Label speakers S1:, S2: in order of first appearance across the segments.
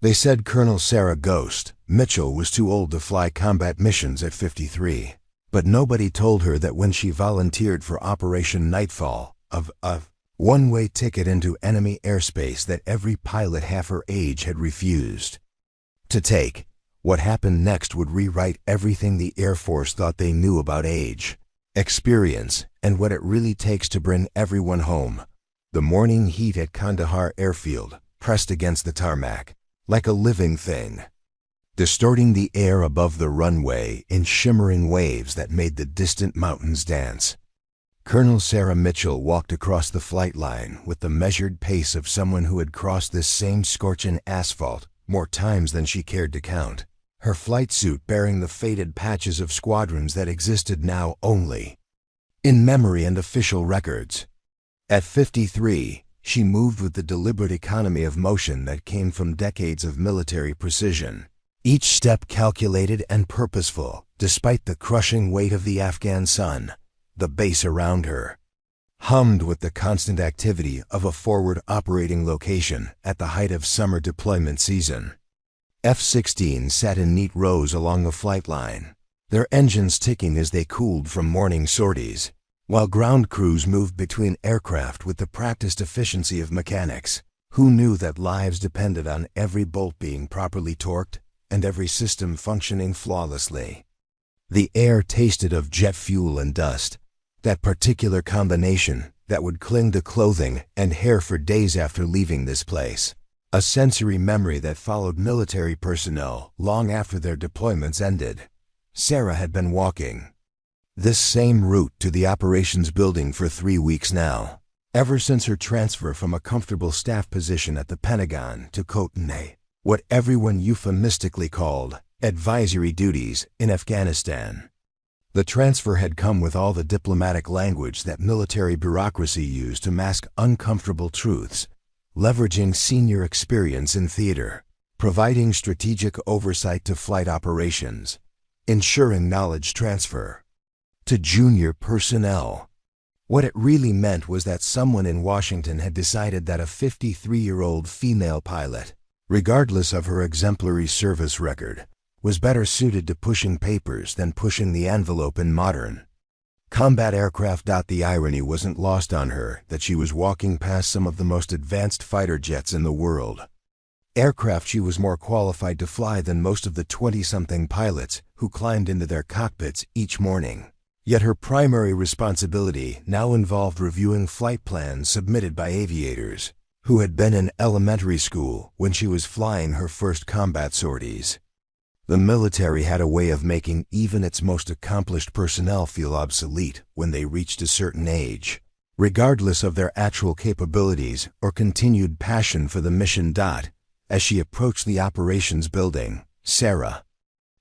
S1: They said Colonel Sarah Ghost Mitchell was too old to fly combat missions at 53. But nobody told her that when she volunteered for Operation Nightfall, a one-way ticket into enemy airspace that every pilot half her age had refused to take, what happened next would rewrite everything the Air Force thought they knew about age, experience, and what it really takes to bring everyone home. The morning heat at Kandahar Airfield pressed against the tarmac, like a living thing, distorting the air above the runway in shimmering waves that made the distant mountains dance. Colonel Sarah Mitchell walked across the flight line with the measured pace of someone who had crossed this same scorching asphalt more times than she cared to count, her flight suit bearing the faded patches of squadrons that existed now only in memory and official records. At 53, she moved with the deliberate economy of motion that came from decades of military precision, each step calculated and purposeful, despite the crushing weight of the Afghan sun. The base around her hummed with the constant activity of a forward operating location at the height of summer deployment season. F-16 sat in neat rows along the flight line, their engines ticking as they cooled from morning sorties, while ground crews moved between aircraft with the practiced efficiency of mechanics, who knew that lives depended on every bolt being properly torqued and every system functioning flawlessly. The air tasted of jet fuel and dust, that particular combination that would cling to clothing and hair for days after leaving this place, a sensory memory that followed military personnel long after their deployments ended. Sarah had been walking this same route to the operations building for 3 weeks now, ever since her transfer from a comfortable staff position at the Pentagon to Kootenay, what everyone euphemistically called advisory duties in Afghanistan. The transfer had come with all the diplomatic language that military bureaucracy used to mask uncomfortable truths, leveraging senior experience in theater, providing strategic oversight to flight operations, ensuring knowledge transfer to junior personnel. What it really meant was that someone in Washington had decided that a 53-year-old female pilot, regardless of her exemplary service record, was better suited to pushing papers than pushing the envelope in modern combat aircraft. The irony wasn't lost on her that she was walking past some of the most advanced fighter jets in the world, aircraft she was more qualified to fly than most of the 20-something pilots who climbed into their cockpits each morning. Yet her primary responsibility now involved reviewing flight plans submitted by aviators who had been in elementary school when she was flying her first combat sorties. The military had a way of making even its most accomplished personnel feel obsolete when they reached a certain age, regardless of their actual capabilities or continued passion for the mission. As she approached the operations building, Sarah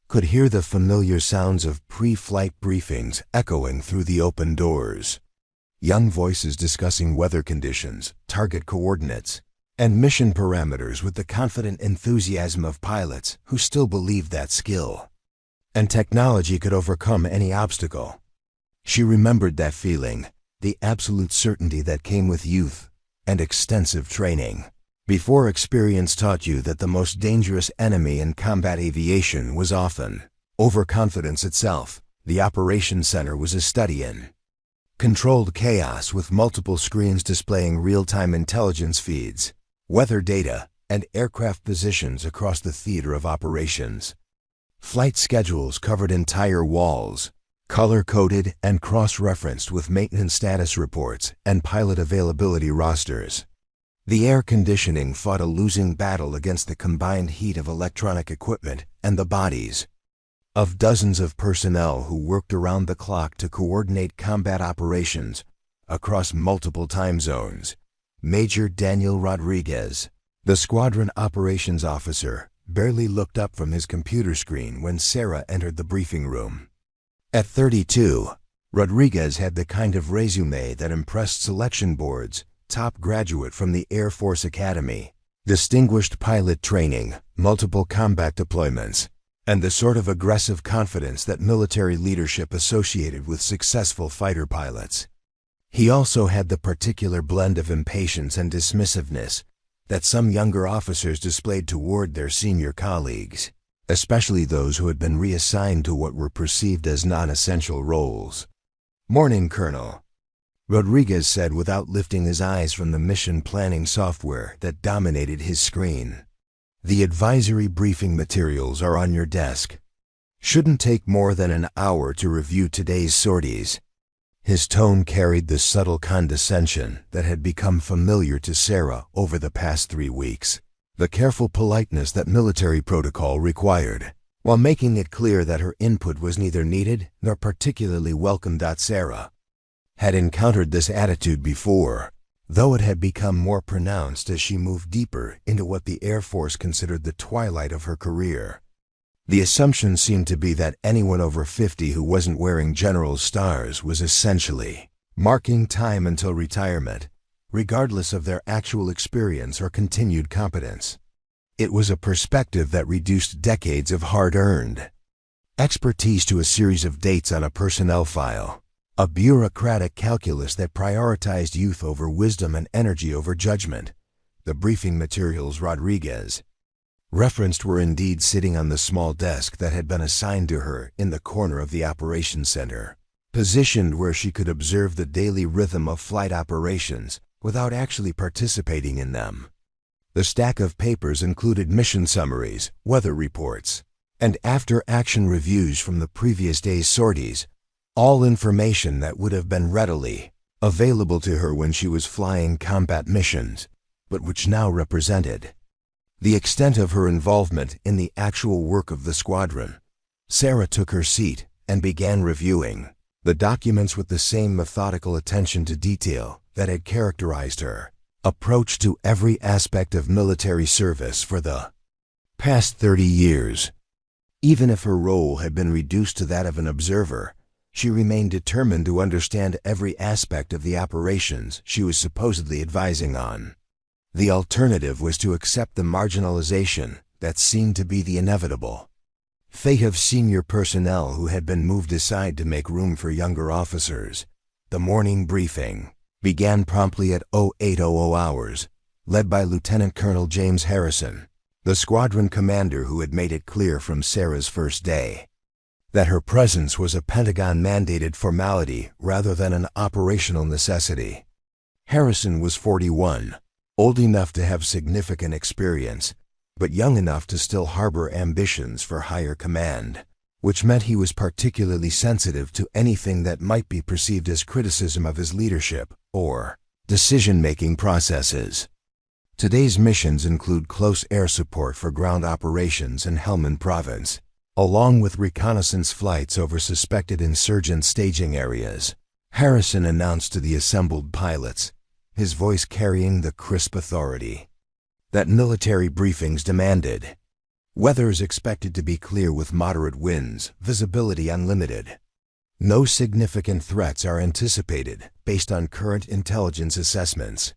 S1: could hear the familiar sounds of pre-flight briefings echoing through the open doors. Young voices discussing weather conditions, target coordinates, and mission parameters with the confident enthusiasm of pilots who still believed that skill and technology could overcome any obstacle. She remembered that feeling, the absolute certainty that came with youth and extensive training. Before experience taught you that the most dangerous enemy in combat aviation was often overconfidence itself, the operations center was a study in controlled chaos with multiple screens displaying real-time intelligence feeds, weather data, and aircraft positions across the theater of operations. Flight schedules covered entire walls, color-coded and cross-referenced with maintenance status reports and pilot availability rosters. The air conditioning fought a losing battle against the combined heat of electronic equipment and the bodies of dozens of personnel who worked around the clock to coordinate combat operations across multiple time zones. Major Daniel Rodriguez, the squadron operations officer, barely looked up from his computer screen when Sarah entered the briefing room. At 32, Rodriguez had the kind of resume that impressed selection boards: top graduate from the Air Force Academy, distinguished pilot training, multiple combat deployments, and the sort of aggressive confidence that military leadership associated with successful fighter pilots. He also had the particular blend of impatience and dismissiveness that some younger officers displayed toward their senior colleagues, especially those who had been reassigned to what were perceived as non-essential roles. "Morning, Colonel," Rodriguez said without lifting his eyes from the mission planning software that dominated his screen. "The advisory briefing materials are on your desk. Shouldn't take more than an hour to review today's sorties." His tone carried the subtle condescension that had become familiar to Sarah over the past 3 weeks, the careful politeness that military protocol required, while making it clear that her input was neither needed nor particularly welcome. Sarah had encountered this attitude before, though it had become more pronounced as she moved deeper into what the Air Force considered the twilight of her career. The assumption seemed to be that anyone over 50 who wasn't wearing general's stars was essentially marking time until retirement, regardless of their actual experience or continued competence. It was a perspective that reduced decades of hard-earned expertise to a series of dates on a personnel file, a bureaucratic calculus that prioritized youth over wisdom and energy over judgment. The briefing materials Rodriguez referenced were indeed sitting on the small desk that had been assigned to her in the corner of the operations center, positioned where she could observe the daily rhythm of flight operations without actually participating in them. The stack of papers included mission summaries, weather reports, and after-action reviews from the previous day's sorties, all information that would have been readily available to her when she was flying combat missions, but which now represented the extent of her involvement in the actual work of the squadron. Sarah took her seat and began reviewing the documents with the same methodical attention to detail that had characterized her approach to every aspect of military service for the past 30 years. Even if her role had been reduced to that of an observer, she remained determined to understand every aspect of the operations she was supposedly advising on. The alternative was to accept the marginalization that seemed to be the inevitable fate of senior personnel who had been moved aside to make room for younger officers. The morning briefing began promptly at 0800 hours, led by Lieutenant Colonel James Harrison, the squadron commander who had made it clear from Sarah's first day that her presence was a Pentagon-mandated formality rather than an operational necessity. Harrison was 41. Old enough to have significant experience, but young enough to still harbor ambitions for higher command, which meant he was particularly sensitive to anything that might be perceived as criticism of his leadership or decision-making processes. Today's missions include close air support for ground operations in Helmand Province, along with reconnaissance flights over suspected insurgent staging areas, Harrison announced to the assembled pilots, his voice carrying the crisp authority that military briefings demanded. Weather is expected to be clear with moderate winds, visibility unlimited. No significant threats are anticipated based on current intelligence assessments.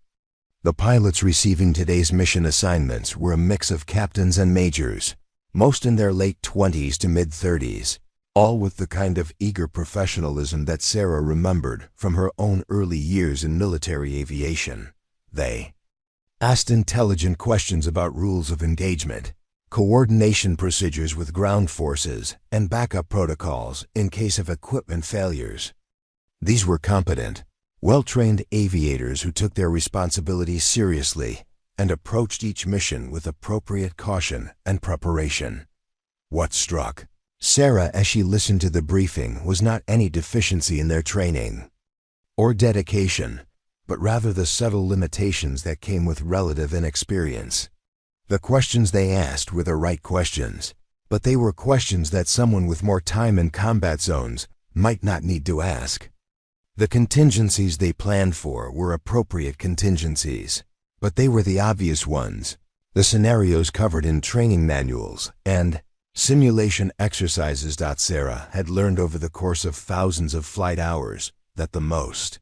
S1: The pilots receiving today's mission assignments were a mix of captains and majors, most in their late 20s to mid-30s, all with the kind of eager professionalism that Sarah remembered from her own early years in military aviation. They asked intelligent questions about rules of engagement, coordination procedures with ground forces, and backup protocols in case of equipment failures. These were competent, well-trained aviators who took their responsibilities seriously and approached each mission with appropriate caution and preparation. What struck Sarah as she listened to the briefing was not any deficiency in their training or dedication, but rather the subtle limitations that came with relative inexperience. The questions they asked were the right questions, but they were questions that someone with more time in combat zones might not need to ask. The contingencies they planned for were appropriate contingencies, but they were the obvious ones, the scenarios covered in training manuals and simulation exercises. Sarah had learned over the course of thousands of flight hours that the most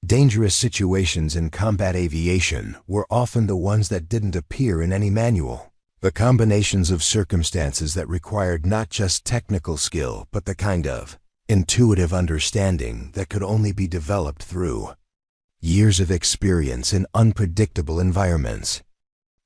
S1: dangerous situations in combat aviation were often the ones that didn't appear in any manual. The combinations of circumstances that required not just technical skill, but the kind of intuitive understanding that could only be developed through years of experience in unpredictable environments.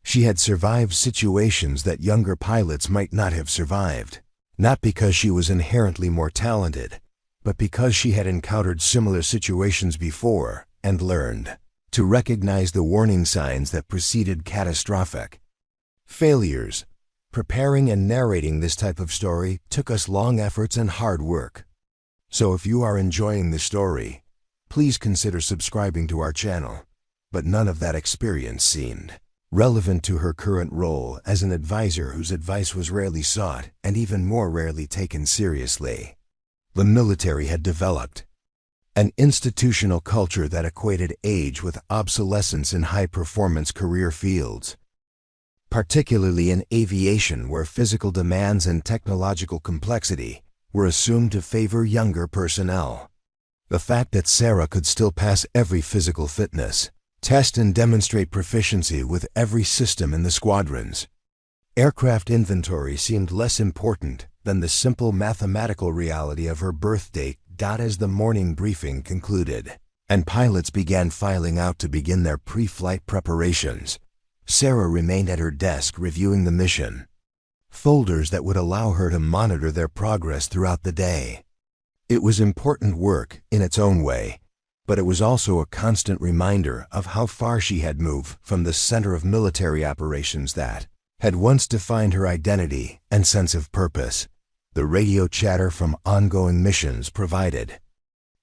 S1: She had survived situations that younger pilots might not have survived, not because she was inherently more talented, but because she had encountered similar situations before and learned to recognize the warning signs that preceded catastrophic failures. Preparing and narrating this type of story took us long efforts and hard work. So if you are enjoying this story, please consider subscribing to our channel. But none of that experience seemed relevant to her current role as an advisor whose advice was rarely sought and even more rarely taken seriously. The military had developed an institutional culture that equated age with obsolescence in high-performance career fields, particularly in aviation, where physical demands and technological complexity were assumed to favor younger personnel. The fact that Sarah could still pass every physical fitness test and demonstrate proficiency with every system in the squadron's aircraft inventory seemed less important than the simple mathematical reality of her birth date. As the morning briefing concluded and pilots began filing out to begin their pre-flight preparations, Sarah remained at her desk reviewing the mission folders that would allow her to monitor their progress throughout the day. It was important work in its own way, but it was also a constant reminder of how far she had moved from the center of military operations that had once defined her identity and sense of purpose. The radio chatter from ongoing missions provided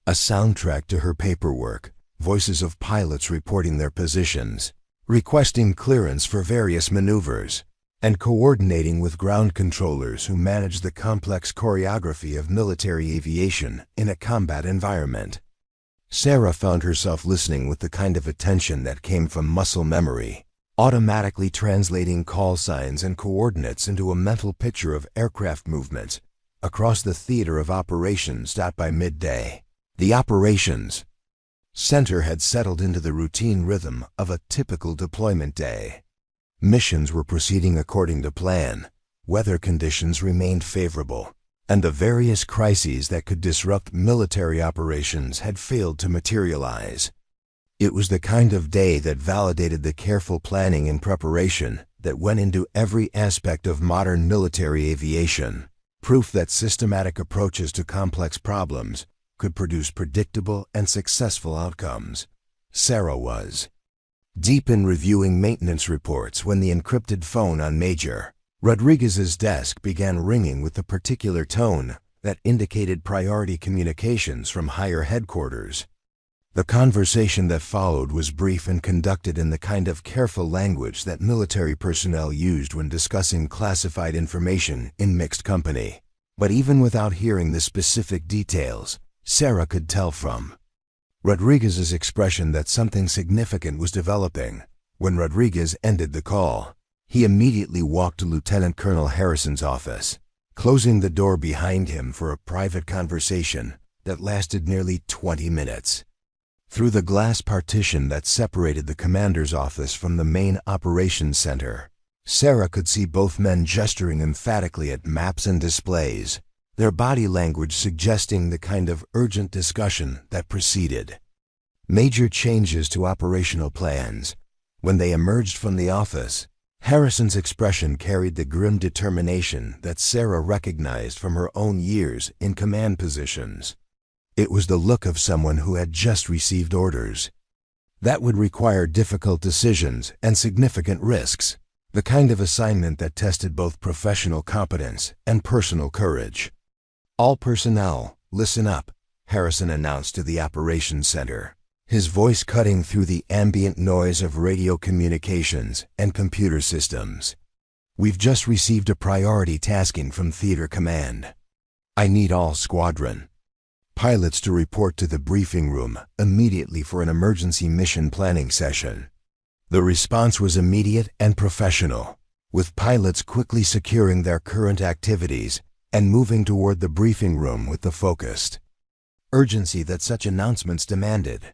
S1: a soundtrack to her paperwork, voices of pilots reporting their positions, requesting clearance for various maneuvers, and coordinating with ground controllers who managed the complex choreography of military aviation in a combat environment. Sarah found herself listening with the kind of attention that came from muscle memory, automatically translating call signs and coordinates into a mental picture of aircraft movements across the theater of operations. By midday, the operations center had settled into the routine rhythm of a typical deployment day. Missions were proceeding according to plan, weather conditions remained favorable, and the various crises that could disrupt military operations had failed to materialize. It was the kind of day that validated the careful planning and preparation that went into every aspect of modern military aviation, proof that systematic approaches to complex problems could produce predictable and successful outcomes. Sarah was deep in reviewing maintenance reports when the encrypted phone on Major Rodriguez's desk began ringing with the particular tone that indicated priority communications from higher headquarters. The conversation that followed was brief and conducted in the kind of careful language that military personnel used when discussing classified information in mixed company. But even without hearing the specific details, Sarah could tell from Rodriguez's expression that something significant was developing. When Rodriguez ended the call, he immediately walked to Lieutenant Colonel Harrison's office, closing the door behind him for a private conversation that lasted nearly 20 minutes. Through the glass partition that separated the commander's office from the main operations center, Sarah could see both men gesturing emphatically at maps and displays, their body language suggesting the kind of urgent discussion that preceded major changes to operational plans. When they emerged from the office, Harrison's expression carried the grim determination that Sarah recognized from her own years in command positions. It was the look of someone who had just received orders that would require difficult decisions and significant risks, the kind of assignment that tested both professional competence and personal courage. "All personnel, listen up," Harrison announced to the operations center, his voice cutting through the ambient noise of radio communications and computer systems. "We've just received a priority tasking from Theater Command. I need all squadron pilots to report to the briefing room immediately for an emergency mission planning session." The response was immediate and professional, with pilots quickly securing their current activities and moving toward the briefing room with the focused urgency that such announcements demanded.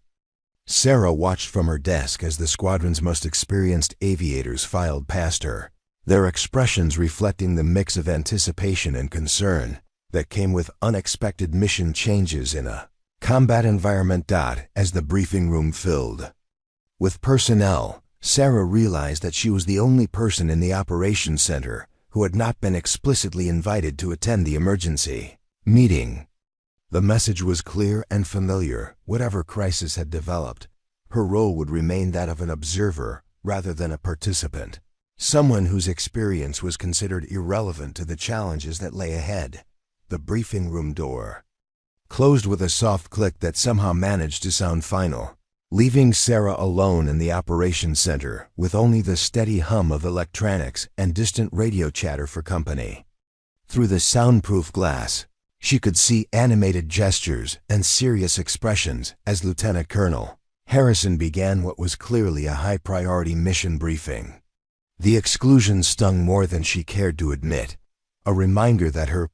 S1: Sarah watched from her desk as the squadron's most experienced aviators filed past her, their expressions reflecting the mix of anticipation and concern that came with unexpected mission changes in a combat environment. As the briefing room filled with personnel, Sarah realized that she was the only person in the operations center who had not been explicitly invited to attend the emergency meeting. The message was clear and familiar. Whatever crisis had developed, her role would remain that of an observer rather than a participant, someone whose experience was considered irrelevant to the challenges that lay ahead. The briefing room door closed with a soft click that somehow managed to sound final, leaving Sarah alone in the operations center with only the steady hum of electronics and distant radio chatter for company. Through the soundproof glass, she could see animated gestures and serious expressions as Lieutenant Colonel Harrison began what was clearly a high-priority mission briefing. The exclusion stung more than she cared to admit, a reminder that her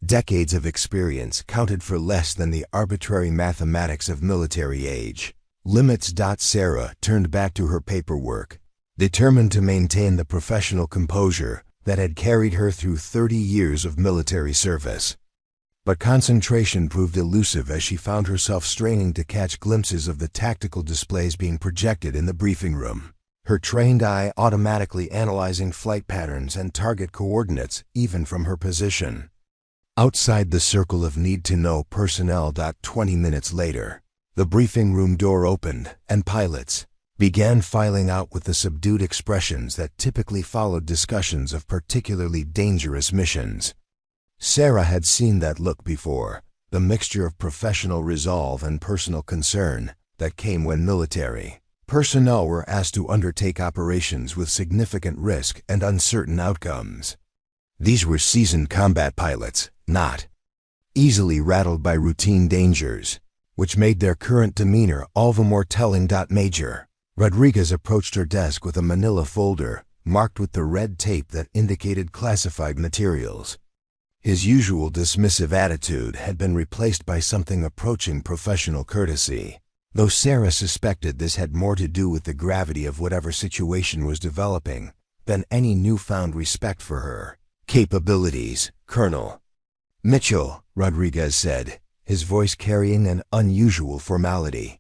S1: decades of experience counted for less than the arbitrary mathematics of military age limits. Sarah turned back to her paperwork, determined to maintain the professional composure that had carried her through 30 years of military service. But concentration proved elusive as she found herself straining to catch glimpses of the tactical displays being projected in the briefing room, her trained eye automatically analyzing flight patterns and target coordinates even from her position. Outside the circle of need-to-know personnel. 20 minutes later, the briefing room door opened and pilots began filing out with the subdued expressions that typically followed discussions of particularly dangerous missions. Sarah had seen that look before, the mixture of professional resolve and personal concern that came when military personnel were asked to undertake operations with significant risk and uncertain outcomes. These were seasoned combat pilots, not easily rattled by routine dangers, which made their current demeanor all the more telling. Major Rodriguez approached her desk with a manila folder marked with the red tape that indicated classified materials. His usual dismissive attitude had been replaced by something approaching professional courtesy, though Sarah suspected this had more to do with the gravity of whatever situation was developing than any newfound respect for her capabilities. Colonel Mitchell, Rodriguez said, his voice carrying an unusual formality.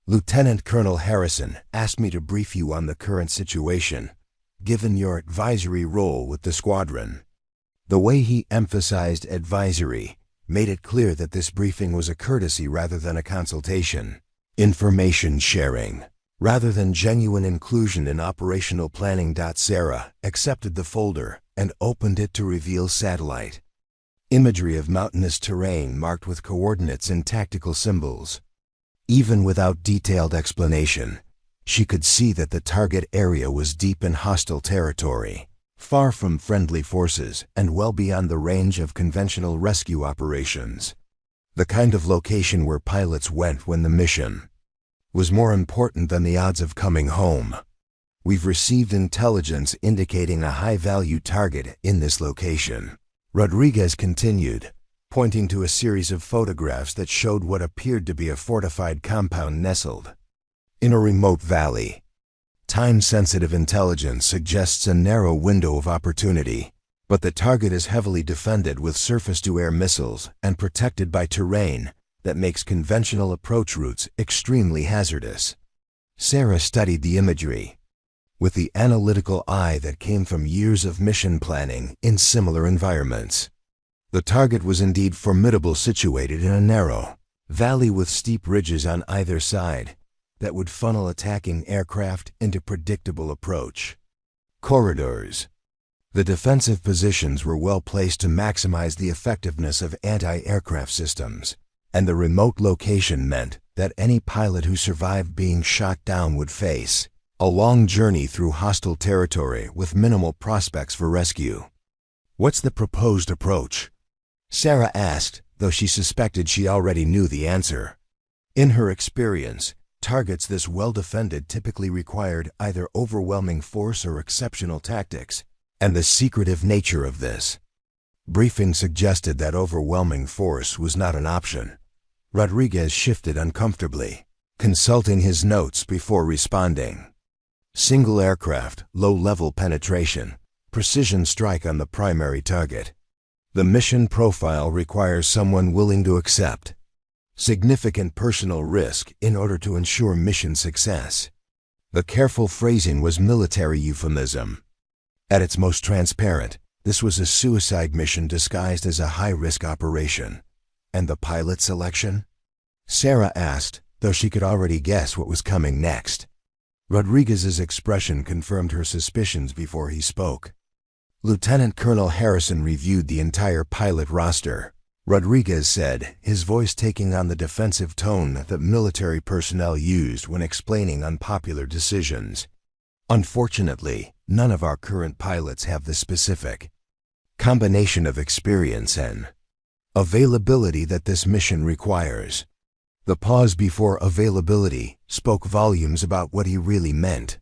S1: Lieutenant Colonel Harrison asked me to brief you on the current situation, given your advisory role with the squadron. The way he emphasized advisory made it clear that this briefing was a courtesy rather than a consultation, information sharing rather than genuine inclusion in operational planning. Sarah accepted the folder and opened it to reveal satellite imagery of mountainous terrain marked with coordinates and tactical symbols. Even without detailed explanation, she could see that the target area was deep in hostile territory, far from friendly forces and well beyond the range of conventional rescue operations. The kind of location where pilots went when the mission was more important than the odds of coming home. We've received intelligence indicating a high-value target in this location, Rodriguez continued, pointing to a series of photographs that showed what appeared to be a fortified compound nestled in a remote valley. Time-sensitive intelligence suggests a narrow window of opportunity, but the target is heavily defended with surface-to-air missiles and protected by terrain that makes conventional approach routes extremely hazardous. Sarah studied the imagery with the analytical eye that came from years of mission planning in similar environments. The target was indeed formidable, situated in a narrow valley with steep ridges on either side that would funnel attacking aircraft into predictable approach corridors. The defensive positions were well placed to maximize the effectiveness of anti-aircraft systems, and the remote location meant that any pilot who survived being shot down would face a long journey through hostile territory with minimal prospects for rescue. "What's the proposed approach?" Sarah asked, though she suspected she already knew the answer. In her experience, targets this well-defended typically required either overwhelming force or exceptional tactics, and the secretive nature of this briefing suggested that overwhelming force was not an option. Rodriguez shifted uncomfortably, consulting his notes before responding. Single aircraft, low-level penetration, precision strike on the primary target. The mission profile requires someone willing to accept significant personal risk in order to ensure mission success. The careful phrasing was military euphemism. At its most transparent, this was a suicide mission disguised as a high-risk operation. And the pilot selection? Sarah asked, though she could already guess what was coming next. Rodriguez's expression confirmed her suspicions before he spoke. Lieutenant Colonel Harrison reviewed the entire pilot roster. Rodriguez said, his voice taking on the defensive tone that military personnel used when explaining unpopular decisions. Unfortunately, none of our current pilots have the specific combination of experience and availability that this mission requires. The pause before availability spoke volumes about what he really meant.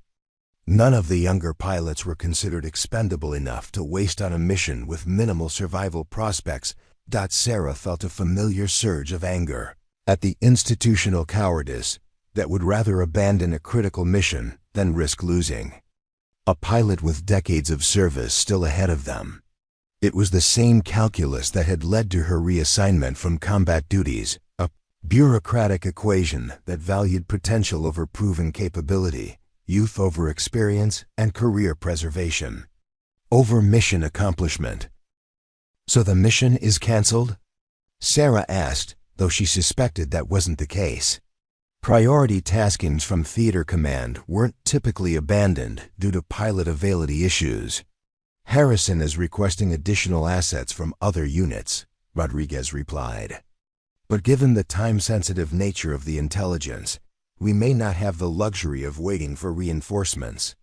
S1: None of the younger pilots were considered expendable enough to waste on a mission with minimal survival prospects. Sarah felt a familiar surge of anger at the institutional cowardice that would rather abandon a critical mission than risk losing a pilot with decades of service still ahead of them. It was the same calculus that had led to her reassignment from combat duties, a bureaucratic equation that valued potential over proven capability, youth over experience, and career preservation over mission accomplishment. "So the mission is canceled?" Sarah asked, though she suspected that wasn't the case. Priority taskings from Theater Command weren't typically abandoned due to pilot availability issues. "Harrison is requesting additional assets from other units," Rodriguez replied. "But given the time-sensitive nature of the intelligence, we may not have the luxury of waiting for reinforcements."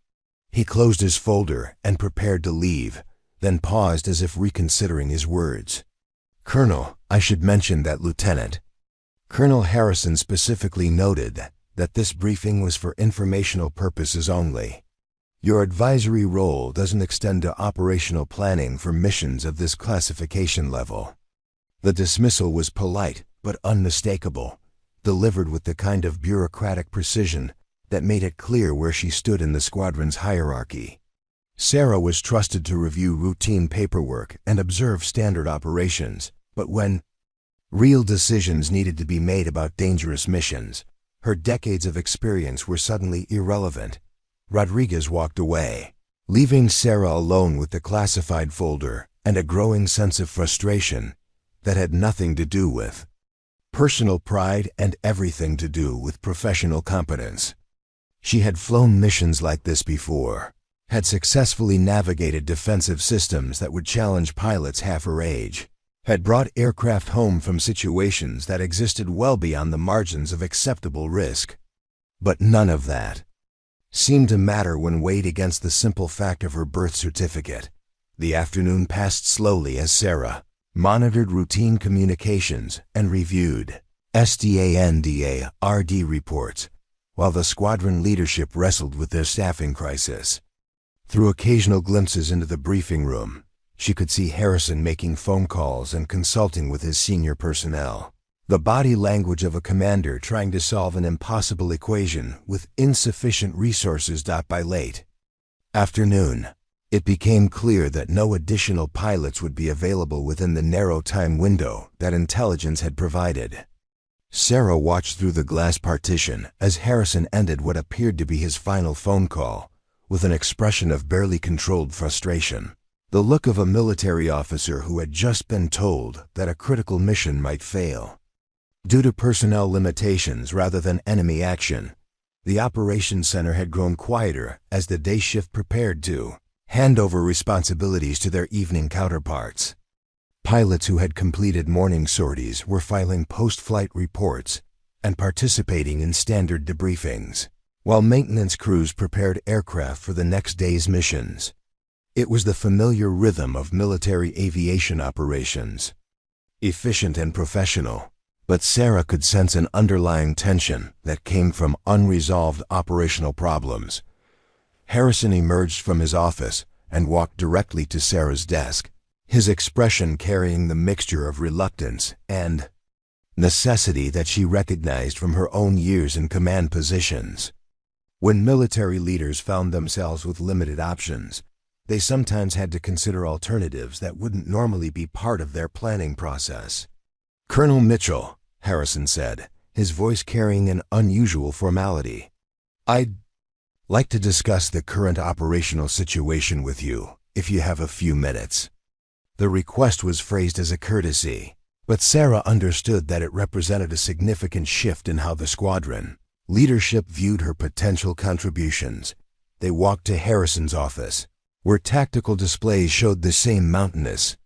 S1: He closed his folder and prepared to leave, then paused as if reconsidering his words. "Colonel, I should mention that Lieutenant Colonel Harrison specifically noted that this briefing was for informational purposes only. Your advisory role doesn't extend to operational planning for missions of this classification level." The dismissal was polite but unmistakable, delivered with the kind of bureaucratic precision that made it clear where she stood in the squadron's hierarchy. Sarah was trusted to review routine paperwork and observe standard operations, but when real decisions needed to be made about dangerous missions, her decades of experience were suddenly irrelevant. Rodriguez walked away, leaving Sarah alone with the classified folder and a growing sense of frustration that had nothing to do with personal pride and everything to do with professional competence. She had flown missions like this before, had successfully navigated defensive systems that would challenge pilots half her age, had brought aircraft home from situations that existed well beyond the margins of acceptable risk. But none of that seemed to matter when weighed against the simple fact of her birth certificate. The afternoon passed slowly as Sarah monitored routine communications and reviewed SDANDA-RD reports, while the squadron leadership wrestled with their staffing crisis. Through occasional glimpses into the briefing room, she could see Harrison making phone calls and consulting with his senior personnel. The body language of a commander trying to solve an impossible equation with insufficient resources. By late afternoon, it became clear that no additional pilots would be available within the narrow time window that intelligence had provided. Sarah watched through the glass partition as Harrison ended what appeared to be his final phone call, with an expression of barely controlled frustration. The look of a military officer who had just been told that a critical mission might fail due to personnel limitations rather than enemy action. The operations center had grown quieter as the day shift prepared to hand over responsibilities to their evening counterparts. Pilots who had completed morning sorties were filing post-flight reports and participating in standard debriefings, while maintenance crews prepared aircraft for the next day's missions. It was the familiar rhythm of military aviation operations, efficient and professional, but Sarah could sense an underlying tension that came from unresolved operational problems. Harrison emerged from his office and walked directly to Sarah's desk, his expression carrying the mixture of reluctance and necessity that she recognized from her own years in command positions. When military leaders found themselves with limited options, they sometimes had to consider alternatives that wouldn't normally be part of their planning process. "Colonel Mitchell," Harrison said, his voice carrying an unusual formality. like to discuss the current operational situation with you, if you have a few minutes." The request was phrased as a courtesy, but Sarah understood that it represented a significant shift in how the squadron leadership viewed her potential contributions. They walked to Harrison's office, where tactical displays showed the same mountainous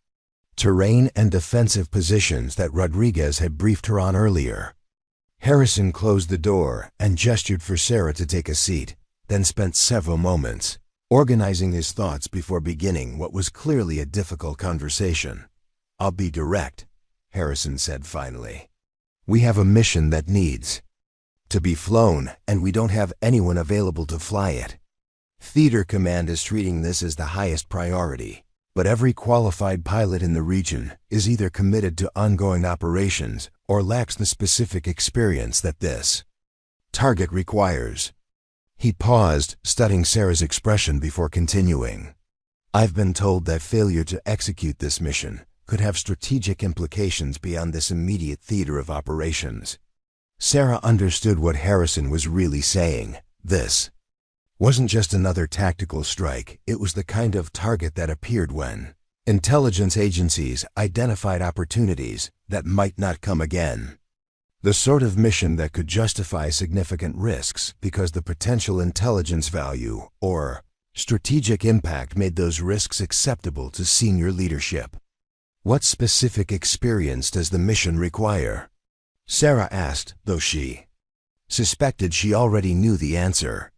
S1: terrain and defensive positions that Rodriguez had briefed her on earlier. Harrison closed the door and gestured for Sarah to take a seat, then spent several moments organizing his thoughts before beginning what was clearly a difficult conversation. "I'll be direct," Harrison said finally. "We have a mission that needs to be flown, and we don't have anyone available to fly it. Theater Command is treating this as the highest priority, but every qualified pilot in the region is either committed to ongoing operations or lacks the specific experience that this target requires." He paused, studying Sarah's expression before continuing. "I've been told that failure to execute this mission could have strategic implications beyond this immediate theater of operations." Sarah understood what Harrison was really saying. This wasn't just another tactical strike, it was the kind of target that appeared when intelligence agencies identified opportunities that might not come again. The sort of mission that could justify significant risks because the potential intelligence value or strategic impact made those risks acceptable to senior leadership. "What specific experience does the mission require?" Sarah asked, though she suspected she already knew the answer.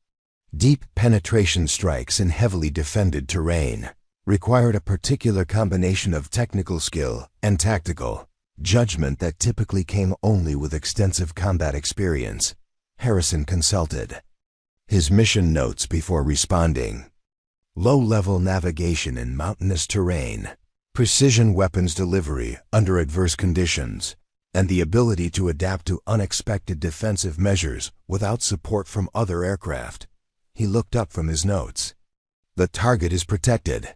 S1: Deep penetration strikes in heavily defended terrain required a particular combination of technical skill and tactical judgment that typically came only with extensive combat experience. Harrison consulted his mission notes before responding. Low-level navigation in mountainous terrain, precision weapons delivery under adverse conditions, and the ability to adapt to unexpected defensive measures without support from other aircraft. He looked up from his notes. "The target is protected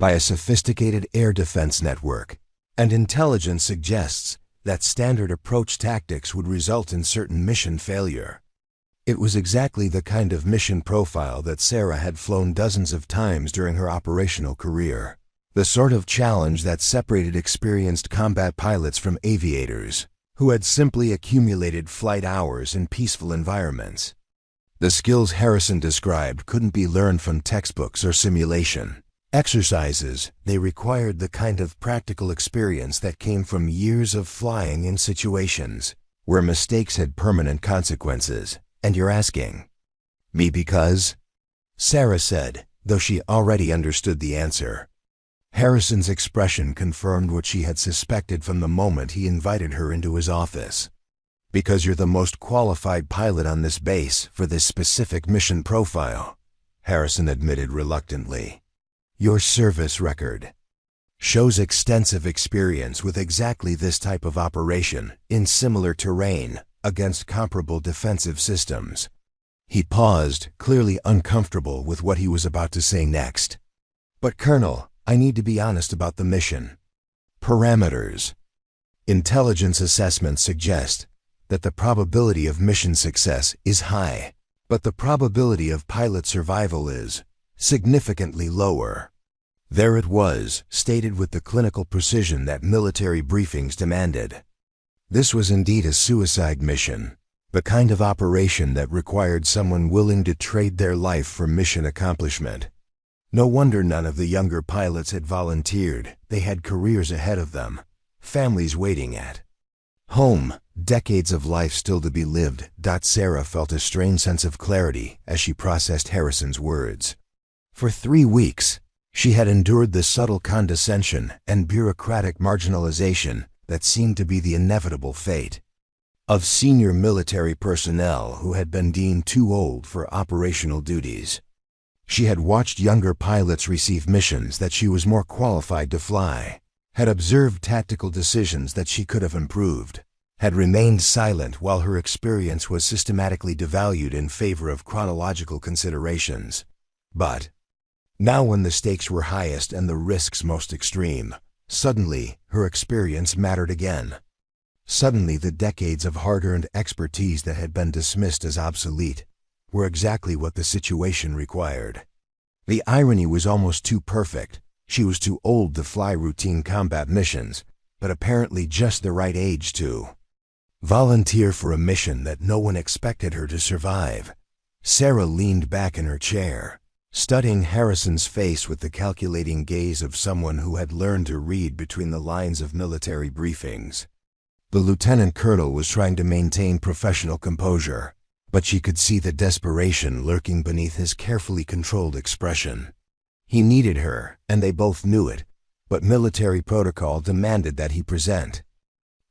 S1: by a sophisticated air defense network, and intelligence suggests that standard approach tactics would result in certain mission failure." It was exactly the kind of mission profile that Sarah had flown dozens of times during her operational career. The sort of challenge that separated experienced combat pilots from aviators who had simply accumulated flight hours in peaceful environments. The skills Harrison described couldn't be learned from textbooks or simulation exercises. They required the kind of practical experience that came from years of flying in situations where mistakes had permanent consequences. "And you're asking me because?" Sarah said, though she already understood the answer. Harrison's expression confirmed what she had suspected from the moment he invited her into his office. "Because you're the most qualified pilot on this base for this specific mission profile," Harrison admitted reluctantly. "Your service record shows extensive experience with exactly this type of operation in similar terrain against comparable defensive systems." He paused, clearly uncomfortable with what he was about to say next. "But Colonel, I need to be honest about the mission parameters. Intelligence assessments suggest that the probability of mission success is high, but the probability of pilot survival is significantly lower." There it was, stated with the clinical precision that military briefings demanded. This was indeed a suicide mission, the kind of operation that required someone willing to trade their life for mission accomplishment. No wonder none of the younger pilots had volunteered. They had careers ahead of them, families waiting at home, decades of life still to be lived. Sarah felt a strange sense of clarity as she processed Harrison's words. For 3 weeks, she had endured the subtle condescension and bureaucratic marginalization that seemed to be the inevitable fate of senior military personnel who had been deemed too old for operational duties. She had watched younger pilots receive missions that she was more qualified to fly, had observed tactical decisions that she could have improved, had remained silent while her experience was systematically devalued in favor of chronological considerations. But now, when the stakes were highest and the risks most extreme, suddenly her experience mattered again. Suddenly the decades of hard-earned expertise that had been dismissed as obsolete were exactly what the situation required. The irony was almost too perfect. She was too old to fly routine combat missions, but apparently just the right age to volunteer for a mission that no one expected her to survive. Sarah leaned back in her chair, studying Harrison's face with the calculating gaze of someone who had learned to read between the lines of military briefings. The lieutenant colonel was trying to maintain professional composure, but she could see the desperation lurking beneath his carefully controlled expression. He needed her, and they both knew it, but military protocol demanded that he present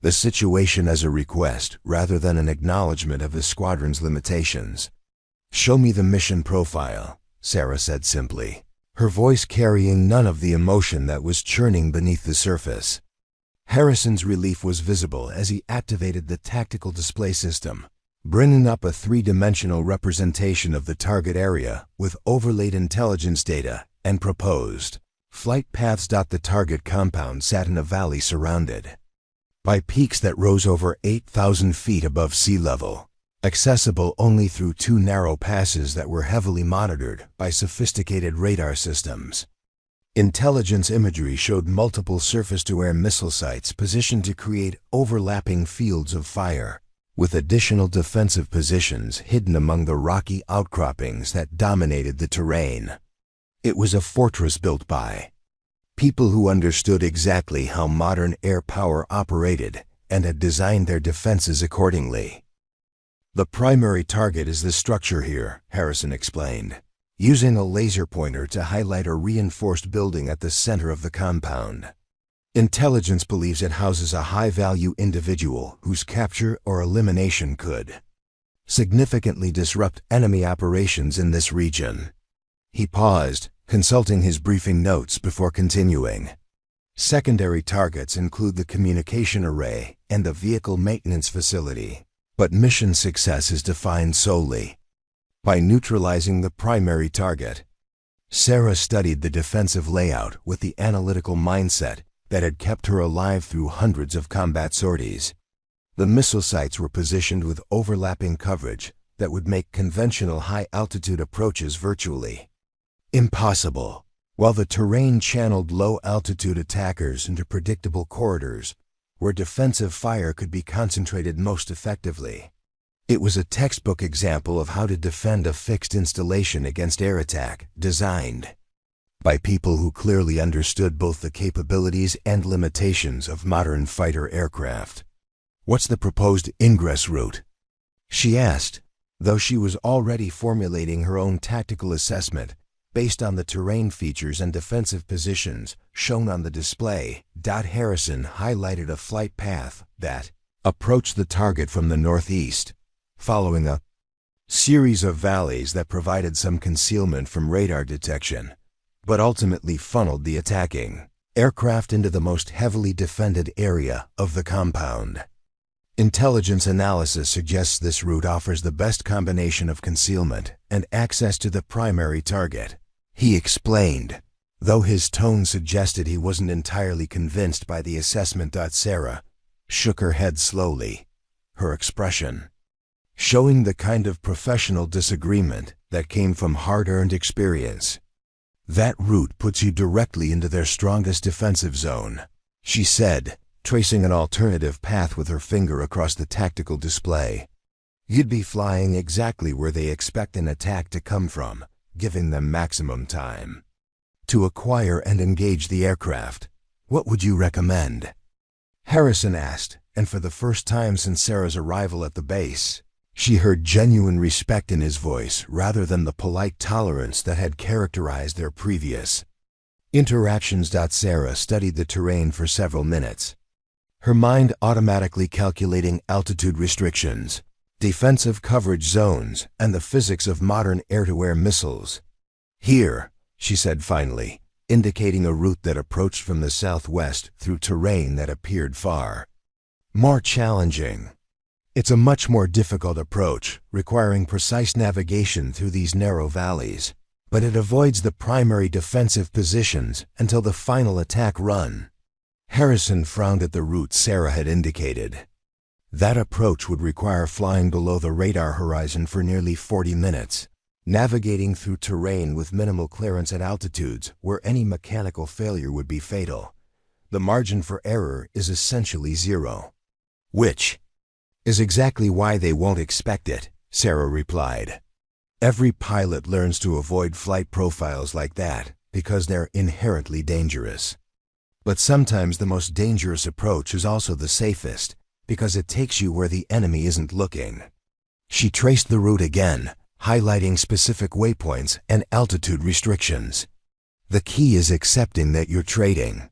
S1: the situation as a request rather than an acknowledgement of his squadron's limitations. "Show me the mission profile," Sarah said simply, her voice carrying none of the emotion that was churning beneath the surface. Harrison's relief was visible as he activated the tactical display system, bringing up a three-dimensional representation of the target area with overlaid intelligence data and proposed flight paths. The target compound sat in a valley surrounded by peaks that rose over 8,000 feet above sea level, accessible only through two narrow passes that were heavily monitored by sophisticated radar systems. Intelligence imagery showed multiple surface-to-air missile sites positioned to create overlapping fields of fire, with additional defensive positions hidden among the rocky outcroppings that dominated the terrain. It was a fortress built by people who understood exactly how modern air power operated and had designed their defenses accordingly. "The primary target is this structure here," Harrison explained, using a laser pointer to highlight a reinforced building at the center of the compound. "Intelligence believes it houses a high-value individual whose capture or elimination could significantly disrupt enemy operations in this region." He paused, consulting his briefing notes before continuing. "Secondary targets include the communication array and the vehicle maintenance facility, but mission success is defined solely by neutralizing the primary target." Sarah studied the defensive layout with the analytical mindset that had kept her alive through hundreds of combat sorties. The missile sites were positioned with overlapping coverage that would make conventional high-altitude approaches virtually impossible, while the terrain channeled low-altitude attackers into predictable corridors where defensive fire could be concentrated most effectively. It was a textbook example of how to defend a fixed installation against air attack, designed by people who clearly understood both the capabilities and limitations of modern fighter aircraft. "What's the proposed ingress route?" she asked, though she was already formulating her own tactical assessment based on the terrain features and defensive positions shown on the display. Harrison highlighted a flight path that approached the target from the northeast, following a series of valleys that provided some concealment from radar detection, but ultimately funneled the attacking aircraft into the most heavily defended area of the compound. "Intelligence analysis suggests this route offers the best combination of concealment and access to the primary target," he explained, though his tone suggested he wasn't entirely convinced by the assessment. Sarah shook her head slowly, her expression showing the kind of professional disagreement that came from hard-earned experience. "That route puts you directly into their strongest defensive zone," she said, tracing an alternative path with her finger across the tactical display. "You'd be flying exactly where they expect an attack to come from, giving them maximum time to acquire and engage the aircraft. What would you recommend?" Harrison asked, and for the first time since Sarah's arrival at the base, she heard genuine respect in his voice rather than the polite tolerance that had characterized their previous interactions. Sarah studied the terrain for several minutes, her mind automatically calculating altitude restrictions, defensive coverage zones, and the physics of modern air-to-air missiles. "Here," she said finally, indicating a route that approached from the southwest through terrain that appeared far more challenging. "It's a much more difficult approach, requiring precise navigation through these narrow valleys, but it avoids the primary defensive positions until the final attack run." Harrison frowned at the route Sarah had indicated. That approach would require flying below the radar horizon for nearly 40 minutes, navigating through terrain with minimal clearance at altitudes where any mechanical failure would be fatal. The margin for error is essentially zero. Which is exactly why they won't expect it, Sarah replied. Every pilot learns to avoid flight profiles like that because they're inherently dangerous. But sometimes the most dangerous approach is also the safest because it takes you where the enemy isn't looking. She traced the route again, highlighting specific waypoints and altitude restrictions. The key is accepting that you're trading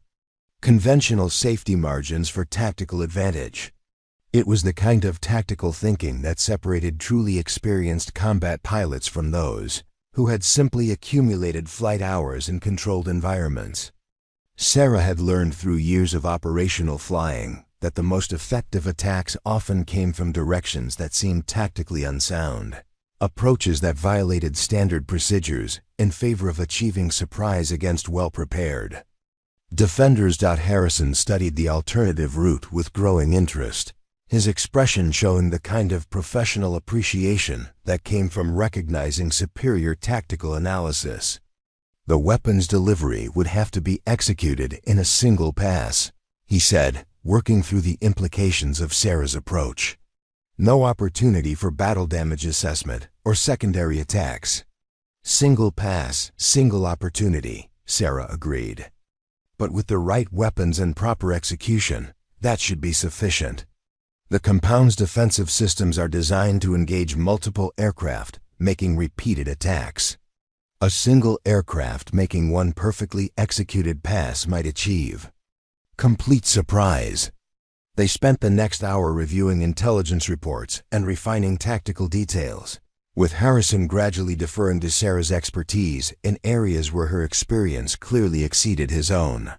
S1: conventional safety margins for tactical advantage. It was the kind of tactical thinking that separated truly experienced combat pilots from those who had simply accumulated flight hours in controlled environments. Sarah had learned through years of operational flying that the most effective attacks often came from directions that seemed tactically unsound, approaches that violated standard procedures in favor of achieving surprise against well-prepared defenders. Harrison studied the alternative route with growing interest, his expression showing the kind of professional appreciation that came from recognizing superior tactical analysis. The weapon's delivery would have to be executed in a single pass, he said, working through the implications of Sarah's approach. No opportunity for battle damage assessment or secondary attacks. Single pass, single opportunity, Sarah agreed. But with the right weapons and proper execution, that should be sufficient. The compound's defensive systems are designed to engage multiple aircraft, making repeated attacks. A single aircraft making one perfectly executed pass might achieve complete surprise. They spent the next hour reviewing intelligence reports and refining tactical details, with Harrison gradually deferring to Sarah's expertise in areas where her experience clearly exceeded his own.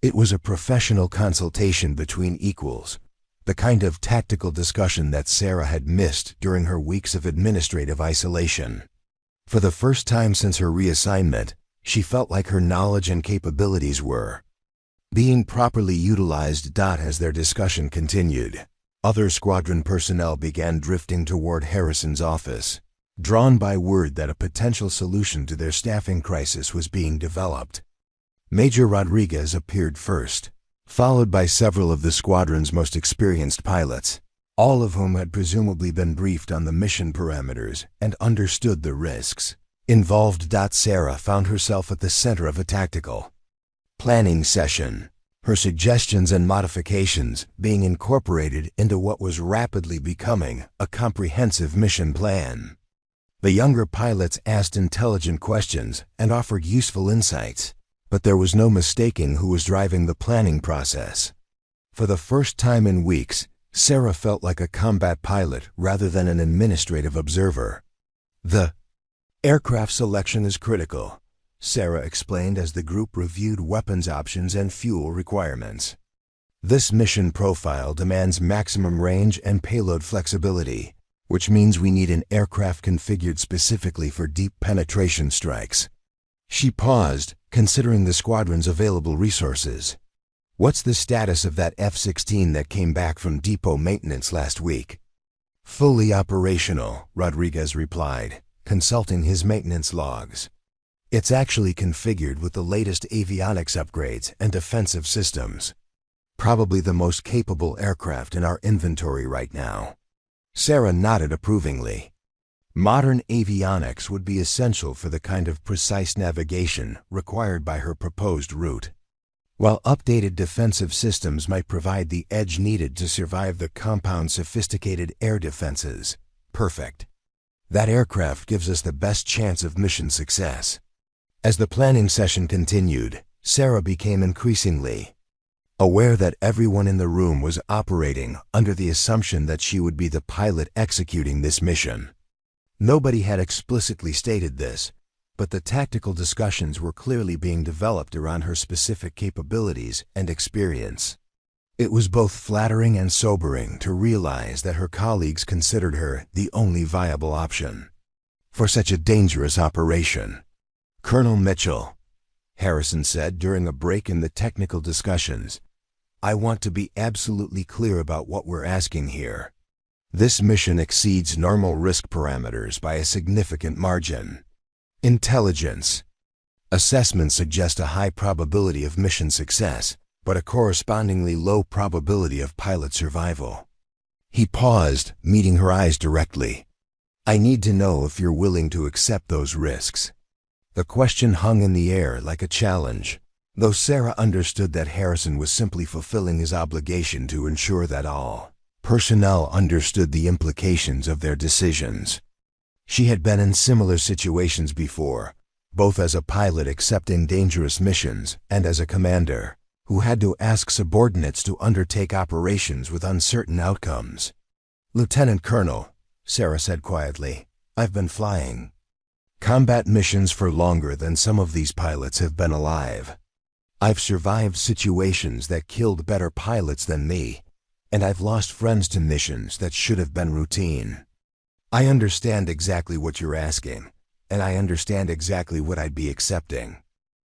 S1: It was a professional consultation between equals, the kind of tactical discussion that Sarah had missed during her weeks of administrative isolation. For the first time since her reassignment, she felt like her knowledge and capabilities were being properly utilized. As their discussion continued, other squadron personnel began drifting toward Harrison's office, drawn by word that a potential solution to their staffing crisis was being developed. Major Rodriguez appeared first, followed by several of the squadron's most experienced pilots, all of whom had presumably been briefed on the mission parameters and understood the risks involved. Sarah found herself at the center of a tactical planning session, her suggestions and modifications being incorporated into what was rapidly becoming a comprehensive mission plan. The younger pilots asked intelligent questions and offered useful insights, but there was no mistaking who was driving the planning process. For the first time in weeks, Sarah felt like a combat pilot rather than an administrative observer. The aircraft selection is critical, Sarah explained as the group reviewed weapons options and fuel requirements. This mission profile demands maximum range and payload flexibility, which means we need an aircraft configured specifically for deep penetration strikes. She paused, considering the squadron's available resources. What's the status of that F-16 that came back from depot maintenance last week? Fully operational, Rodriguez replied, consulting his maintenance logs. It's actually configured with the latest avionics upgrades and defensive systems. Probably the most capable aircraft in our inventory right now. Sarah nodded approvingly. Modern avionics would be essential for the kind of precise navigation required by her proposed route. While updated defensive systems might provide the edge needed to survive the compound's sophisticated air defenses, perfect. That aircraft gives us the best chance of mission success. As the planning session continued, Sarah became increasingly aware that everyone in the room was operating under the assumption that she would be the pilot executing this mission. Nobody had explicitly stated this, but the tactical discussions were clearly being developed around her specific capabilities and experience. It was both flattering and sobering to realize that her colleagues considered her the only viable option for such a dangerous operation. Colonel Mitchell, Harrison said during a break in the technical discussions, I want to be absolutely clear about what we're asking here. This mission exceeds normal risk parameters by a significant margin. Intelligence. Assessments suggest a high probability of mission success, but a correspondingly low probability of pilot survival. He paused, meeting her eyes directly. I need to know if you're willing to accept those risks. The question hung in the air like a challenge, though Sarah understood that Harrison was simply fulfilling his obligation to ensure that all personnel understood the implications of their decisions. She had been in similar situations before, both as a pilot accepting dangerous missions and as a commander who had to ask subordinates to undertake operations with uncertain outcomes. Lieutenant Colonel, Sarah said quietly, I've been flying combat missions for longer than some of these pilots have been alive. I've survived situations that killed better pilots than me, and I've lost friends to missions that should have been routine. I understand exactly what you're asking, and I understand exactly what I'd be accepting.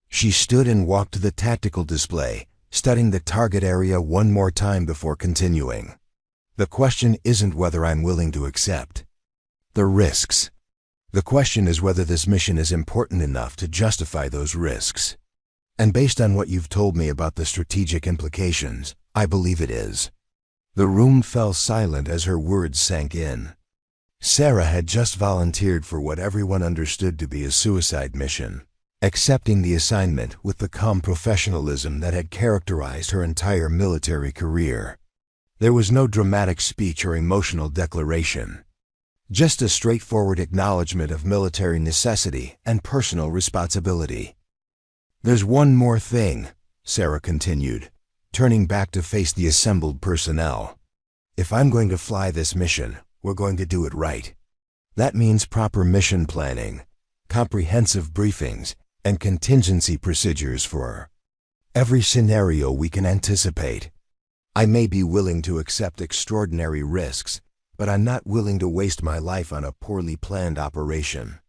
S1: She stood and walked to the tactical display, studying the target area one more time before continuing. The question isn't whether I'm willing to accept the risks. The question is whether this mission is important enough to justify those risks. And based on what you've told me about the strategic implications, I believe it is. The room fell silent as her words sank in. Sarah had just volunteered for what everyone understood to be a suicide mission, accepting the assignment with the calm professionalism that had characterized her entire military career. There was no dramatic speech or emotional declaration, just a straightforward acknowledgement of military necessity and personal responsibility. There's one more thing, Sarah continued, turning back to face the assembled personnel. If I'm going to fly this mission, we're going to do it right. That means proper mission planning, comprehensive briefings, and contingency procedures for every scenario we can anticipate. I may be willing to accept extraordinary risks, but I'm not willing to waste my life on a poorly planned operation.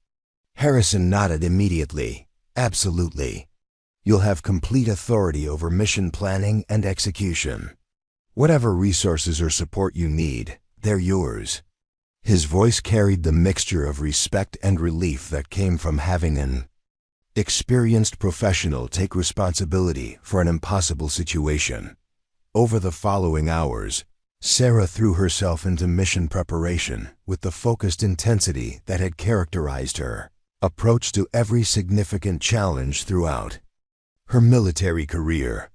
S1: Harrison nodded immediately. Absolutely. You'll have complete authority over mission planning and execution. Whatever resources or support you need, they're yours. His voice carried the mixture of respect and relief that came from having an experienced professional take responsibility for an impossible situation. Over the following hours, Sarah threw herself into mission preparation with the focused intensity that had characterized her approach to every significant challenge throughout her military career.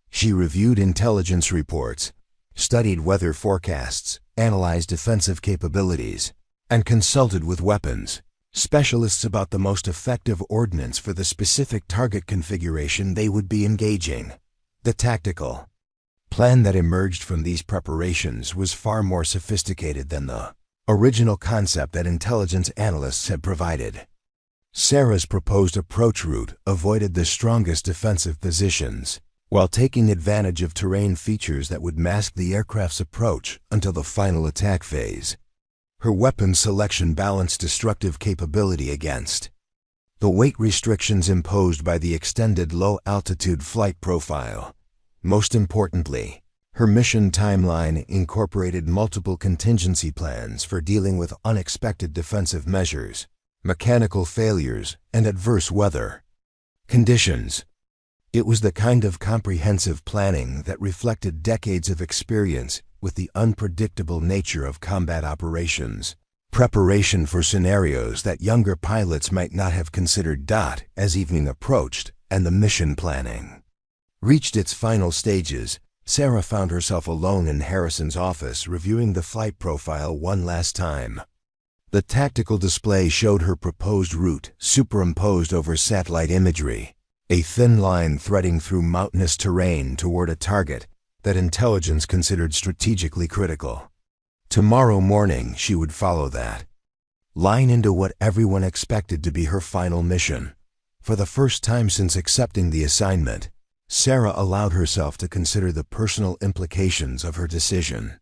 S1: She reviewed intelligence reports, studied weather forecasts, analyzed defensive capabilities, and consulted with weapons specialists about the most effective ordnance for the specific target configuration they would be engaging. The tactical plan that emerged from these preparations was far more sophisticated than the original concept that intelligence analysts had provided. Sarah's proposed approach route avoided the strongest defensive positions, while taking advantage of terrain features that would mask the aircraft's approach until the final attack phase. Her weapon selection balanced destructive capability against the weight restrictions imposed by the extended low-altitude flight profile. Most importantly, her mission timeline incorporated multiple contingency plans for dealing with unexpected defensive measures, mechanical failures, and adverse weather conditions. It was the kind of comprehensive planning that reflected decades of experience with the unpredictable nature of combat operations, preparation for scenarios that younger pilots might not have considered. As evening approached and the mission planning reached its final stages, Sarah found herself alone in Harrison's office reviewing the flight profile one last time. The tactical display showed her proposed route superimposed over satellite imagery, a thin line threading through mountainous terrain toward a target that intelligence considered strategically critical. Tomorrow morning she would follow that line into what everyone expected to be her final mission. For the first time since accepting the assignment, Sarah allowed herself to consider the personal implications of her decision.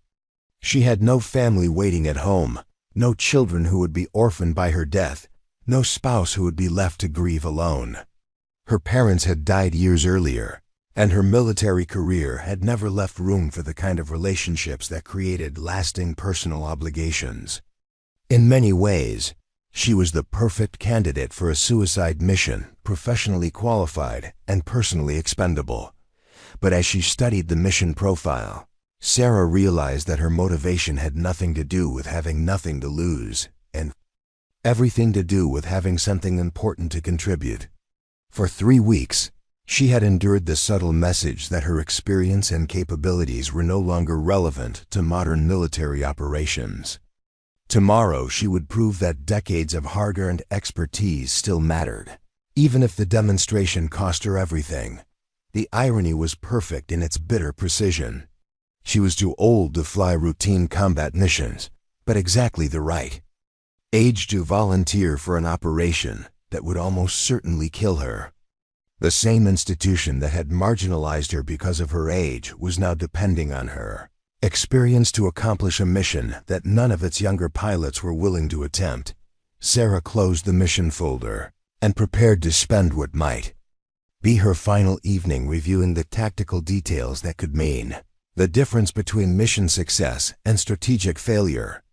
S1: She had no family waiting at home, no children who would be orphaned by her death, no spouse who would be left to grieve alone. Her parents had died years earlier, And her military career had never left room for the kind of relationships that created lasting personal obligations. In many ways, she was the perfect candidate for a suicide mission, professionally qualified and personally expendable. But as she studied the mission profile, Sarah realized that her motivation had nothing to do with having nothing to lose, and everything to do with having something important to contribute. For 3 weeks, she had endured the subtle message that her experience and capabilities were no longer relevant to modern military operations. Tomorrow she would prove that decades of hard-earned expertise still mattered, even if the demonstration cost her everything. The irony was perfect in its bitter precision. She was too old to fly routine combat missions, but exactly the right age to volunteer for an operation that would almost certainly kill her. The same institution that had marginalized her because of her age was now depending on her experience to accomplish a mission that none of its younger pilots were willing to attempt. Sarah closed the mission folder and prepared to spend what might be her final evening reviewing the tactical details that could mean the difference between mission success and strategic failure.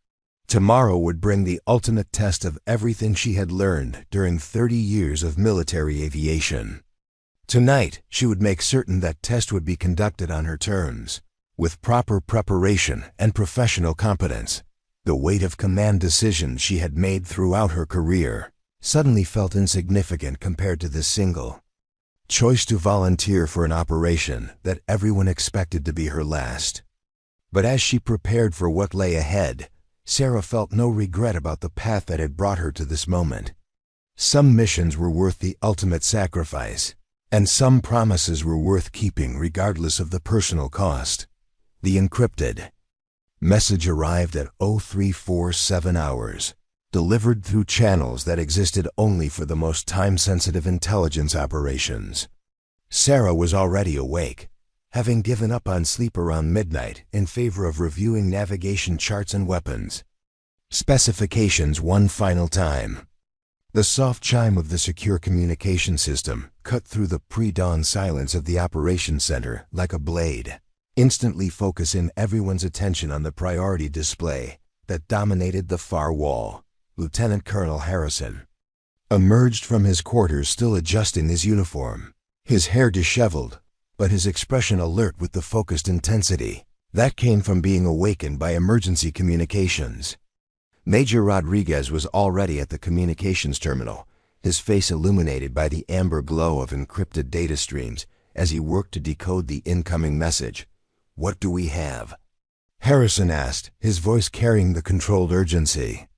S1: Tomorrow would bring the ultimate test of everything she had learned during 30 years of military aviation. Tonight, she would make certain that test would be conducted on her terms, with proper preparation and professional competence. The weight of command decisions she had made throughout her career suddenly felt insignificant compared to this single choice to volunteer for an operation that everyone expected to be her last. But as she prepared for what lay ahead, Sarah felt no regret about the path that had brought her to this moment. Some missions were worth the ultimate sacrifice, and some promises were worth keeping regardless of the personal cost. The encrypted message arrived at 0347 hours, delivered through channels that existed only for the most time-sensitive intelligence operations. Sarah was already awake, having given up on sleep around midnight in favor of reviewing navigation charts and weapons specifications one final time. The soft chime of the secure communication system cut through the pre-dawn silence of the operations center like a blade, instantly focusing everyone's attention on the priority display that dominated the far wall. Lieutenant Colonel Harrison emerged from his quarters, still adjusting his uniform, his hair disheveled, but his expression alert with the focused intensity that came from being awakened by emergency communications. Major Rodriguez was already at the communications terminal, his face illuminated by the amber glow of encrypted data streams as he worked to decode the incoming message. "What do we have?" Harrison asked, his voice carrying the controlled urgency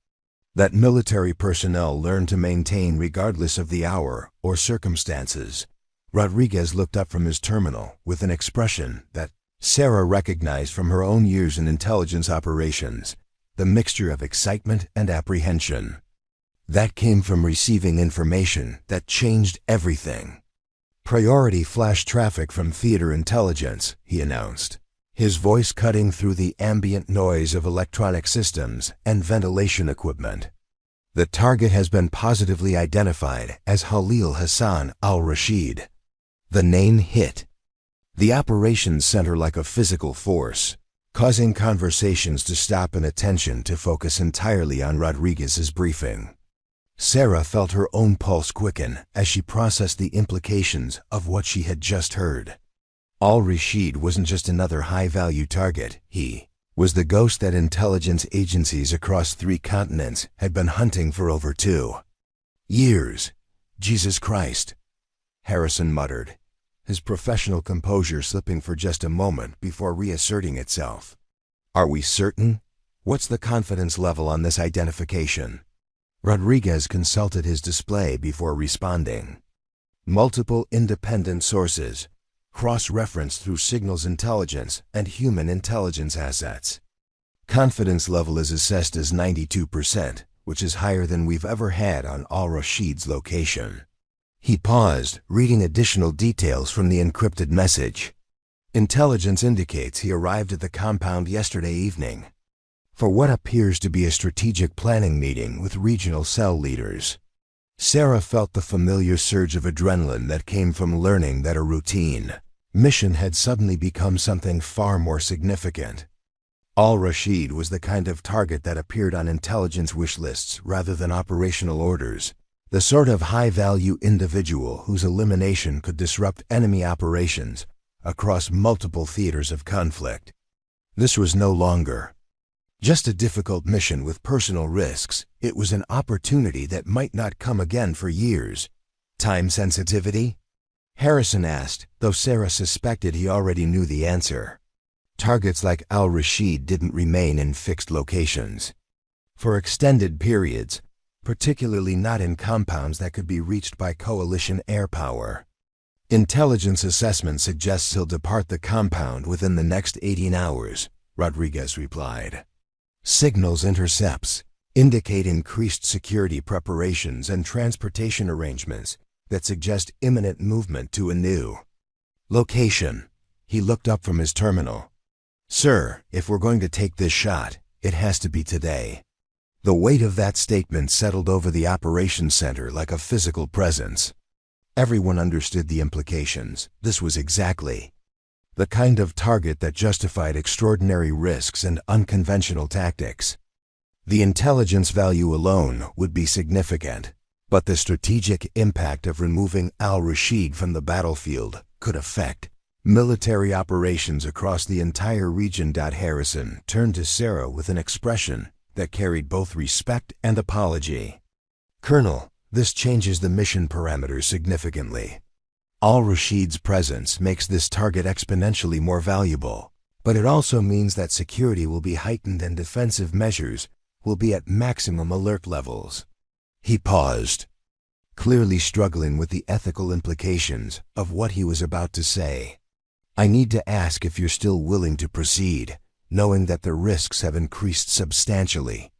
S1: that military personnel learn to maintain regardless of the hour or circumstances. Rodriguez looked up from his terminal with an expression that Sarah recognized from her own years in intelligence operations, the mixture of excitement and apprehension that came from receiving information that changed everything. "Priority flash traffic from theater intelligence," he announced, his voice cutting through the ambient noise of electronic systems and ventilation equipment. "The target has been positively identified as Khalil Hassan, al-Rashid." The name hit the operations center like a physical force, causing conversations to stop and attention to focus entirely on Rodriguez's briefing. Sarah felt her own pulse quicken as she processed the implications of what she had just heard. Al-Rashid wasn't just another high-value target. He was the ghost that intelligence agencies across 3 continents had been hunting for over 2 years. "Jesus Christ," Harrison muttered, his professional composure slipping for just a moment before reasserting itself. "Are we certain? What's the confidence level on this identification?" Rodriguez consulted his display before responding. "Multiple independent sources, cross-referenced through signals intelligence and human intelligence assets. Confidence level is assessed as 92%, which is higher than we've ever had on al-Rashid's location." He paused, reading additional details from the encrypted message. "Intelligence indicates he arrived at the compound yesterday evening for what appears to be a strategic planning meeting with regional cell leaders." Sarah felt the familiar surge of adrenaline that came from learning that a routine Mission had suddenly become something far more significant. Al-Rashid was the kind of target that appeared on intelligence wish lists rather than operational orders, the sort of high-value individual whose elimination could disrupt enemy operations across multiple theaters of conflict. This was no longer just a difficult mission with personal risks. It was an opportunity that might not come again for years. Time sensitivity? Harrison asked, though Sarah suspected he already knew the answer. Targets like al-Rashid didn't remain in fixed locations for extended periods, particularly not in compounds that could be reached by coalition air power. Intelligence assessment suggests he'll depart the compound within the next 18 hours, Rodriguez replied. Signals intercepts indicate increased security preparations and transportation arrangements that suggest imminent movement to a new location. He looked up from his terminal. Sir, if we're going to take this shot, it has to be today. The weight of that statement settled over the operations center like a physical presence. Everyone understood the implications. This was exactly the kind of target that justified extraordinary risks and unconventional tactics. The intelligence value alone would be significant, but the strategic impact of removing al-Rashid from the battlefield could affect military operations across the entire region. Harrison turned to Sarah with an expression that carried both respect and apology. Colonel, this changes the mission parameters significantly. Al-Rashid's presence makes this target exponentially more valuable, but it also means that security will be heightened and defensive measures will be at maximum alert levels. He paused, clearly struggling with the ethical implications of what he was about to say. I need to ask if you're still willing to proceed, knowing that the risks have increased substantially.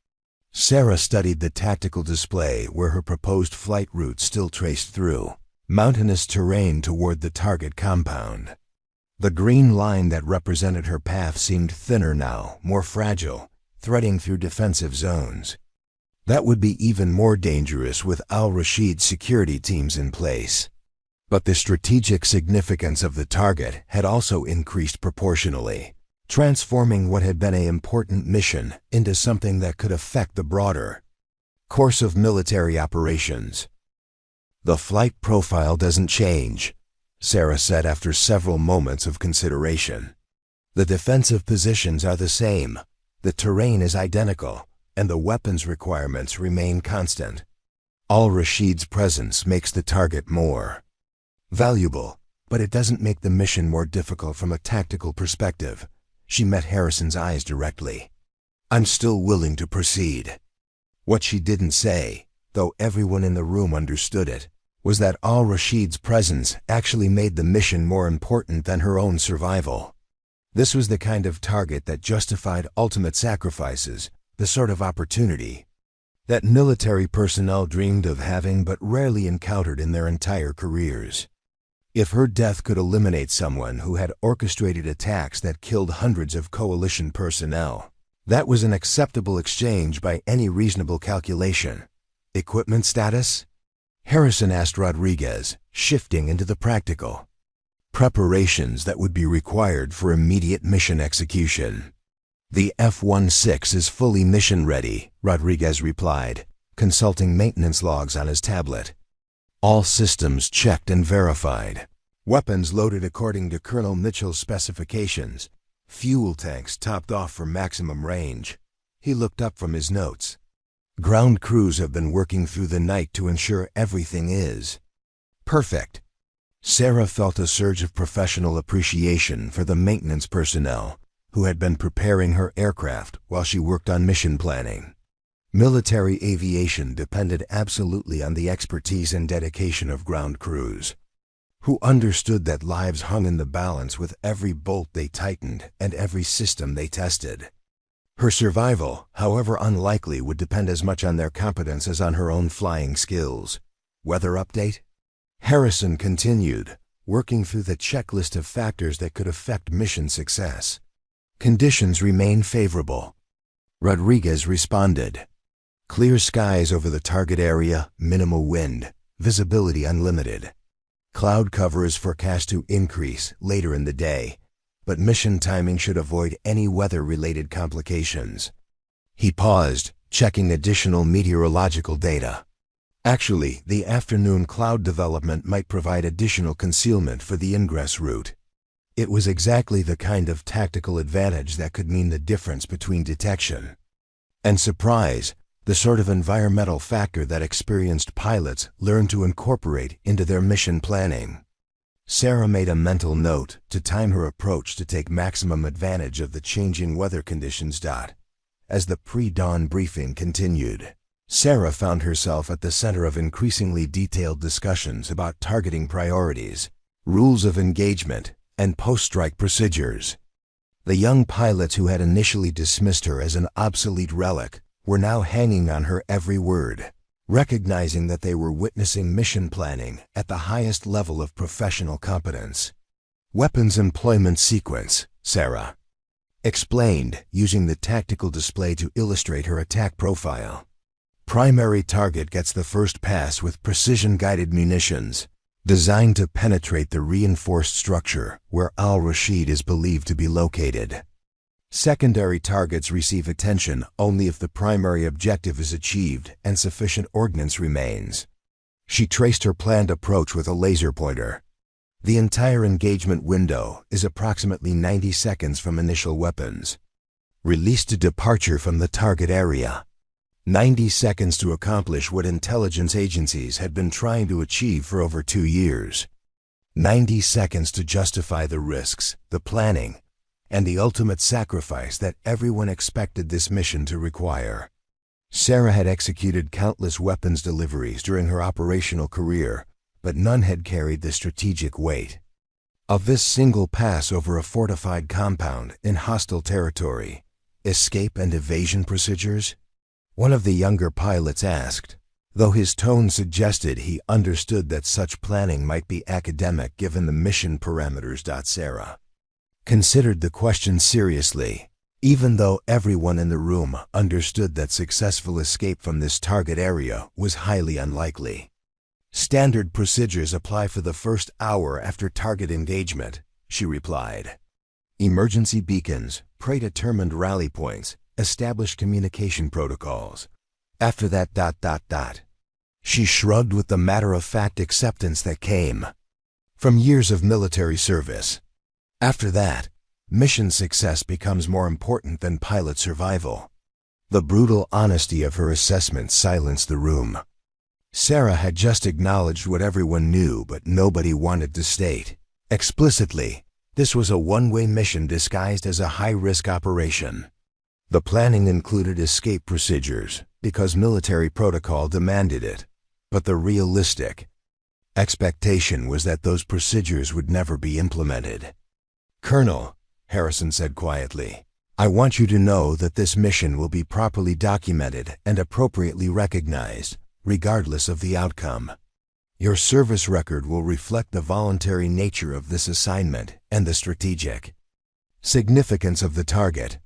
S1: Sarah studied the tactical display where her proposed flight route still traced through mountainous terrain toward the target compound. The green line that represented her path seemed thinner now, more fragile, threading through defensive zones. That would be even more dangerous with al-Rashid's security teams in place. But the strategic significance of the target had also increased proportionally, transforming what had been an important mission into something that could affect the broader course of military operations. The flight profile doesn't change, Sarah said after several moments of consideration. The defensive positions are the same, the terrain is identical, and the weapons requirements remain constant. Al-Rashid's presence makes the target more valuable, but it doesn't make the mission more difficult from a tactical perspective. She met Harrison's eyes directly. I'm still willing to proceed. What she didn't say, though everyone in the room understood it, was that al-Rashid's presence actually made the mission more important than her own survival. This was the kind of target that justified ultimate sacrifices, the sort of opportunity that military personnel dreamed of having but rarely encountered in their entire careers. If her death could eliminate someone who had orchestrated attacks that killed hundreds of coalition personnel, that was an acceptable exchange by any reasonable calculation. Equipment status? Harrison asked Rodriguez, shifting into the practical preparations that would be required for immediate mission execution. The F-16 is fully mission-ready, Rodriguez replied, consulting maintenance logs on his tablet. All systems checked and verified. Weapons loaded according to Colonel Mitchell's specifications. Fuel tanks topped off for maximum range. He looked up from his notes. Ground crews have been working through the night to ensure everything is perfect. Sarah felt a surge of professional appreciation for the maintenance personnel who had been preparing her aircraft while she worked on mission planning. Military aviation depended absolutely on the expertise and dedication of ground crews, who understood that lives hung in the balance with every bolt they tightened and every system they tested. Her survival, however unlikely, would depend as much on their competence as on her own flying skills. Weather update? Harrison continued, working through the checklist of factors that could affect mission success. Conditions remain favorable. Rodriguez responded. Clear skies over the target area, minimal wind, visibility unlimited. Cloud cover is forecast to increase later in the day, but mission timing should avoid any weather-related complications. He paused, checking additional meteorological data. Actually, the afternoon cloud development might provide additional concealment for the ingress route. It was exactly the kind of tactical advantage that could mean the difference between detection and surprise, the sort of environmental factor that experienced pilots learn to incorporate into their mission planning. Sarah made a mental note to time her approach to take maximum advantage of the changing weather conditions. As the pre-dawn briefing continued, Sarah found herself at the center of increasingly detailed discussions about targeting priorities, rules of engagement, and post-strike procedures. The young pilots who had initially dismissed her as an obsolete relic were now hanging on her every word, recognizing that they were witnessing mission planning at the highest level of professional competence. Weapons employment sequence, Sarah explained, using the tactical display to illustrate her attack profile. Primary target gets the first pass with precision-guided munitions, designed to penetrate the reinforced structure where al-Rashid is believed to be located. Secondary targets receive attention only if the primary objective is achieved and sufficient ordnance remains. She traced her planned approach with a laser pointer. The entire engagement window is approximately 90 seconds from initial weapons release to departure from the target area. 90 seconds to accomplish what intelligence agencies had been trying to achieve for over 2 years. 90 seconds to justify the risks, the planning, and the ultimate sacrifice that everyone expected this mission to require. Sarah had executed countless weapons deliveries during her operational career, but none had carried the strategic weight of this single pass over a fortified compound in hostile territory. Escape and evasion procedures? One of the younger pilots asked, though his tone suggested he understood that such planning might be academic given the mission parameters. Sarah considered the question seriously, even though everyone in the room understood that successful escape from this target area was highly unlikely. Standard procedures apply for the first hour after target engagement, she replied. Emergency beacons, predetermined rally points, established communication protocols. After that. She shrugged with the matter-of-fact acceptance that came from years of military service. After that, mission success becomes more important than pilot survival. The brutal honesty of her assessment silenced the room. Sarah had just acknowledged what everyone knew but nobody wanted to state explicitly. This was a one-way mission disguised as a high-risk operation. The planning included escape procedures because military protocol demanded it, but the realistic expectation was that those procedures would never be implemented. Colonel, Harrison said quietly, I want you to know that this mission will be properly documented and appropriately recognized, regardless of the outcome. Your service record will reflect the voluntary nature of this assignment and the strategic significance of the target.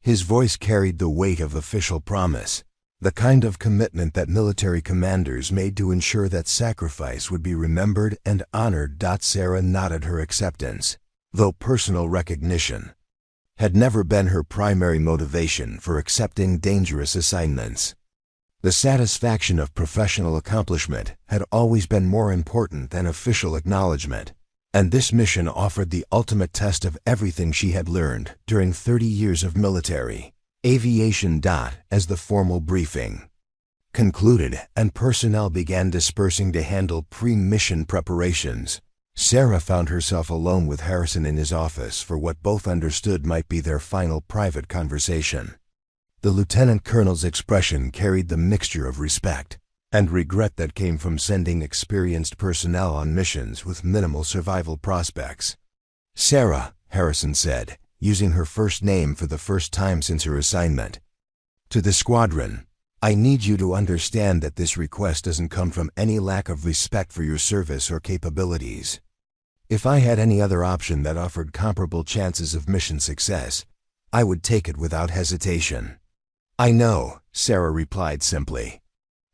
S1: His voice carried the weight of official promise, the kind of commitment that military commanders made to ensure that sacrifice would be remembered and honored. Sarah nodded her acceptance, though personal recognition had never been her primary motivation for accepting dangerous assignments. The satisfaction of professional accomplishment had always been more important than official acknowledgement, and this mission offered the ultimate test of everything she had learned during 30 years of military aviation. As the formal briefing concluded and personnel began dispersing to handle pre-mission preparations, Sarah found herself alone with Harrison in his office for what both understood might be their final private conversation. The lieutenant colonel's expression carried the mixture of respect and regret that came from sending experienced personnel on missions with minimal survival prospects. Sarah, Harrison said, using her first name for the first time since her assignment. To the squadron, I need you to understand that this request doesn't come from any lack of respect for your service or capabilities. If I had any other option that offered comparable chances of mission success, I would take it without hesitation. I know, Sarah replied simply.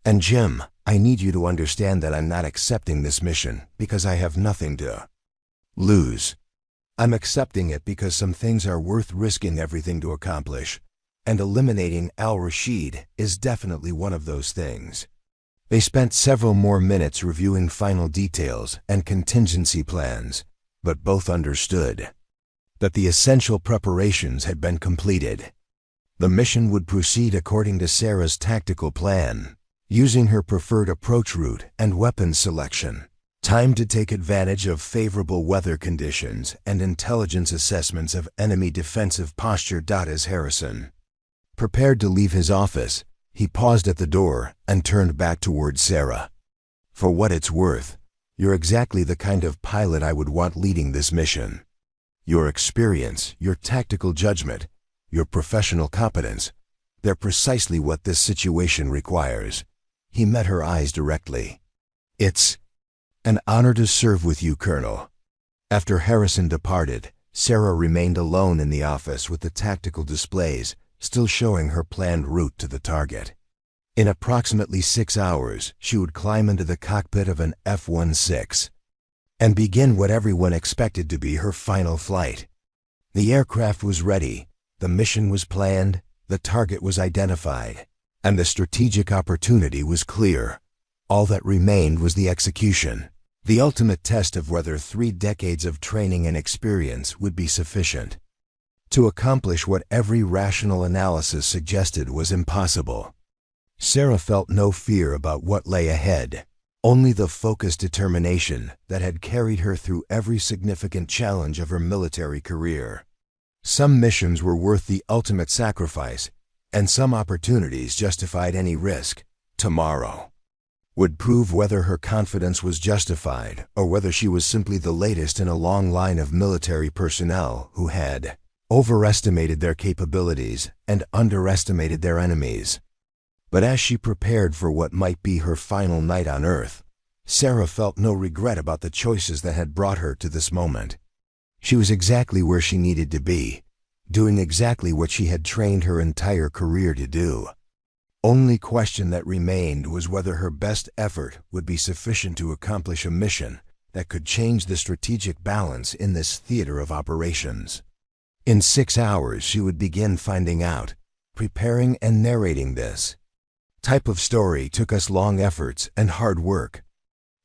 S1: And Jim, I need you to understand that I'm not accepting this mission because I have nothing to lose. I'm accepting it because some things are worth risking everything to accomplish, and eliminating al-Rashid is definitely one of those things. They spent several more minutes reviewing final details and contingency plans, but both understood that the essential preparations had been completed. The mission would proceed according to Sarah's tactical plan, using her preferred approach route and weapons selection. Time to take advantage of favorable weather conditions and intelligence assessments of enemy defensive posture. As Harrison prepared to leave his office, he paused at the door and turned back toward Sarah. For what it's worth, you're exactly the kind of pilot I would want leading this mission. Your experience, your tactical judgment, your professional competence, they're precisely what this situation requires. He met her eyes directly. It's an honor to serve with you, Colonel. After Harrison departed, Sarah remained alone in the office with the tactical displays still showing her planned route to the target. In approximately 6 hours, she would climb into the cockpit of an F-16 and begin what everyone expected to be her final flight. The aircraft was ready, the mission was planned, the target was identified, and the strategic opportunity was clear. All that remained was the execution, the ultimate test of whether 3 decades of training and experience would be sufficient to accomplish what every rational analysis suggested was impossible. Sarah felt no fear about what lay ahead, only the focused determination that had carried her through every significant challenge of her military career. Some missions were worth the ultimate sacrifice, and some opportunities justified any risk. Tomorrow would prove whether her confidence was justified or whether she was simply the latest in a long line of military personnel who had overestimated their capabilities and underestimated their enemies. But as she prepared for what might be her final night on Earth, Sarah felt no regret about the choices that had brought her to this moment. She was exactly where she needed to be, doing exactly what she had trained her entire career to do. Only question that remained was whether her best effort would be sufficient to accomplish a mission that could change the strategic balance in this theater of operations. In 6 hours, she would begin finding out, preparing and narrating this type of story took us long efforts and hard work.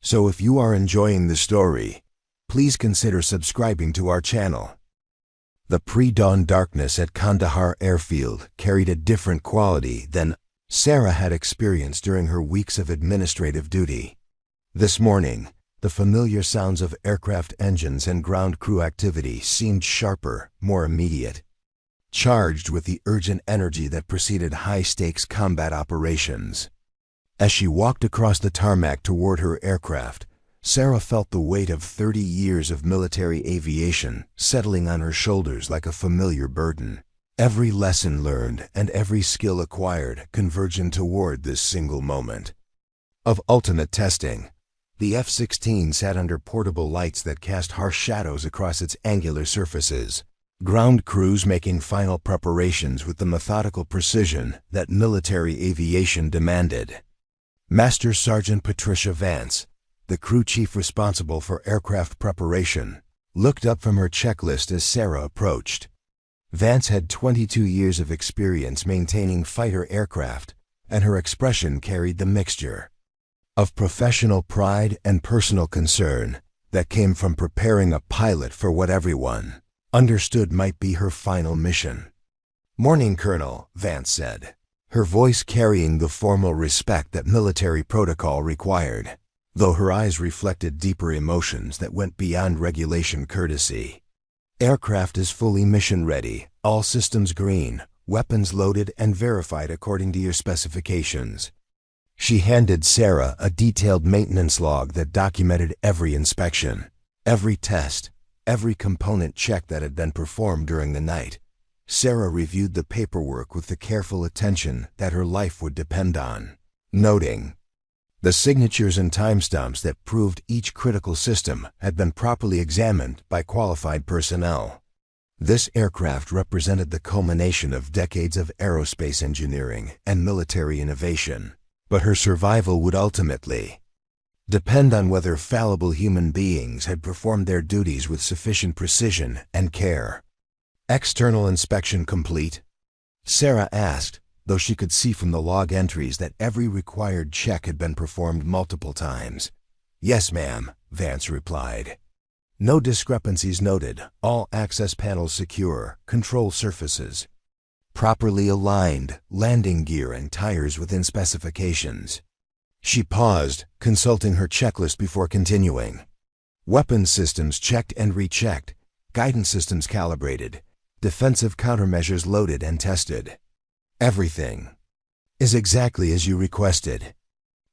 S1: So if you are enjoying the story, please consider subscribing to our channel. The pre-dawn darkness at Kandahar airfield carried a different quality than Sarah had experienced during her weeks of administrative duty. This morning, the familiar sounds of aircraft engines and ground crew activity seemed sharper, more immediate, charged with the urgent energy that preceded high-stakes combat operations. As she walked across the tarmac toward her aircraft, Sarah felt the weight of 30 years of military aviation settling on her shoulders like a familiar burden. Every lesson learned and every skill acquired converging toward this single moment of ultimate testing. The F-16 sat under portable lights that cast harsh shadows across its angular surfaces, ground crews making final preparations with the methodical precision that military aviation demanded. Master Sergeant Patricia Vance, the crew chief responsible for aircraft preparation, looked up from her checklist as Sarah approached. Vance had 22 years of experience maintaining fighter aircraft, and her expression carried the mixture of professional pride and personal concern that came from preparing a pilot for what everyone understood might be her final mission. "Morning, Colonel," Vance said, her voice carrying the formal respect that military protocol required, though her eyes reflected deeper emotions that went beyond regulation courtesy. "Aircraft is fully mission-ready, all systems green, weapons loaded and verified according to your specifications." She handed Sarah a detailed maintenance log that documented every inspection, every test, every component check that had been performed during the night. Sarah reviewed the paperwork with the careful attention that her life would depend on, noting the signatures and timestamps that proved each critical system had been properly examined by qualified personnel. This aircraft represented the culmination of decades of aerospace engineering and military innovation, but her survival would ultimately depend on whether fallible human beings had performed their duties with sufficient precision and care. External inspection complete? Sarah asked, though she could see from the log entries that every required check had been performed multiple times. Yes, ma'am, Vance replied. No discrepancies noted, all access panels secure, control surfaces properly aligned, landing gear and tires within specifications. She paused, consulting her checklist before continuing. Weapons systems checked and rechecked, guidance systems calibrated, defensive countermeasures loaded and tested. Everything is exactly as you requested.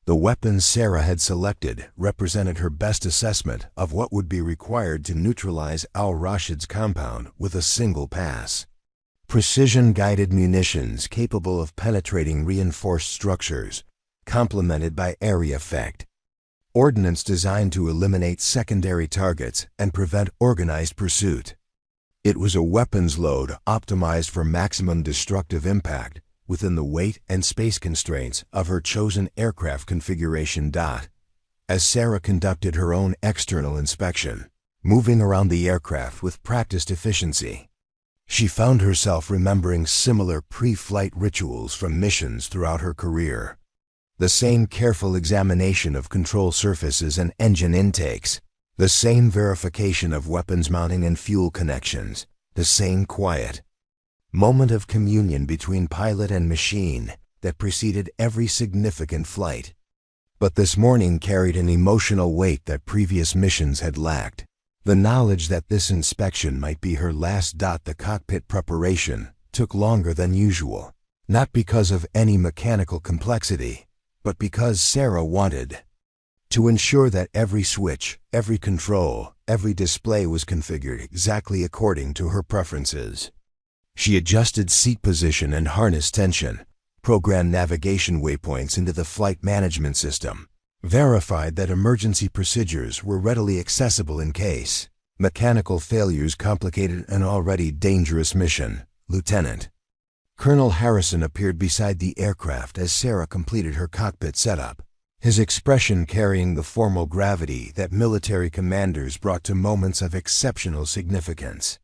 S1: The weapons Sarah had selected represented her best assessment of what would be required to neutralize al-Rashid's compound with a single pass. Precision-guided munitions capable of penetrating reinforced structures, complemented by area effect. Ordnance designed to eliminate secondary targets and prevent organized pursuit. It was a weapons load optimized for maximum destructive impact within the weight and space constraints of her chosen aircraft configuration. As Sarah conducted her own external inspection, moving around the aircraft with practiced efficiency, she found herself remembering similar pre-flight rituals from missions throughout her career. The same careful examination of control surfaces and engine intakes, the same verification of weapons mounting and fuel connections, the same quiet moment of communion between pilot and machine that preceded every significant flight. But this morning carried an emotional weight that previous missions had lacked. The knowledge that this inspection might be her last. The cockpit preparation took longer than usual, not because of any mechanical complexity, but because Sarah wanted to ensure that every switch, every control, every display was configured exactly according to her preferences. She adjusted seat position and harness tension, programmed navigation waypoints into the flight management system, verified that emergency procedures were readily accessible in case mechanical failures complicated an already dangerous mission. Lieutenant Colonel Harrison appeared beside the aircraft as Sarah completed her cockpit setup, his expression carrying the formal gravity that military commanders brought to moments of exceptional significance.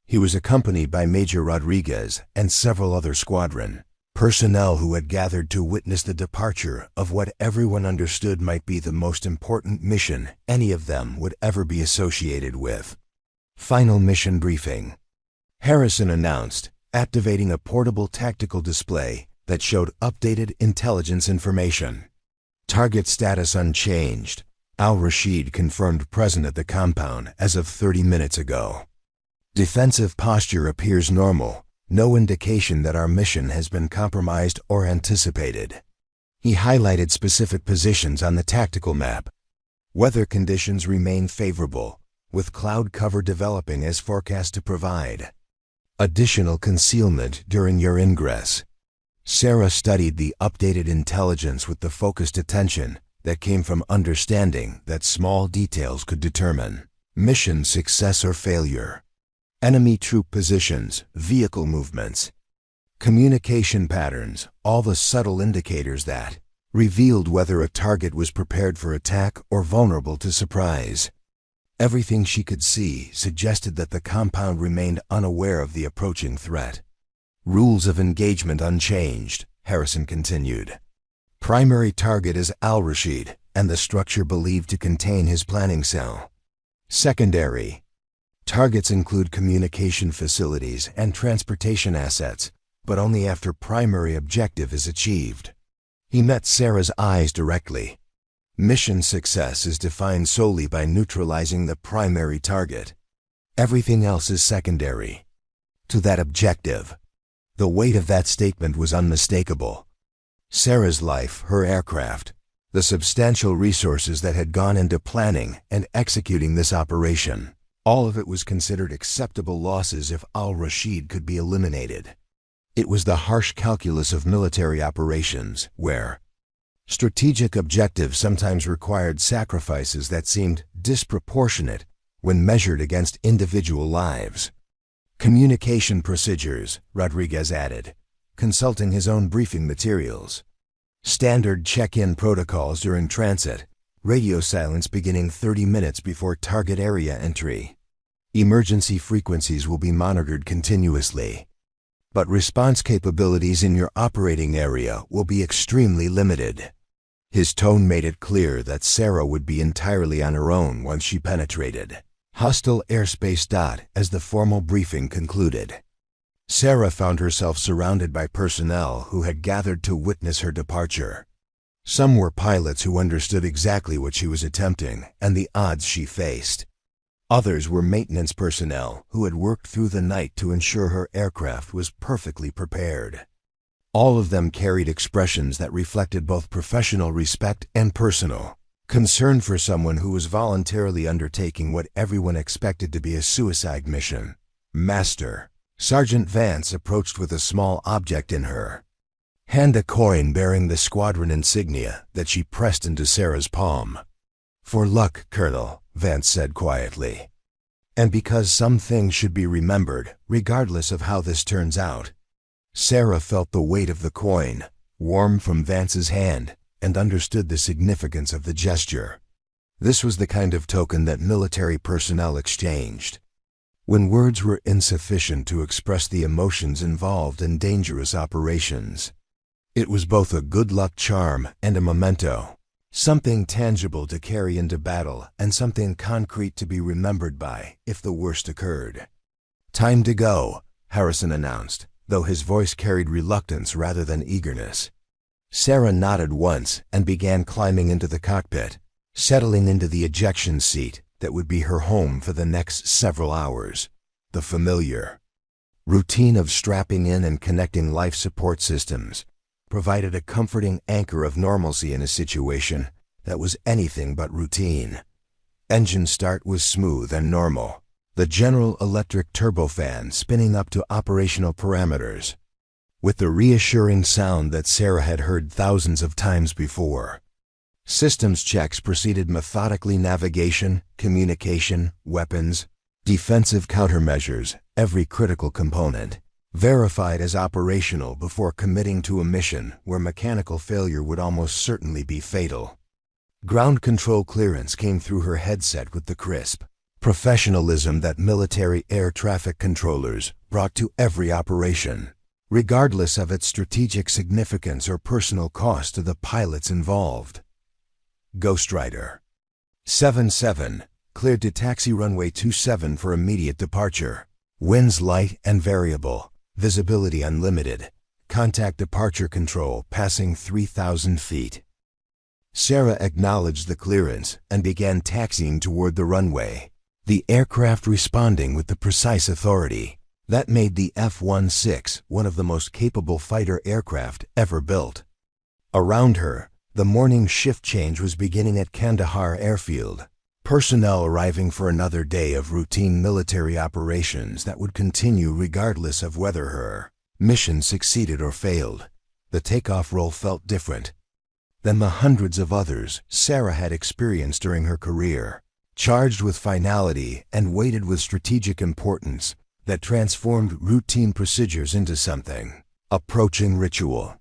S1: He was accompanied by Major Rodriguez and several other squadron personnel who had gathered to witness the departure of what everyone understood might be the most important mission any of them would ever be associated with. Final mission briefing. Harrison announced, activating a portable tactical display that showed updated intelligence information. Target status unchanged. Al-Rashid confirmed present at the compound as of 30 minutes ago. Defensive posture appears normal. No indication that our mission has been compromised or anticipated. He highlighted specific positions on the tactical map. Weather conditions remain favorable, with cloud cover developing as forecast to provide additional concealment during your ingress. Sarah studied the updated intelligence with the focused attention that came from understanding that small details could determine mission success or failure. Enemy troop positions, vehicle movements, communication patterns, all the subtle indicators that revealed whether a target was prepared for attack or vulnerable to surprise. Everything she could see suggested that the compound remained unaware of the approaching threat. Rules of engagement unchanged, Harrison continued. Primary target is al-Rashid and the structure believed to contain his planning cell. Secondary targets include communication facilities and transportation assets, but only after primary objective is achieved. He met Sarah's eyes directly. Mission success is defined solely by neutralizing the primary target. Everything else is secondary to that objective. The weight of that statement was unmistakable. Sarah's life, her aircraft, the substantial resources that had gone into planning and executing this operation, all of it was considered acceptable losses if al-Rashid could be eliminated. It was the harsh calculus of military operations, where strategic objectives sometimes required sacrifices that seemed disproportionate when measured against individual lives. Communication procedures, Rodriguez added, consulting his own briefing materials. Standard check-in protocols during transit. Radio silence beginning 30 minutes before target area entry. Emergency frequencies will be monitored continuously. But response capabilities in your operating area will be extremely limited. His tone made it clear that Sarah would be entirely on her own once she penetrated hostile airspace. As the formal briefing concluded, Sarah found herself surrounded by personnel who had gathered to witness her departure. Some were pilots who understood exactly what she was attempting and the odds she faced. Others were maintenance personnel who had worked through the night to ensure her aircraft was perfectly prepared. All of them carried expressions that reflected both professional respect and personal concern for someone who was voluntarily undertaking what everyone expected to be a suicide mission. Master, Sergeant Vance approached with a small object in her hand, a coin bearing the squadron insignia that she pressed into Sarah's palm. "For luck, Colonel," Vance said quietly. "And because some things should be remembered, regardless of how this turns out." Sarah felt the weight of the coin, warm from Vance's hand, and understood the significance of the gesture. This was the kind of token that military personnel exchanged when words were insufficient to express the emotions involved in dangerous operations. It was both a good luck charm and a memento, something tangible to carry into battle and something concrete to be remembered by if the worst occurred. "Time to go," Harrison announced, though his voice carried reluctance rather than eagerness. Sarah nodded once and began climbing into the cockpit, settling into the ejection seat that would be her home for the next several hours. The familiar routine of strapping in and connecting life support systems provided a comforting anchor of normalcy in a situation that was anything but routine. Engine start was smooth and normal, the General Electric turbofan spinning up to operational parameters, with the reassuring sound that Sarah had heard thousands of times before. Systems checks proceeded methodically: navigation, communication, weapons, defensive countermeasures, every critical component verified as operational before committing to a mission where mechanical failure would almost certainly be fatal. Ground control clearance came through her headset with the crisp professionalism that military air traffic controllers brought to every operation, regardless of its strategic significance or personal cost to the pilots involved. Ghostwriter 77, cleared to taxi runway 27 for immediate departure. Winds light and variable, visibility unlimited, contact departure control passing 3,000 feet. Sarah acknowledged the clearance and began taxiing toward the runway, the aircraft responding with the precise authority that made the F-16 one of the most capable fighter aircraft ever built. Around her, the morning shift change was beginning at Kandahar Airfield, personnel arriving for another day of routine military operations that would continue regardless of whether her mission succeeded or failed. The takeoff role felt different than the hundreds of others Sarah had experienced during her career, charged with finality and weighted with strategic importance that transformed routine procedures into something approaching ritual.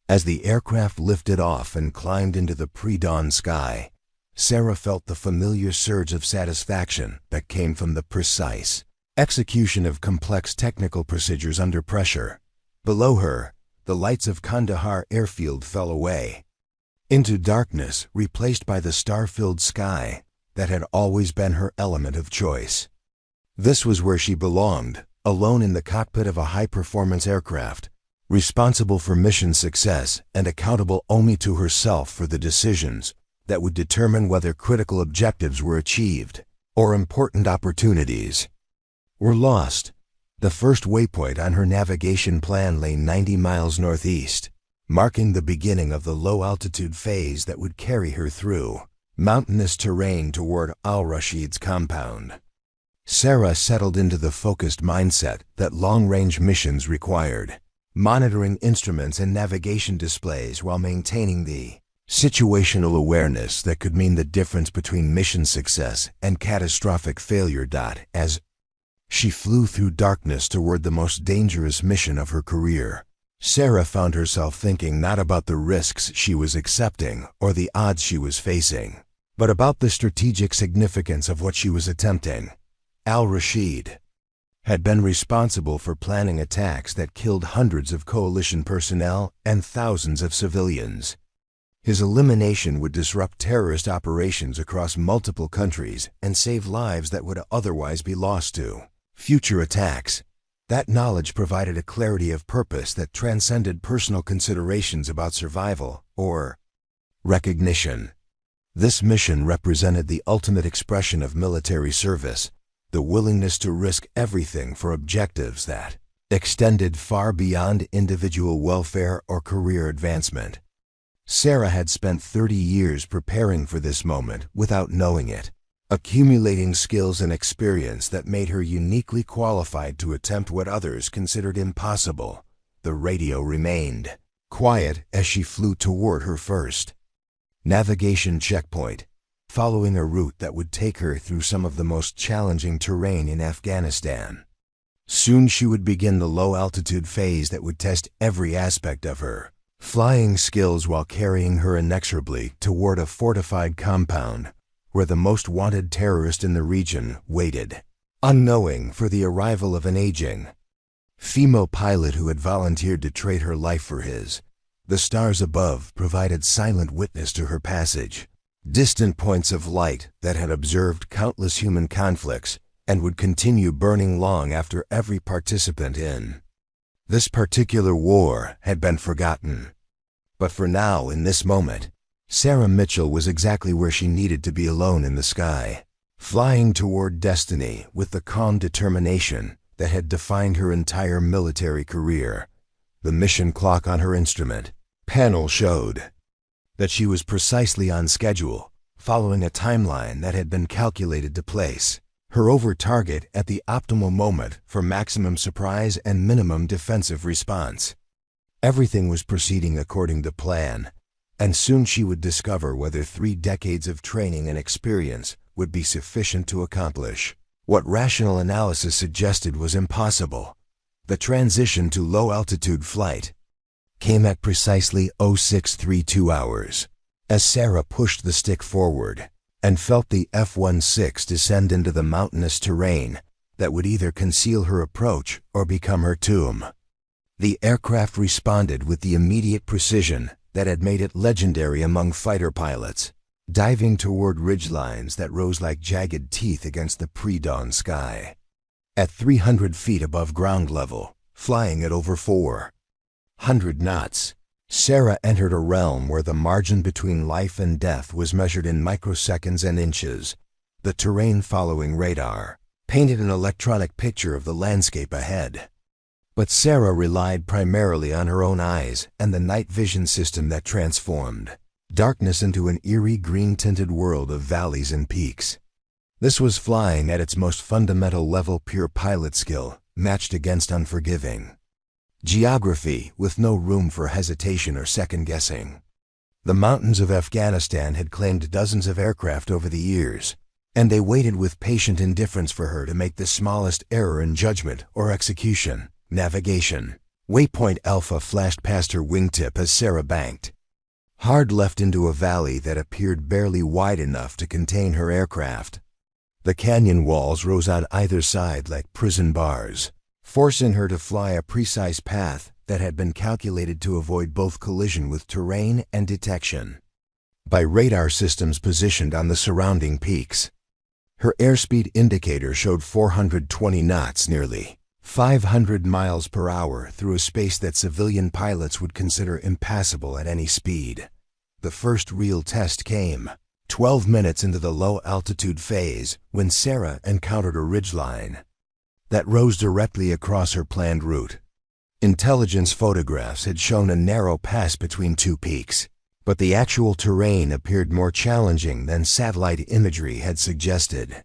S1: As the aircraft lifted off and climbed into the pre-dawn sky, Sarah felt the familiar surge of satisfaction that came from the precise execution of complex technical procedures under pressure. Below her, the lights of Kandahar Airfield fell away into darkness, replaced by the star-filled sky that had always been her element of choice. This was where she belonged, alone in the cockpit of a high-performance aircraft, responsible for mission success and accountable only to herself for the decisions that would determine whether critical objectives were achieved or important opportunities were lost. The first waypoint on her navigation plan lay 90 miles northeast, marking the beginning of the low-altitude phase that would carry her through mountainous terrain toward al-Rashid's compound. Sarah settled into the focused mindset that long-range missions required, monitoring instruments and navigation displays while maintaining the situational awareness that could mean the difference between mission success and catastrophic failure. As she flew through darkness toward the most dangerous mission of her career, Sarah found herself thinking not about the risks she was accepting or the odds she was facing, but about the strategic significance of what she was attempting. Al-Rashid had been responsible for planning attacks that killed hundreds of coalition personnel and thousands of civilians. His elimination would disrupt terrorist operations across multiple countries and save lives that would otherwise be lost to future attacks. That knowledge provided a clarity of purpose that transcended personal considerations about survival or recognition. This mission represented the ultimate expression of military service, the willingness to risk everything for objectives that extended far beyond individual welfare or career advancement. Sarah had spent 30 years preparing for this moment without knowing it, accumulating skills and experience that made her uniquely qualified to attempt what others considered impossible. The radio remained quiet as she flew toward her first navigation checkpoint, following a route that would take her through some of the most challenging terrain in Afghanistan. Soon she would begin the low-altitude phase that would test every aspect of her flying skills while carrying her inexorably toward a fortified compound where the most wanted terrorist in the region waited, unknowing for the arrival of an aging female pilot who had volunteered to trade her life for his. The stars above provided silent witness to her passage, distant points of light that had observed countless human conflicts and would continue burning long after every participant in this particular war had been forgotten. But for now, in this moment, Sarah Mitchell was exactly where she needed to be, alone in the sky, flying toward destiny with the calm determination that had defined her entire military career. The mission clock on her instrument panel showed that she was precisely on schedule, following a timeline that had been calculated to place her over target at the optimal moment for maximum surprise and minimum defensive response. Everything was proceeding according to plan, and soon she would discover whether 3 decades of training and experience would be sufficient to accomplish what rational analysis suggested was impossible. The transition to low-altitude flight came at precisely 0632 hours, as Sarah pushed the stick forward and felt the F-16 descend into the mountainous terrain that would either conceal her approach or become her tomb. The aircraft responded with the immediate precision that had made it legendary among fighter pilots, diving toward ridgelines that rose like jagged teeth against the pre-dawn sky. At 300 feet above ground level, flying at over 400 knots, Sarah entered a realm where the margin between life and death was measured in microseconds and inches. The terrain following radar painted an electronic picture of the landscape ahead. But Sarah relied primarily on her own eyes and the night vision system that transformed darkness into an eerie green-tinted world of valleys and peaks. This was flying at its most fundamental level, pure pilot skill, matched against unforgiving geography with no room for hesitation or second-guessing. The mountains of Afghanistan had claimed dozens of aircraft over the years, and they waited with patient indifference for her to make the smallest error in judgment or execution. Navigation waypoint Alpha flashed past her wingtip as Sarah banked hard left into a valley that appeared barely wide enough to contain her aircraft. The canyon walls rose on either side like prison bars, forcing her to fly a precise path that had been calculated to avoid both collision with terrain and detection by radar systems positioned on the surrounding peaks. Her airspeed indicator showed 420 knots, nearly 500 miles per hour, through a space that civilian pilots would consider impassable at any speed. The first real test came 12 minutes into the low-altitude phase when Sarah encountered a ridgeline that rose directly across her planned route. Intelligence photographs had shown a narrow pass between 2 peaks, but the actual terrain appeared more challenging than satellite imagery had suggested.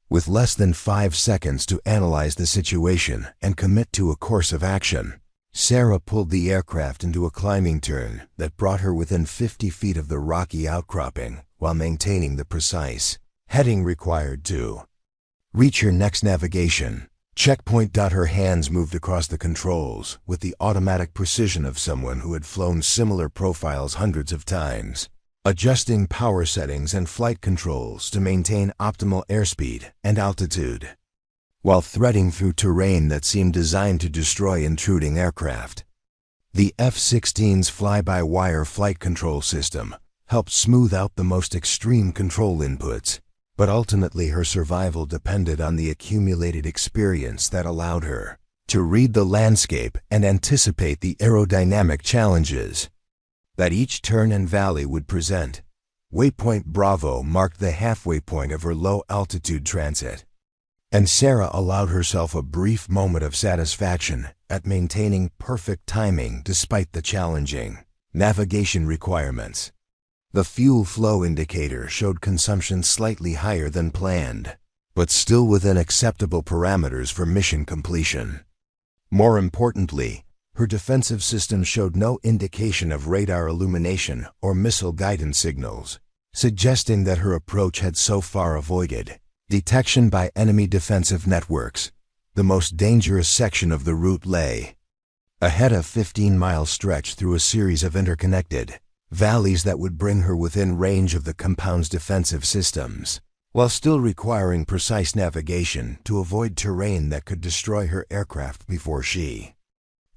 S1: With less than 5 seconds to analyze the situation and commit to a course of action, Sarah pulled the aircraft into a climbing turn that brought her within 50 feet of the rocky outcropping while maintaining the precise heading required to reach her next navigation Checkpoint. Her hands moved across the controls with the automatic precision of someone who had flown similar profiles hundreds of times, adjusting power settings and flight controls to maintain optimal airspeed and altitude, while threading through terrain that seemed designed to destroy intruding aircraft. The F-16's fly-by-wire flight control system helped smooth out the most extreme control inputs, but ultimately her survival depended on the accumulated experience that allowed her to read the landscape and anticipate the aerodynamic challenges that each turn and valley would present. Waypoint Bravo marked the halfway point of her low-altitude transit, and Sarah allowed herself a brief moment of satisfaction at maintaining perfect timing despite the challenging navigation requirements. The fuel flow indicator showed consumption slightly higher than planned, but still within acceptable parameters for mission completion. More importantly, her defensive system showed no indication of radar illumination or missile guidance signals, suggesting that her approach had so far avoided detection by enemy defensive networks. The most dangerous section of the route lay ahead, a 15-mile stretch through a series of interconnected valleys that would bring her within range of the compound's defensive systems, while still requiring precise navigation to avoid terrain that could destroy her aircraft before she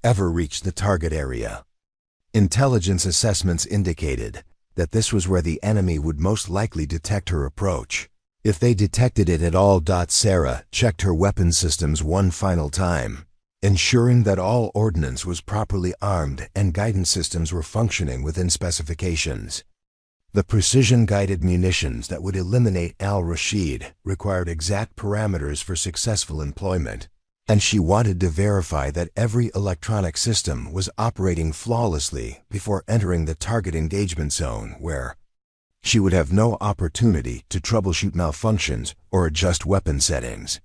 S1: ever reached the target area. Intelligence assessments indicated that this was where the enemy would most likely detect her approach, if they detected it at all. Sarah checked her weapon systems one final time, ensuring that all ordnance was properly armed and guidance systems were functioning within specifications. The precision-guided munitions that would eliminate al-Rashid required exact parameters for successful employment, and she wanted to verify that every electronic system was operating flawlessly before entering the target engagement zone, where she would have no opportunity to troubleshoot malfunctions or adjust weapon settings.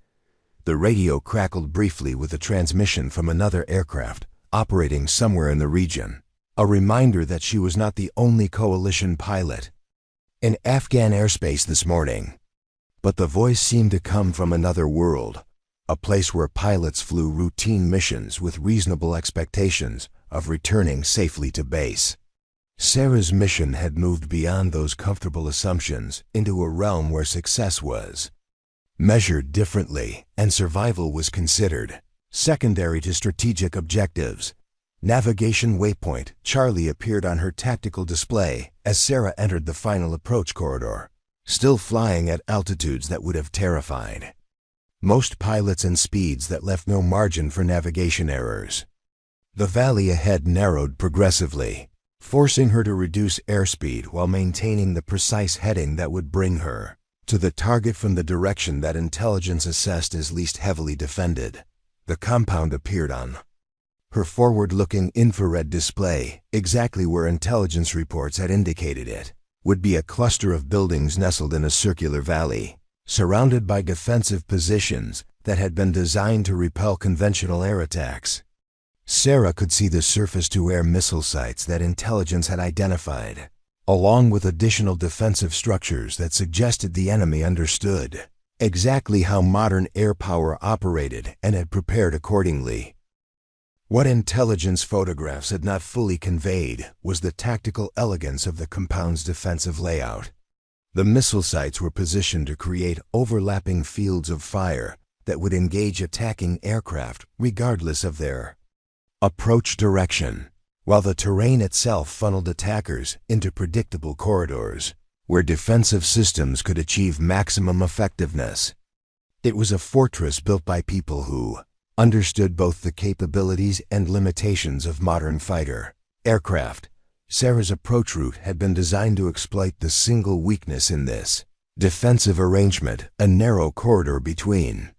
S1: The radio crackled briefly with a transmission from another aircraft operating somewhere in the region, a reminder that she was not the only coalition pilot in Afghan airspace this morning. But the voice seemed to come from another world, a place where pilots flew routine missions with reasonable expectations of returning safely to base. Sarah's mission had moved beyond those comfortable assumptions into a realm where success was measured differently, and survival was considered secondary to strategic objectives. Navigation waypoint Charlie appeared on her tactical display as Sarah entered the final approach corridor, still flying at altitudes that would have terrified most pilots and speeds that left no margin for navigation errors. The valley ahead narrowed progressively, forcing her to reduce airspeed while maintaining the precise heading that would bring her to the target from the direction that intelligence assessed as least heavily defended. The compound appeared on her forward-looking infrared display, exactly where intelligence reports had indicated it would be, a cluster of buildings nestled in a circular valley, surrounded by defensive positions that had been designed to repel conventional air attacks. Sarah could see the surface-to-air missile sites that intelligence had identified, along with additional defensive structures that suggested the enemy understood exactly how modern air power operated and had prepared accordingly. What intelligence photographs had not fully conveyed was the tactical elegance of the compound's defensive layout. The missile sites were positioned to create overlapping fields of fire that would engage attacking aircraft regardless of their approach direction, while the terrain itself funneled attackers into predictable corridors where defensive systems could achieve maximum effectiveness. It was a fortress built by people who understood both the capabilities and limitations of modern fighter aircraft. Sarah's approach route had been designed to exploit the single weakness in this defensive arrangement, a narrow corridor between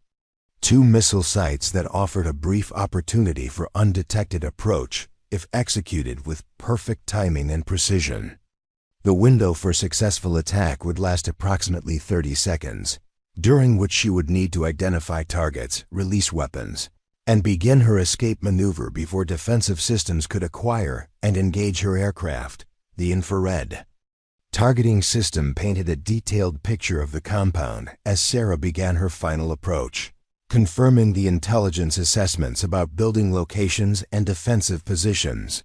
S1: two missile sites that offered a brief opportunity for undetected approach if executed with perfect timing and precision. The window for successful attack would last approximately 30 seconds, during which she would need to identify targets, release weapons, and begin her escape maneuver before defensive systems could acquire and engage her aircraft. The infrared targeting system painted a detailed picture of the compound as Sarah began her final approach. confirming the intelligence assessments about building locations and defensive positions.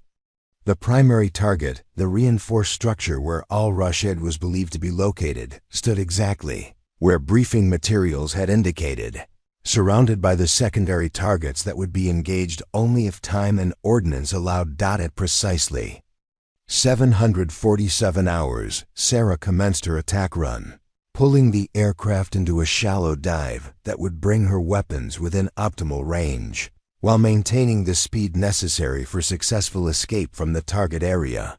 S1: The primary target, the reinforced structure where al-Rashid was believed to be located, stood exactly where briefing materials had indicated, surrounded by the secondary targets that would be engaged only if time and ordnance allowed. At precisely 747 hours, Sarah commenced her attack run, pulling the aircraft into a shallow dive that would bring her weapons within optimal range, while maintaining the speed necessary for successful escape from the target area.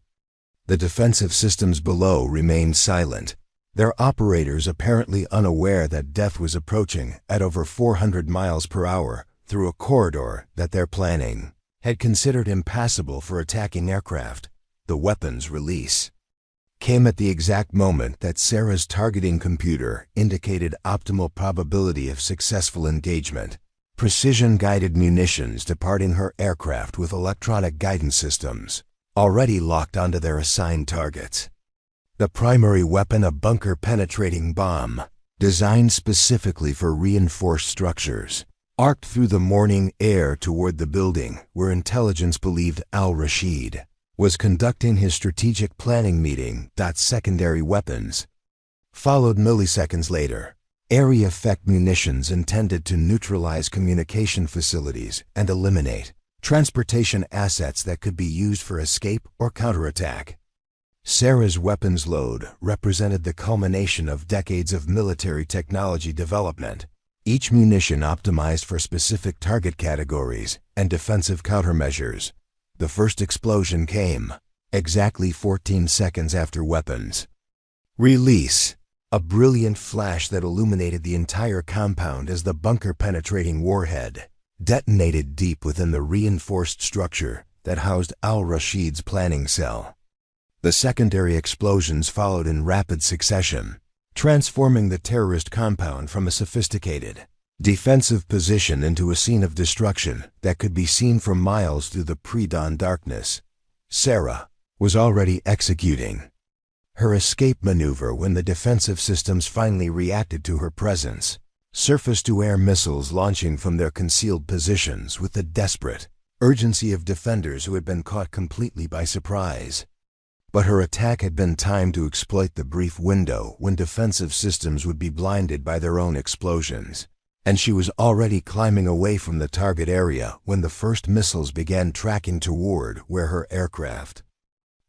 S1: The defensive systems below remained silent, their operators apparently unaware that death was approaching at over 400 miles per hour through a corridor that their planning had considered impassable for attacking aircraft. The weapon's release came at the exact moment that Sarah's targeting computer indicated optimal probability of successful engagement. Precision-guided munitions departing her aircraft with electronic guidance systems already locked onto their assigned targets. The primary weapon, a bunker-penetrating bomb, designed specifically for reinforced structures, arced through the morning air toward the building where intelligence believed al-Rashid was conducting his strategic planning meeting. Secondary weapons followed milliseconds later. Area effect munitions intended to neutralize communication facilities and eliminate transportation assets that could be used for escape or counterattack. Sarah's weapons load represented the culmination of decades of military technology development, each munition optimized for specific target categories and defensive countermeasures. The first explosion came exactly 14 seconds after weapons release, a brilliant flash that illuminated the entire compound as the bunker-penetrating warhead detonated deep within the reinforced structure that housed al-Rashid's planning cell. The secondary explosions followed in rapid succession, transforming the terrorist compound from a sophisticated defensive position into a scene of destruction that could be seen for miles through the pre-dawn darkness. Sarah was already executing her escape maneuver when the defensive systems finally reacted to her presence, surface-to-air missiles launching from their concealed positions with the desperate urgency of defenders who had been caught completely by surprise. But her attack had been timed to exploit the brief window when defensive systems would be blinded by their own explosions, and she was already climbing away from the target area when the first missiles began tracking toward where her aircraft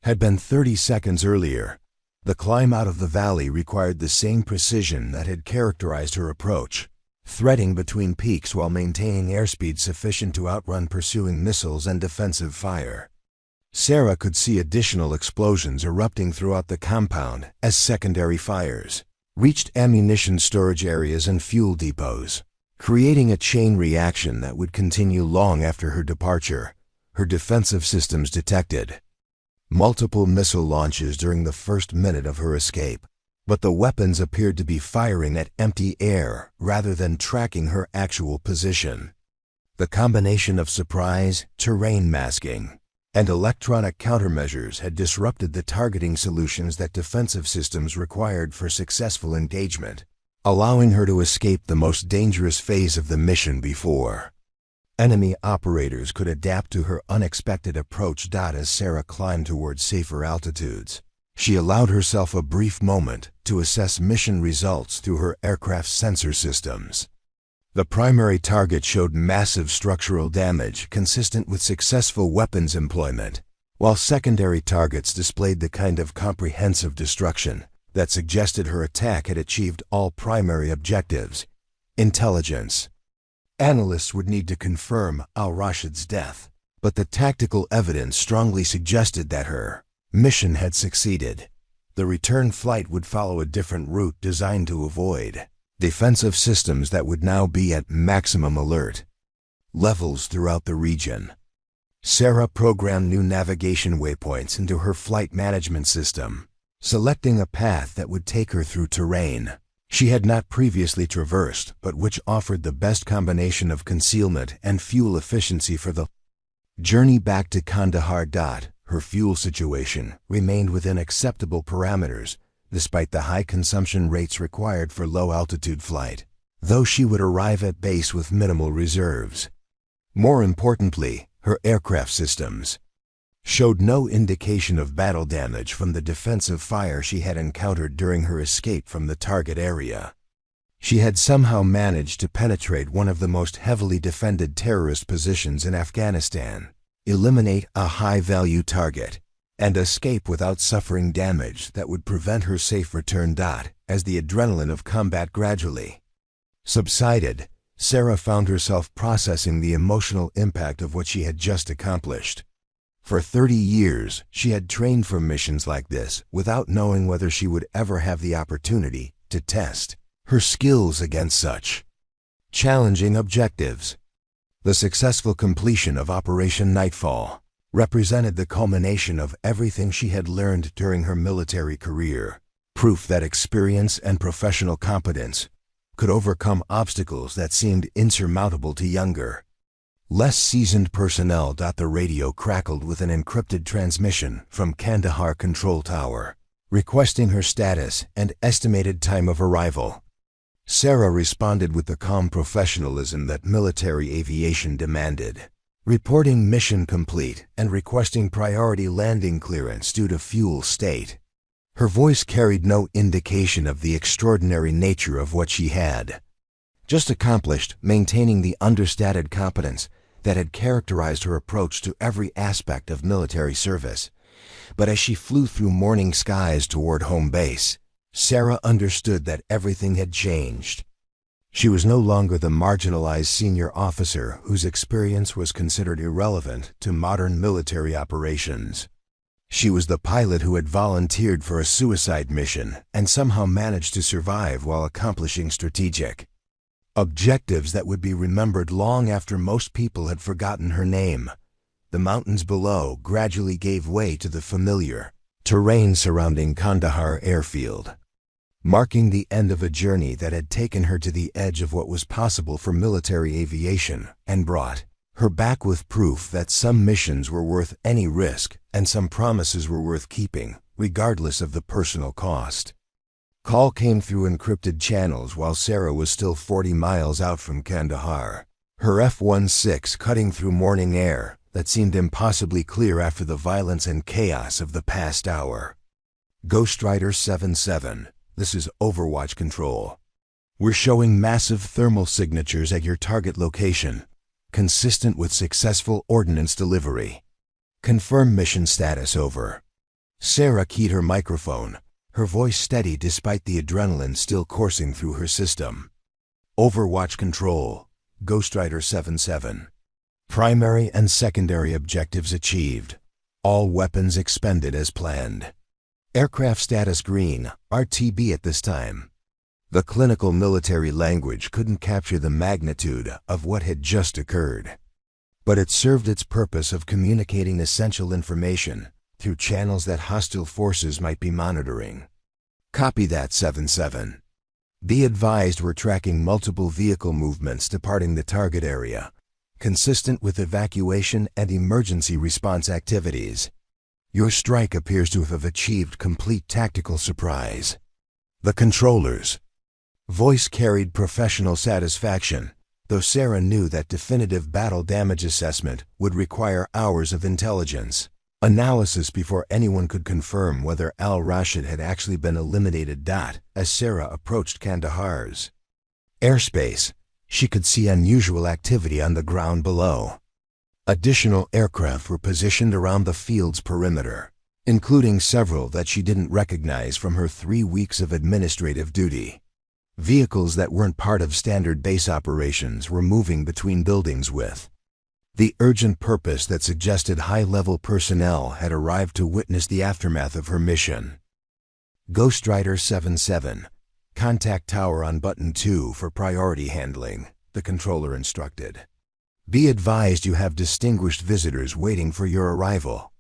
S1: had been 30 seconds earlier. The climb out of the valley required the same precision that had characterized her approach, threading between peaks while maintaining airspeed sufficient to outrun pursuing missiles and defensive fire. Sarah could see additional explosions erupting throughout the compound as secondary fires reached ammunition storage areas and fuel depots, creating a chain reaction that would continue long after her departure. Her defensive systems detected multiple missile launches during the first minute of her escape, but the weapons appeared to be firing at empty air rather than tracking her actual position. The combination of surprise, terrain masking, and electronic countermeasures had disrupted the targeting solutions that defensive systems required for successful engagement, allowing her to escape the most dangerous phase of the mission before enemy operators could adapt to her unexpected approach. As Sarah climbed towards safer altitudes, she allowed herself a brief moment to assess mission results through her aircraft's sensor systems. The primary target showed massive structural damage consistent with successful weapons employment, while secondary targets displayed the kind of comprehensive destruction that suggested her attack had achieved all primary objectives. Intelligence analysts would need to confirm al-Rashid's death, but the tactical evidence strongly suggested that her mission had succeeded. The return flight would follow a different route designed to avoid defensive systems that would now be at maximum alert levels throughout the region. Sarah programmed new navigation waypoints into her flight management system, selecting a path that would take her through terrain she had not previously traversed, but which offered the best combination of concealment and fuel efficiency for the journey back to Kandahar. Her fuel situation remained within acceptable parameters, despite the high consumption rates required for low-altitude flight. though she would arrive at base with minimal reserves. More importantly, her aircraft systems showed no indication of battle damage from the defensive fire she had encountered during her escape from the target area. She had somehow managed to penetrate one of the most heavily defended terrorist positions in Afghanistan, eliminate a high-value target, and escape without suffering damage that would prevent her safe return. As the adrenaline of combat gradually subsided, Sarah found herself processing the emotional impact of what she had just accomplished. For 30 years, she had trained for missions like this without knowing whether she would ever have the opportunity to test her skills against such challenging objectives. The successful completion of Operation Nightfall represented the culmination of everything she had learned during her military career, proof that experience and professional competence could overcome obstacles that seemed insurmountable to younger, less seasoned personnel. The radio crackled with an encrypted transmission from Kandahar Control Tower, requesting her status and estimated time of arrival. Sarah responded with the calm professionalism that military aviation demanded, reporting mission complete and requesting priority landing clearance due to fuel state. Her voice carried no indication of the extraordinary nature of what she had just accomplished, maintaining the understated competence that had characterized her approach to every aspect of military service. But as she flew through morning skies toward home base, Sarah understood that everything had changed. She was no longer the marginalized senior officer whose experience was considered irrelevant to modern military operations. She was the pilot who had volunteered for a suicide mission and somehow managed to survive while accomplishing strategic objectives that would be remembered long after most people had forgotten her name. The mountains below gradually gave way to the familiar terrain surrounding Kandahar airfield, marking the end of a journey that had taken her to the edge of what was possible for military aviation and brought her back with proof that some missions were worth any risk and some promises were worth keeping, regardless of the personal cost. Call came through encrypted channels while Sarah was still 40 miles out from Kandahar, her F-16 cutting through morning air that seemed impossibly clear after the violence and chaos of the past hour. Ghost Rider 77, this is Overwatch Control. We're showing massive thermal signatures at your target location, consistent with successful ordnance delivery. Confirm mission status over. Sarah keyed her microphone, her voice steady despite the adrenaline still coursing through her system. Overwatch Control, Ghost Rider 77. Primary and secondary objectives achieved. All weapons expended as planned. Aircraft status green, RTB at this time. The clinical military language couldn't capture the magnitude of what had just occurred, but it served its purpose of communicating essential information through channels that hostile forces might be monitoring. Copy that, 77. Be advised we're tracking multiple vehicle movements departing the target area, consistent with evacuation and emergency response activities. Your strike appears to have achieved complete tactical surprise. The controller's voice carried professional satisfaction, though Sarah knew that definitive battle damage assessment would require hours of intelligence analysis before anyone could confirm whether al-Rashid had actually been eliminated. As Sarah approached Kandahar's airspace, she could see unusual activity on the ground below. Additional aircraft were positioned around the field's perimeter, including several that she didn't recognize from her 3 weeks of administrative duty. Vehicles that weren't part of standard base operations were moving between buildings with the urgent purpose that suggested high-level personnel had arrived to witness the aftermath of her mission. Ghost Rider 77, contact tower on button 2 for priority handling, the controller instructed. Be advised you have distinguished visitors waiting for your arrival.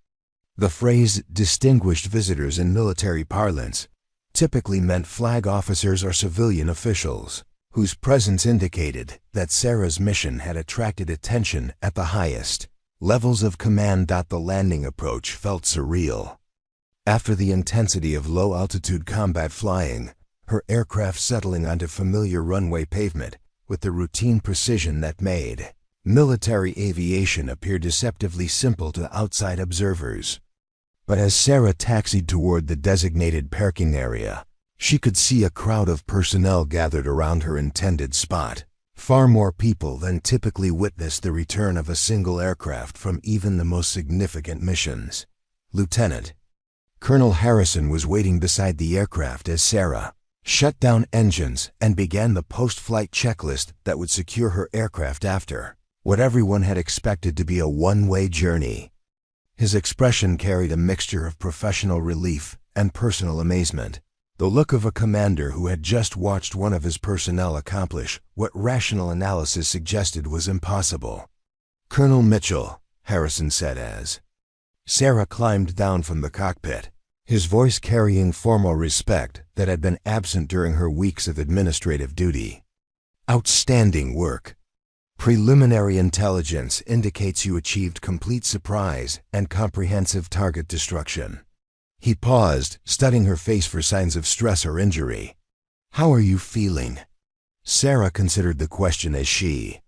S1: The phrase distinguished visitors in military parlance typically meant flag officers or civilian officials, whose presence indicated that Sarah's mission had attracted attention at the highest levels of command. The landing approach felt surreal. After the intensity of low-altitude combat flying, her aircraft settling onto familiar runway pavement with the routine precision that made military aviation appear deceptively simple to outside observers. But as Sarah taxied toward the designated parking area, she could see a crowd of personnel gathered around her intended spot. Far more people than typically witness the return of a single aircraft from even the most significant missions. Lieutenant Colonel Harrison was waiting beside the aircraft as Sarah shut down engines and began the post-flight checklist that would secure her aircraft after what everyone had expected to be a one-way journey. His expression carried a mixture of professional relief and personal amazement, the look of a commander who had just watched one of his personnel accomplish what rational analysis suggested was impossible. "Colonel Mitchell," Harrison said as Sarah climbed down from the cockpit, his voice carrying formal respect that had been absent during her weeks of administrative duty. "Outstanding work. Preliminary intelligence indicates you achieved complete surprise and comprehensive target destruction." He paused, studying her face for signs of stress or injury. "How are you feeling?" Sarah considered the question as she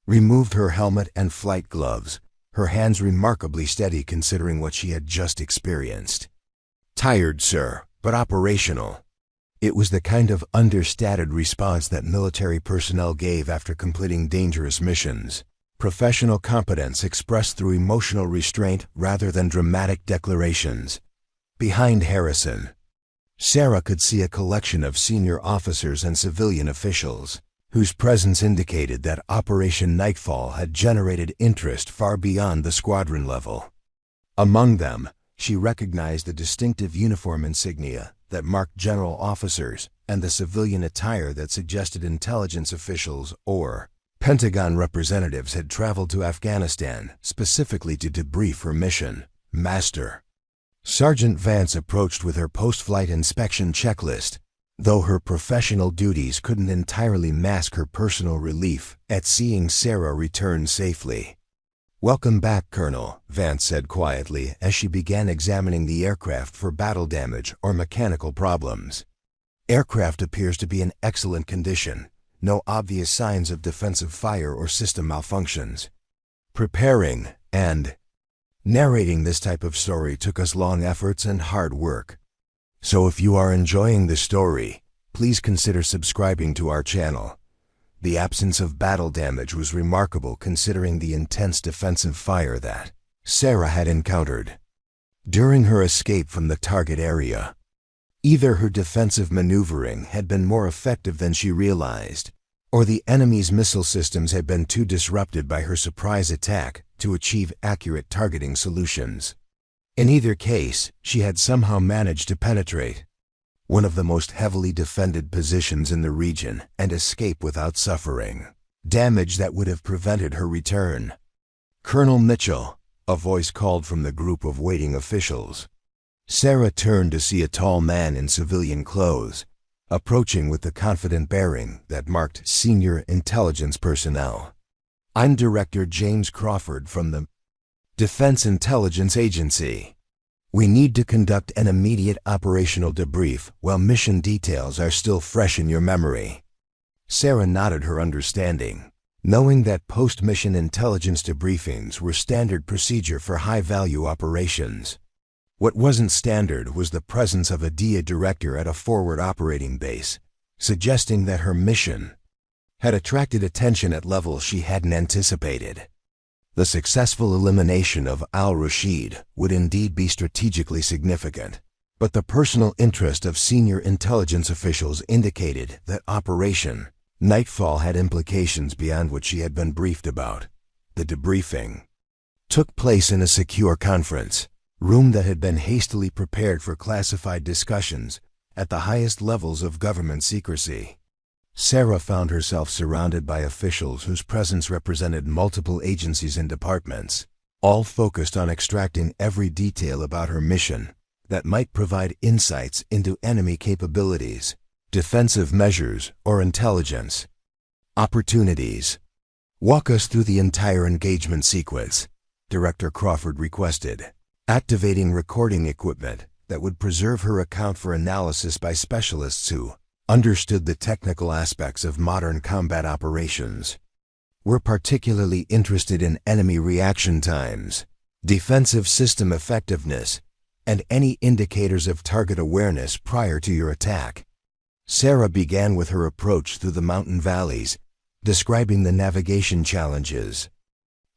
S1: removed her helmet and flight gloves, her hands remarkably steady considering what she had just experienced. "Tired, sir, but operational." It was the kind of understated response that military personnel gave after completing dangerous missions. Professional competence expressed through emotional restraint rather than dramatic declarations. Behind Harrison, Sarah could see a collection of senior officers and civilian officials, whose presence indicated that Operation Nightfall had generated interest far beyond the squadron level. Among them, she recognized the distinctive uniform insignia that marked general officers and the civilian attire that suggested intelligence officials or Pentagon representatives had traveled to Afghanistan specifically to debrief her mission. "Master." Sergeant Vance approached with her post-flight inspection checklist, though her professional duties couldn't entirely mask her personal relief at seeing Sarah return safely. "Welcome back, Colonel," Vance said quietly as she began examining the aircraft for battle damage or mechanical problems. "Aircraft appears to be in excellent condition, no obvious signs of defensive fire or system malfunctions." Preparing and narrating this type of story took us long efforts and hard work. So if you are enjoying the story, please consider subscribing to our channel. The absence of battle damage was remarkable considering the intense defensive fire that Sarah had encountered during her escape from the target area. Either her defensive maneuvering had been more effective than she realized, or the enemy's missile systems had been too disrupted by her surprise attack to achieve accurate targeting solutions. In either case, she had somehow managed to penetrate one of the most heavily defended positions in the region and escape without suffering damage that would have prevented her return. "Colonel Mitchell," a voice called from the group of waiting officials. Sarah turned to see a tall man in civilian clothes, approaching with the confident bearing that marked senior intelligence personnel. "I'm Director James Crawford from the Defense Intelligence Agency. We need to conduct an immediate operational debrief while mission details are still fresh in your memory." Sarah nodded her understanding, knowing that post-mission intelligence debriefings were standard procedure for high-value operations. What wasn't standard was the presence of a DIA director at a forward operating base, suggesting that her mission had attracted attention at levels she hadn't anticipated. The successful elimination of al-Rashid would indeed be strategically significant, but the personal interest of senior intelligence officials indicated that Operation Nightfall had implications beyond what she had been briefed about. The debriefing took place in a secure conference room that had been hastily prepared for classified discussions at the highest levels of government secrecy. Sarah found herself surrounded by officials whose presence represented multiple agencies and departments, all focused on extracting every detail about her mission that might provide insights into enemy capabilities, defensive measures, or intelligence opportunities. "Walk us through the entire engagement sequence," Director Crawford requested, activating recording equipment that would preserve her account for analysis by specialists who understood the technical aspects of modern combat operations, were particularly interested in enemy reaction times, defensive system effectiveness, and any indicators of target awareness prior to your attack. Sarah began with her approach through the mountain valleys, describing the navigation challenges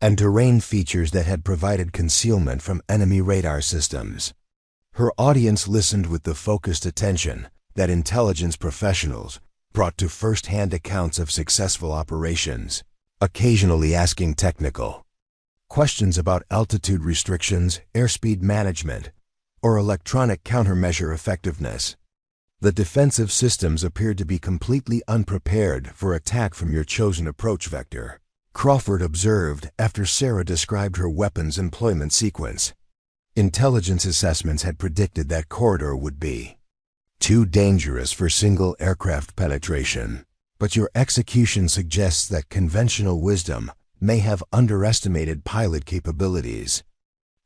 S1: and terrain features that had provided concealment from enemy radar systems. Her audience listened with the focused attention that intelligence professionals brought to first-hand accounts of successful operations, occasionally asking technical questions about altitude restrictions, airspeed management, or electronic countermeasure effectiveness. The defensive systems appeared to be completely unprepared for attack from your chosen approach vector, Crawford observed after Sarah described her weapons employment sequence. Intelligence assessments had predicted that corridor would be too dangerous for single aircraft penetration, but your execution suggests that conventional wisdom may have underestimated pilot capabilities.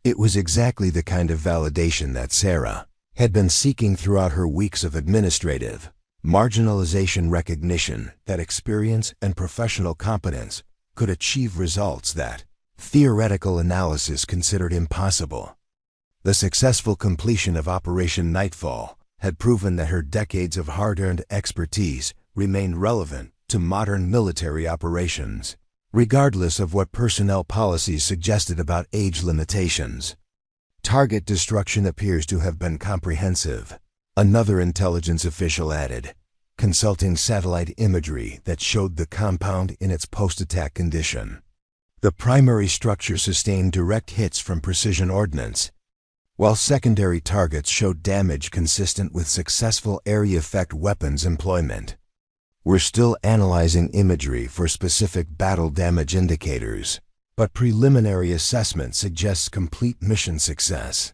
S1: It was exactly the kind of validation that Sarah had been seeking throughout her weeks of administrative marginalization recognition that experience and professional competence could achieve results that theoretical analysis considered impossible. The successful completion of Operation Nightfall had proven that her decades of hard-earned expertise remained relevant to modern military operations, regardless of what personnel policies suggested about age limitations. Target destruction appears to have been comprehensive, another intelligence official added, consulting satellite imagery that showed the compound in its post-attack condition. The primary structure sustained direct hits from precision ordnance, while secondary targets showed damage consistent with successful area effect weapons employment. We're still analyzing imagery for specific battle damage indicators, but preliminary assessment suggests complete mission success.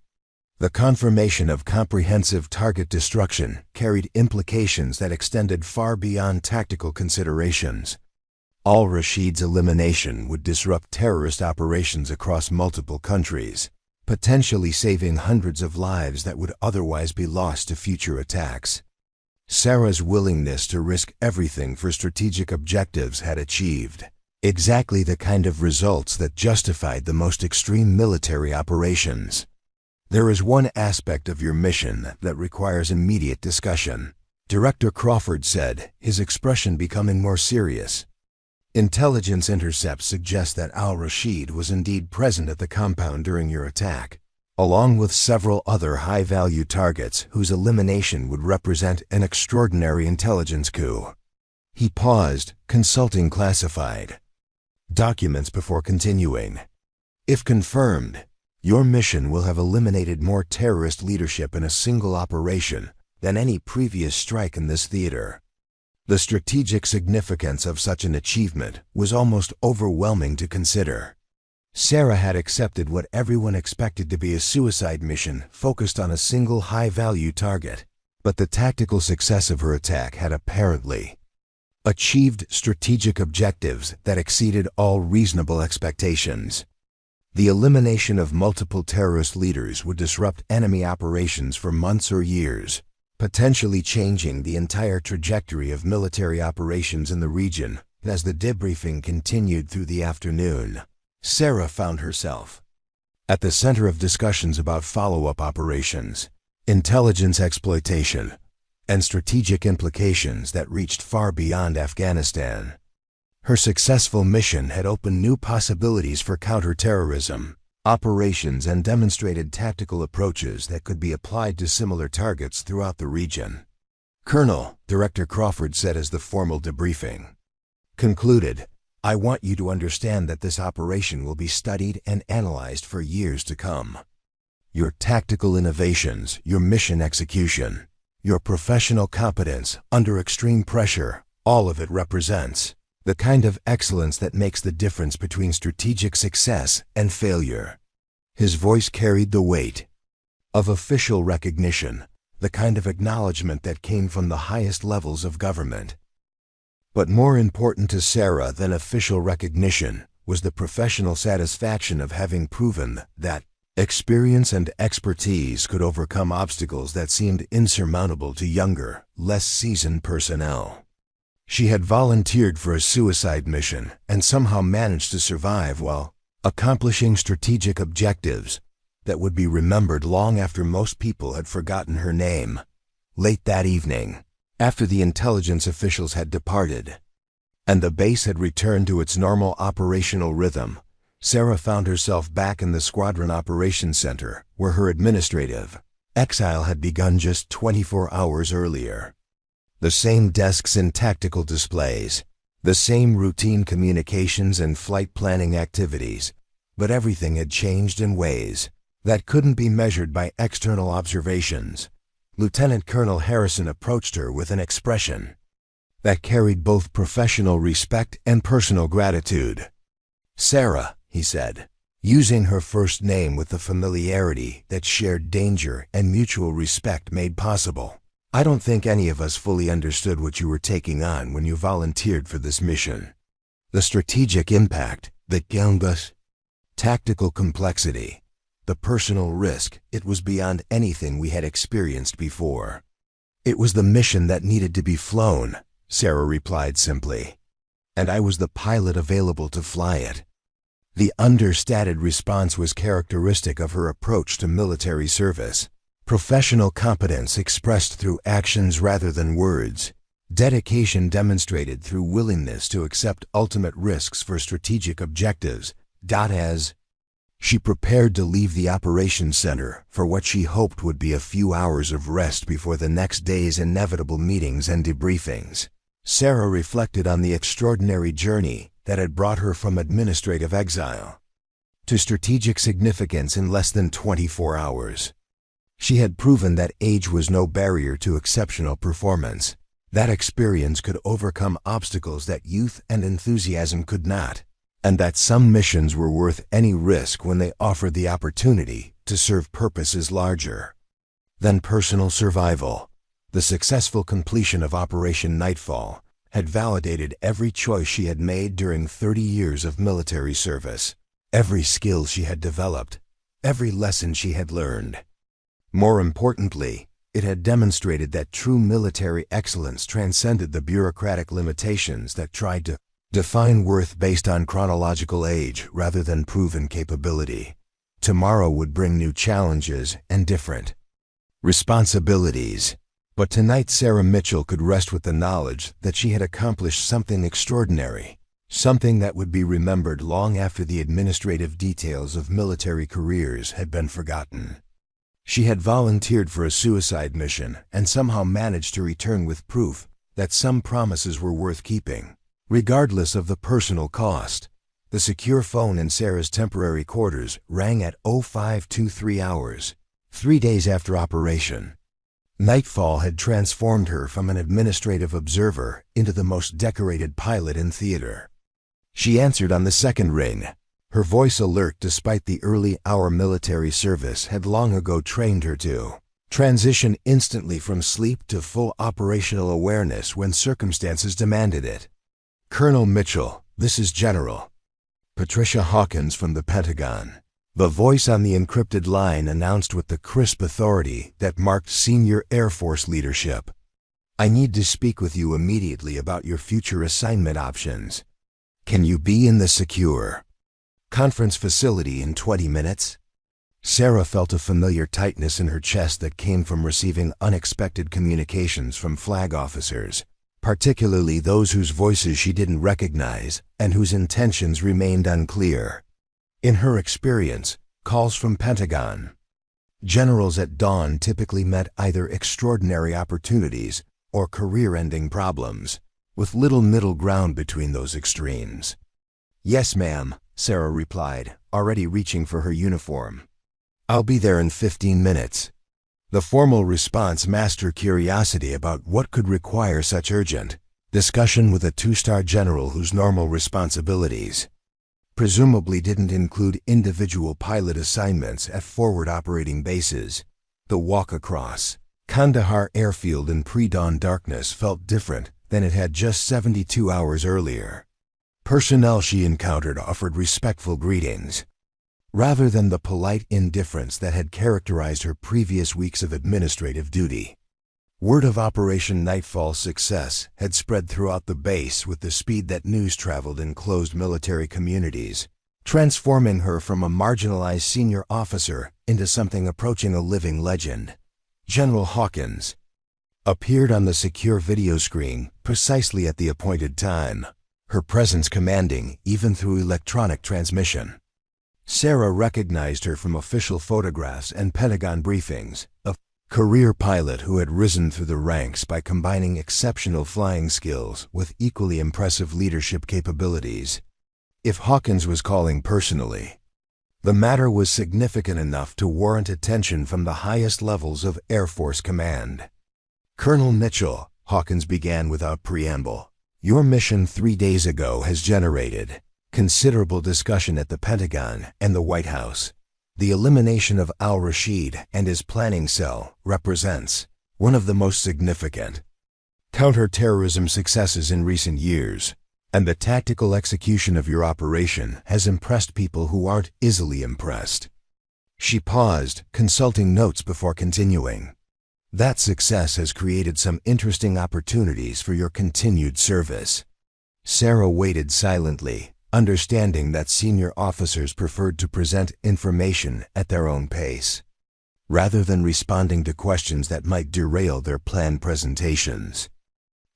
S1: The confirmation of comprehensive target destruction carried implications that extended far beyond tactical considerations. Al-Rashid's elimination would disrupt terrorist operations across multiple countries, potentially saving hundreds of lives that would otherwise be lost to future attacks. Sarah's willingness to risk everything for strategic objectives had achieved exactly the kind of results that justified the most extreme military operations. There is one aspect of your mission that requires immediate discussion, Director Crawford said, his expression becoming more serious. Intelligence intercepts suggest that al-Rashid was indeed present at the compound during your attack, along with several other high-value targets whose elimination would represent an extraordinary intelligence coup. He paused, consulting classified documents before continuing. If confirmed, your mission will have eliminated more terrorist leadership in a single operation than any previous strike in this theater. The strategic significance of such an achievement was almost overwhelming to consider. Sarah had accepted what everyone expected to be a suicide mission focused on a single high-value target, but the tactical success of her attack had apparently achieved strategic objectives that exceeded all reasonable expectations. The elimination of multiple terrorist leaders would disrupt enemy operations for months or years, potentially changing the entire trajectory of military operations in the region. As the debriefing continued through the afternoon, Sarah found herself at the center of discussions about follow-up operations, intelligence exploitation, and strategic implications that reached far beyond Afghanistan. Her successful mission had opened new possibilities for counterterrorism operations and demonstrated tactical approaches that could be applied to similar targets throughout the region. Colonel, Director Crawford said as the formal debriefing concluded, I want you to understand that this operation will be studied and analyzed for years to come. Your tactical innovations, your mission execution, your professional competence under extreme pressure, all of it represents the kind of excellence that makes the difference between strategic success and failure. His voice carried the weight of official recognition, the kind of acknowledgement that came from the highest levels of government. But more important to Sarah than official recognition was the professional satisfaction of having proven that Experience and expertise could overcome obstacles that seemed insurmountable to younger, less seasoned personnel. She had volunteered for a suicide mission and somehow managed to survive while accomplishing strategic objectives that would be remembered long after most people had forgotten her name. Late that evening, after the intelligence officials had departed, and the base had returned to its normal operational rhythm, Sarah found herself back in the Squadron Operations Center, where her administrative exile had begun just 24 hours earlier. The same desks and tactical displays, the same routine communications and flight planning activities, but everything had changed in ways that couldn't be measured by external observations. Lieutenant Colonel Harrison approached her with an expression that carried both professional respect and personal gratitude. "Sarah," he said, using her first name with the familiarity that shared danger and mutual respect made possible. "I don't think any of us fully understood what you were taking on when you volunteered for this mission. The strategic impact, the gambus, tactical complexity, the personal risk, it was beyond anything we had experienced before." "It was the mission that needed to be flown," Sarah replied simply, "and I was the pilot available to fly it." The understated response was characteristic of her approach to military service. Professional competence expressed through actions rather than words. Dedication demonstrated through willingness to accept ultimate risks for strategic objectives. As she prepared to leave the operations center for what she hoped would be a few hours of rest before the next day's inevitable meetings and debriefings, Sarah reflected on the extraordinary journey that had brought her from administrative exile to strategic significance in less than 24 hours. She had proven that age was no barrier to exceptional performance. That experience could overcome obstacles that youth and enthusiasm could not, and that some missions were worth any risk when they offered the opportunity to serve purposes larger than personal survival. The successful completion of Operation Nightfall had validated every choice she had made during 30 years of military service, every skill she had developed, every lesson she had learned. More importantly, it had demonstrated that true military excellence transcended the bureaucratic limitations that tried to define worth based on chronological age rather than proven capability. Tomorrow would bring new challenges and different responsibilities. But tonight Sarah Mitchell could rest with the knowledge that she had accomplished something extraordinary, something that would be remembered long after the administrative details of military careers had been forgotten. She had volunteered for a suicide mission and somehow managed to return with proof that some promises were worth keeping, regardless of the personal cost. The secure phone in Sarah's temporary quarters rang at 0523 hours, 3 days after operation. Nightfall had transformed her from an administrative observer into the most decorated pilot in theater. She answered on the second ring. Her voice alert despite the early hour military service had long ago trained her to transition instantly from sleep to full operational awareness when circumstances demanded it. "Colonel Mitchell, this is General Patricia Hawkins from the Pentagon." The voice on the encrypted line announced with the crisp authority that marked senior Air Force leadership. "I need to speak with you immediately about your future assignment options. Can you be in the secure conference facility in 20 minutes? Sarah felt a familiar tightness in her chest that came from receiving unexpected communications from flag officers, particularly those whose voices she didn't recognize and whose intentions remained unclear. In her experience, calls from Pentagon generals at dawn typically meant either extraordinary opportunities or career-ending problems, with little middle ground between those extremes. "Yes, ma'am," Sarah replied, already reaching for her uniform. "I'll be there in 15 minutes. The formal response masked her curiosity about what could require such urgent discussion with a two-star general whose normal responsibilities presumably didn't include individual pilot assignments at forward operating bases. The walk across Kandahar airfield in pre-dawn darkness felt different than it had just 72 hours earlier. Personnel she encountered offered respectful greetings. rather than the polite indifference that had characterized her previous weeks of administrative duty. Word of Operation Nightfall's success had spread throughout the base with the speed that news traveled in closed military communities, transforming her from a marginalized senior officer into something approaching a living legend. General Hawkins appeared on the secure video screen precisely at the appointed time, her presence commanding even through electronic transmission. Sarah recognized her from official photographs and Pentagon briefings, a career pilot who had risen through the ranks by combining exceptional flying skills with equally impressive leadership capabilities. If Hawkins was calling personally, the matter was significant enough to warrant attention from the highest levels of Air Force Command. Colonel Mitchell, Hawkins began without preamble, your mission 3 days ago has generated considerable discussion at the Pentagon and the White House. The elimination of al-Rashid and his planning cell represents one of the most significant counter-terrorism successes in recent years, and the tactical execution of your operation has impressed people who aren't easily impressed. She paused, consulting notes before continuing. That success has created some interesting opportunities for your continued service. Sarah waited silently, understanding that senior officers preferred to present information at their own pace, rather than responding to questions that might derail their planned presentations.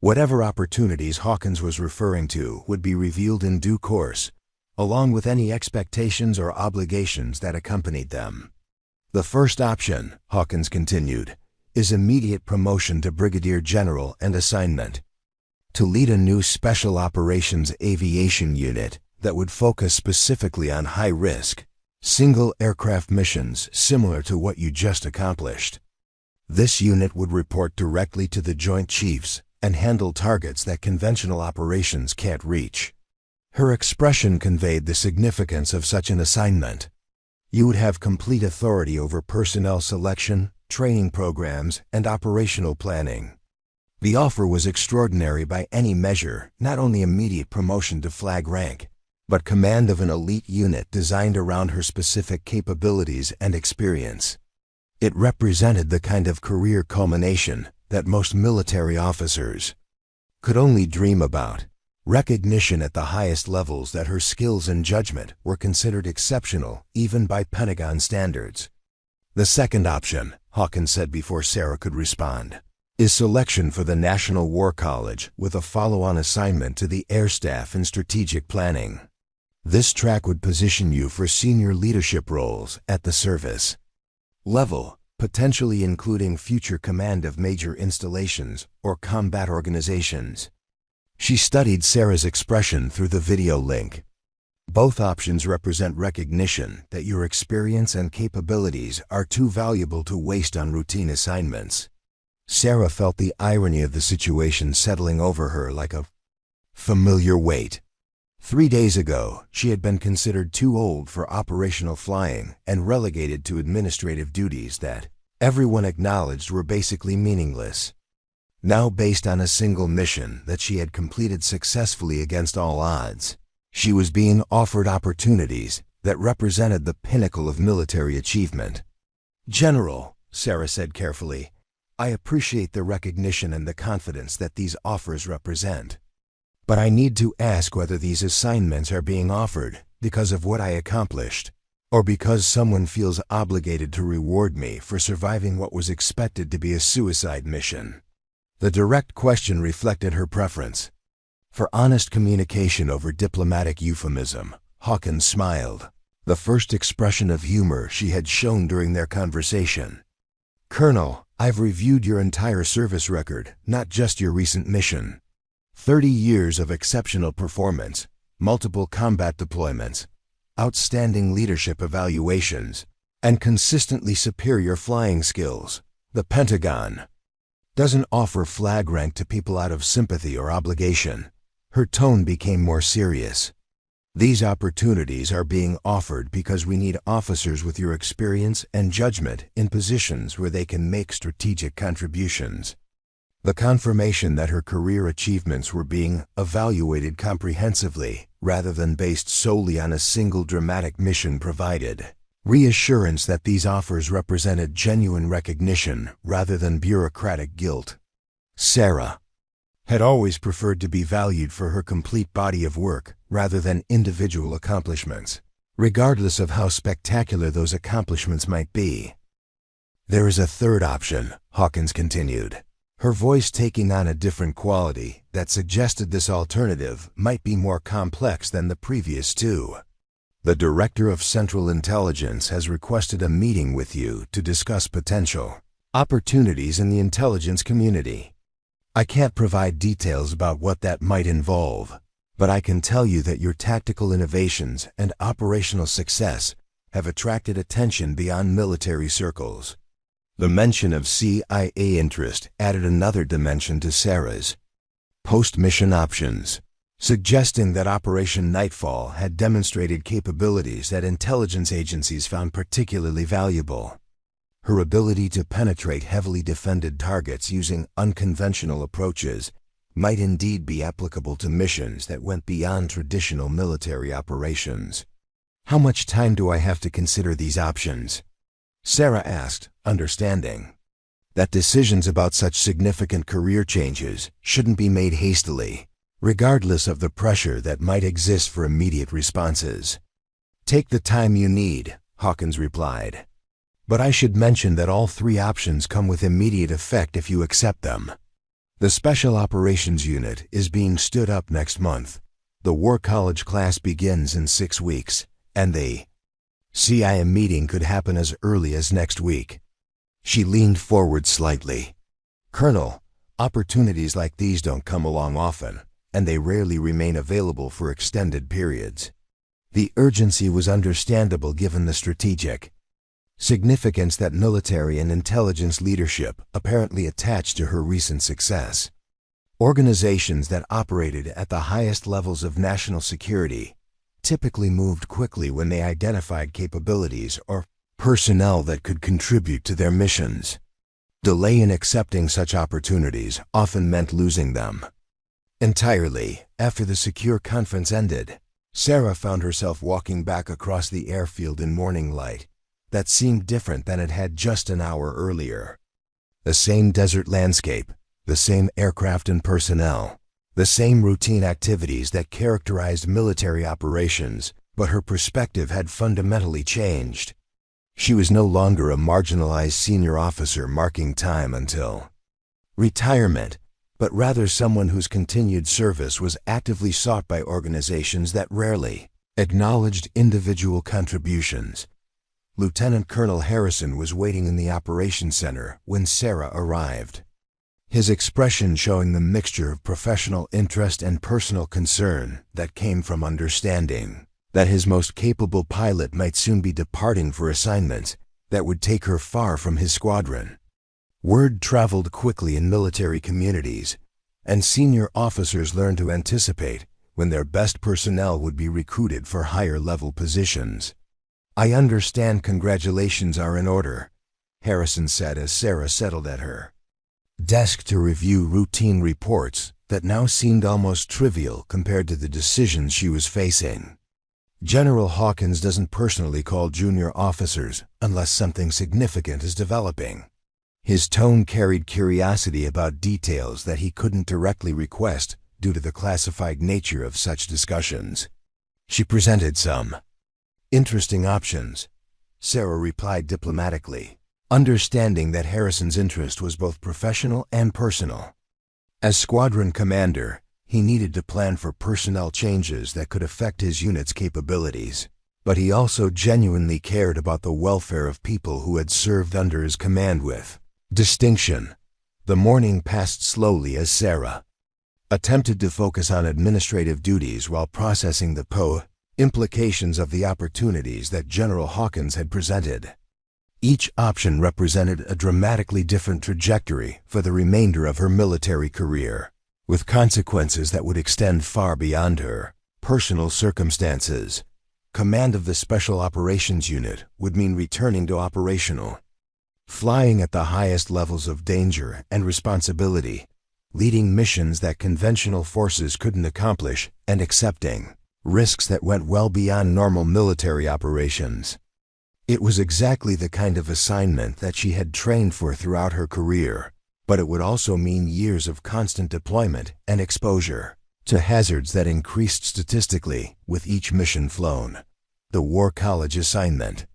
S1: Whatever opportunities Hawkins was referring to would be revealed in due course, along with any expectations or obligations that accompanied them. The first option, Hawkins continued, is immediate promotion to Brigadier General and assignment to lead a new Special Operations Aviation Unit that would focus specifically on high-risk, single-aircraft missions similar to what you just accomplished. This unit would report directly to the Joint Chiefs and handle targets that conventional operations can't reach. Her expression conveyed the significance of such an assignment. You would have complete authority over personnel selection, training programs, and operational planning. The offer was extraordinary by any measure, not only immediate promotion to flag rank, but command of an elite unit designed around her specific capabilities and experience. It represented the kind of career culmination that most military officers could only dream about, recognition at the highest levels that her skills and judgment were considered exceptional even by Pentagon standards. The second option, Hawkins said before Sarah could respond, is selection for the National War College with a follow-on assignment to the Air Staff in strategic planning. This track would position you for senior leadership roles at the service level, potentially including future command of major installations or combat organizations. She studied Sarah's expression through the video link. Both options represent recognition that your experience and capabilities are too valuable to waste on routine assignments. Sarah felt the irony of the situation settling over her like a familiar weight. 3 days ago, she had been considered too old for operational flying and relegated to administrative duties that everyone acknowledged were basically meaningless. Now, based on a single mission that she had completed successfully against all odds, she was being offered opportunities that represented the pinnacle of military achievement. "General," Sarah said carefully, "I appreciate the recognition and the confidence that these offers represent. But I need to ask whether these assignments are being offered because of what I accomplished, or because someone feels obligated to reward me for surviving what was expected to be a suicide mission." The direct question reflected her preference for honest communication over diplomatic euphemism. Hawkins smiled, the first expression of humor she had shown during their conversation. "Colonel, I've reviewed your entire service record, not just your recent mission. 30 years of exceptional performance, multiple combat deployments, outstanding leadership evaluations, and consistently superior flying skills. The Pentagon doesn't offer flag rank to people out of sympathy or obligation." Her tone became more serious. "These opportunities are being offered because we need officers with your experience and judgment in positions where they can make strategic contributions. The confirmation that her career achievements were being evaluated comprehensively, rather than based solely on a single dramatic mission provided. Reassurance that these offers represented genuine recognition rather than bureaucratic guilt. Sarah had always preferred to be valued for her complete body of work rather than individual accomplishments, regardless of how spectacular those accomplishments might be. There is a third option, Hawkins continued, her voice taking on a different quality that suggested this alternative might be more complex than the previous two. The Director of Central Intelligence has requested a meeting with you to discuss potential opportunities in the intelligence community. I can't provide details about what that might involve, but I can tell you that your tactical innovations and operational success have attracted attention beyond military circles. The mention of CIA interest added another dimension to Sarah's post-mission options, suggesting that Operation Nightfall had demonstrated capabilities that intelligence agencies found particularly valuable. Her ability to penetrate heavily defended targets using unconventional approaches might indeed be applicable to missions that went beyond traditional military operations. How much time do I have to consider these options? Sarah asked, understanding that decisions about such significant career changes shouldn't be made hastily, regardless of the pressure that might exist for immediate responses. Take the time you need, Hawkins replied. But I should mention that all three options come with immediate effect if you accept them. The Special Operations Unit is being stood up next month. The War College class begins in 6 weeks, and the CIA meeting could happen as early as next week. She leaned forward slightly. Colonel, opportunities like these don't come along often, and they rarely remain available for extended periods. The urgency was understandable given the strategic significance that military and intelligence leadership apparently attached to her recent success. Organizations that operated at the highest levels of national security typically moved quickly when they identified capabilities or personnel that could contribute to their missions. Delay in accepting such opportunities often meant losing them entirely. After the secure conference ended, Sarah found herself walking back across the airfield in morning light that seemed different than it had just an hour earlier. The same desert landscape, the same aircraft and personnel, the same routine activities that characterized military operations, but her perspective had fundamentally changed. She was no longer a marginalized senior officer marking time until retirement, but rather someone whose continued service was actively sought by organizations that rarely acknowledged individual contributions. Lieutenant Colonel Harrison was waiting in the operations center when Sarah arrived, his expression showing the mixture of professional interest and personal concern that came from understanding that his most capable pilot might soon be departing for assignments that would take her far from his squadron. Word traveled quickly in military communities, and senior officers learned to anticipate when their best personnel would be recruited for higher-level positions. I understand congratulations are in order, Harrison said as Sarah settled at her desk to review routine reports that now seemed almost trivial compared to the decisions she was facing. General Hawkins doesn't personally call junior officers unless something significant is developing. His tone carried curiosity about details that he couldn't directly request due to the classified nature of such discussions. She presented some interesting options, Sarah replied diplomatically, understanding that Harrison's interest was both professional and personal. As squadron commander, he needed to plan for personnel changes that could affect his unit's capabilities, but he also genuinely cared about the welfare of people who had served under his command with distinction. The morning passed slowly as Sarah attempted to focus on administrative duties while processing the implications of the opportunities that General Hawkins had presented. Each option represented a dramatically different trajectory for the remainder of her military career, with consequences that would extend far beyond her personal circumstances. Command of the Special Operations Unit would mean returning to operational flying at the highest levels of danger and responsibility leading missions that conventional forces couldn't accomplish, and accepting risks that went well beyond normal military operations. It was exactly the kind of assignment that she had trained for throughout her career, but it would also mean years of constant deployment and exposure to hazards that increased statistically with each mission flown. The War College assignment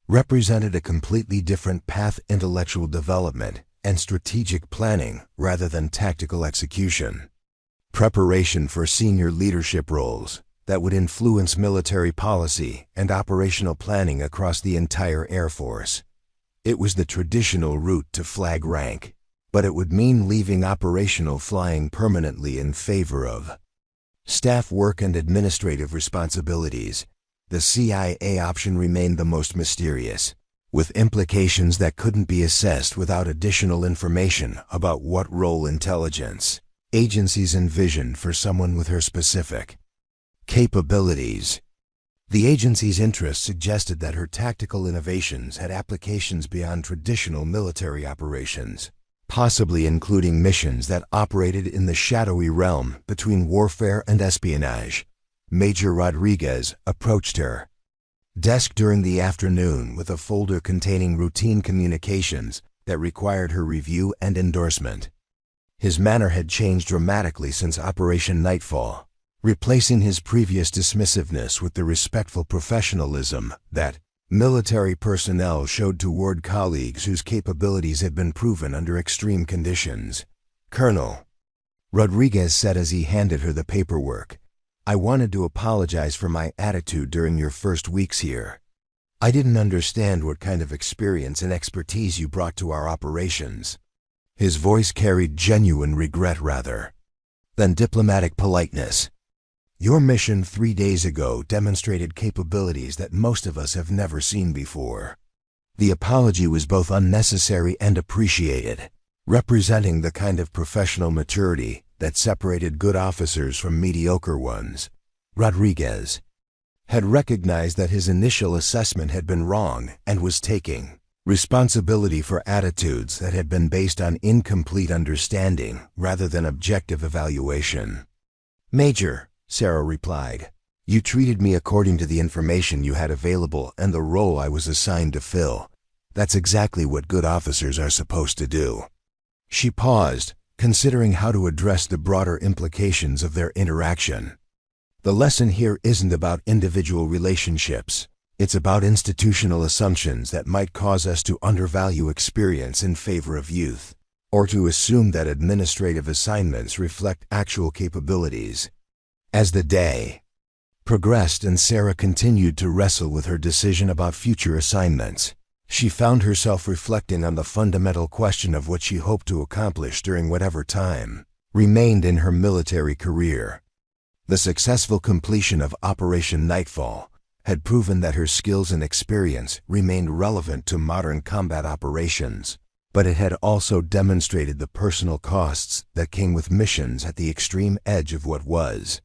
S1: represented a completely different path: intellectual development and strategic planning rather than tactical execution. Preparation for senior leadership roles that would influence military policy and operational planning across the entire Air Force. It was the traditional route to flag rank, but it would mean leaving operational flying permanently in favor of staff work and administrative responsibilities. The CIA option remained the most mysterious, with implications that couldn't be assessed without additional information about what role intelligence agencies envisioned for someone with her specific capabilities. The agency's interests suggested that her tactical innovations had applications beyond traditional military operations, possibly including missions that operated in the shadowy realm between warfare and espionage. Major Rodriguez approached her desk during the afternoon with a folder containing routine communications that required her review and endorsement. His manner had changed dramatically since Operation Nightfall, replacing his previous dismissiveness with the respectful professionalism that military personnel showed toward colleagues whose capabilities had been proven under extreme conditions. "Colonel," Rodriguez said as he handed her the paperwork, "I wanted to apologize for my attitude during your first weeks here. I didn't understand what kind of experience and expertise you brought to our operations." His voice carried genuine regret rather than diplomatic politeness. "Your mission 3 days ago demonstrated capabilities that most of us have never seen before." The apology was both unnecessary and appreciated, representing the kind of professional maturity that separated good officers from mediocre ones. Rodriguez had recognized that his initial assessment had been wrong and was taking responsibility for attitudes that had been based on incomplete understanding rather than objective evaluation. "Major," Sarah replied, "you treated me according to the information you had available and the role I was assigned to fill. That's exactly what good officers are supposed to do." She paused, considering how to address the broader implications of their interaction. The lesson here isn't about individual relationships. It's about institutional assumptions that might cause us to undervalue experience in favor of youth, or to assume that administrative assignments reflect actual capabilities. As the day progressed and Sarah continued to wrestle with her decision about future assignments, she found herself reflecting on the fundamental question of what she hoped to accomplish during whatever time remained in her military career. The successful completion of Operation Nightfall had proven that her skills and experience remained relevant to modern combat operations, but it had also demonstrated the personal costs that came with missions at the extreme edge of what was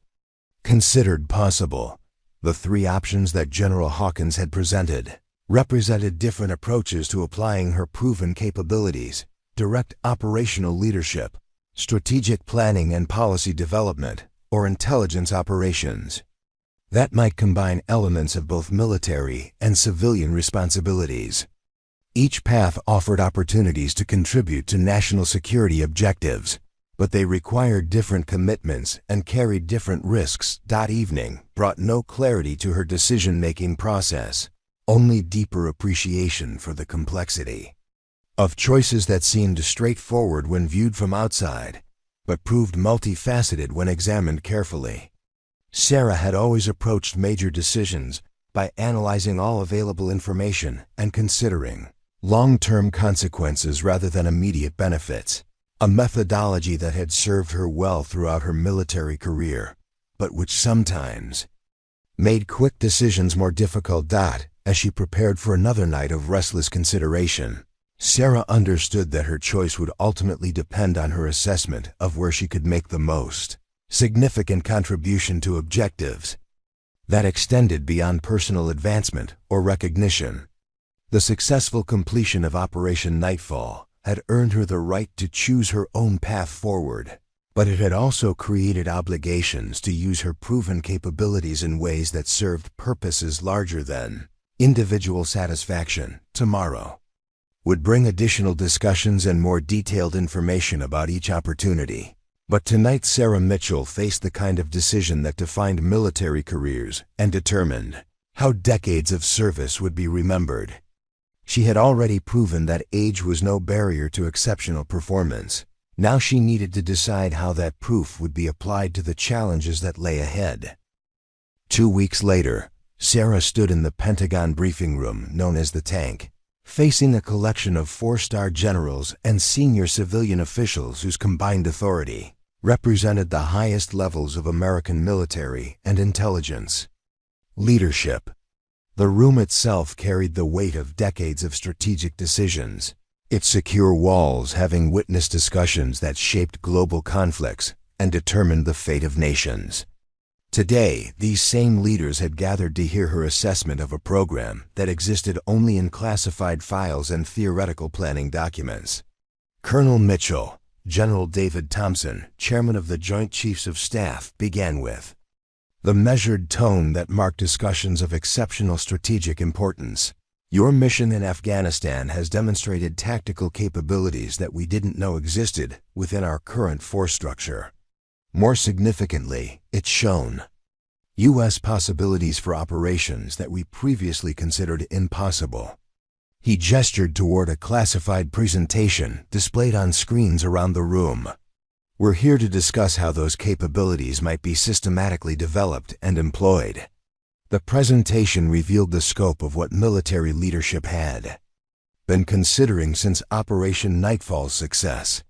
S1: considered possible. The 3 options that General Hawkins had presented represented different approaches to applying her proven capabilities: direct operational leadership, strategic planning and policy development, or intelligence operations. That might combine elements of both military and civilian responsibilities. Each path offered opportunities to contribute to national security objectives, but they required different commitments and carried different risks. Evening brought no clarity to her decision-making process, only deeper appreciation for the complexity of choices that seemed straightforward when viewed from outside, but proved multifaceted when examined carefully. Sarah had always approached major decisions by analyzing all available information and considering long-term consequences rather than immediate benefits, a methodology that had served her well throughout her military career, but which sometimes made quick decisions more difficult. As she prepared for another night of restless consideration, Sarah understood that her choice would ultimately depend on her assessment of where she could make the most significant contribution to objectives that extended beyond personal advancement or recognition. The successful completion of Operation Nightfall had earned her the right to choose her own path forward, but it had also created obligations to use her proven capabilities in ways that served purposes larger than individual satisfaction. Tomorrow would bring additional discussions and more detailed information about each opportunity. But tonight Sarah Mitchell faced the kind of decision that defined military careers and determined how decades of service would be remembered. She had already proven that age was no barrier to exceptional performance. Now she needed to decide how that proof would be applied to the challenges that lay ahead. 2 weeks later, Sarah stood in the Pentagon briefing room known as the Tank, facing a collection of 4-star generals and senior civilian officials whose combined authority represented the highest levels of American military and intelligence leadership. The room itself carried the weight of decades of strategic decisions, its secure walls having witnessed discussions that shaped global conflicts and determined the fate of nations. Today, these same leaders had gathered to hear her assessment of a program that existed only in classified files and theoretical planning documents. Colonel Mitchell, General David Thompson, chairman of the Joint Chiefs of Staff, began with the measured tone that marked discussions of exceptional strategic importance. Your mission in Afghanistan has demonstrated tactical capabilities that we didn't know existed within our current force structure. More significantly, it's shown U.S. possibilities for operations that we previously considered impossible. He gestured toward a classified presentation displayed on screens around the room. We're here to discuss how those capabilities might be systematically developed and employed. The presentation revealed the scope of what military leadership had been considering since Operation Nightfall's success.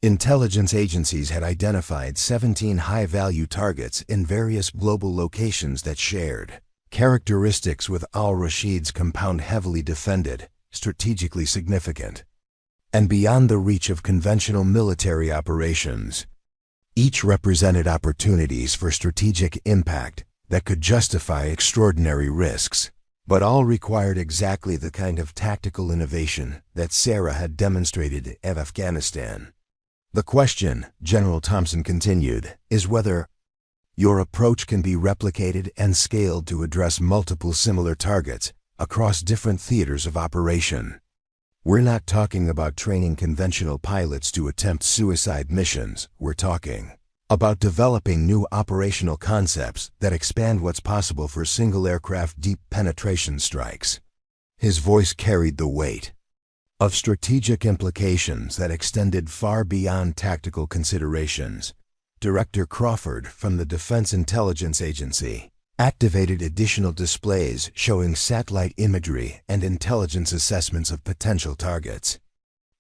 S1: Intelligence agencies had identified 17 high-value targets in various global locations that shared characteristics with al-Rashid's compound: heavily defended, strategically significant, and beyond the reach of conventional military operations. Each represented opportunities for strategic impact that could justify extraordinary risks, but all required exactly the kind of tactical innovation that Sarah had demonstrated in Afghanistan. The question, General Thompson continued, is whether your approach can be replicated and scaled to address multiple similar targets across different theaters of operation. We're not talking about training conventional pilots to attempt suicide missions. We're talking about developing new operational concepts that expand what's possible for single-aircraft deep penetration strikes. His voice carried the weight of strategic implications that extended far beyond tactical considerations. Director Crawford from the Defense Intelligence Agency activated additional displays showing satellite imagery and intelligence assessments of potential targets.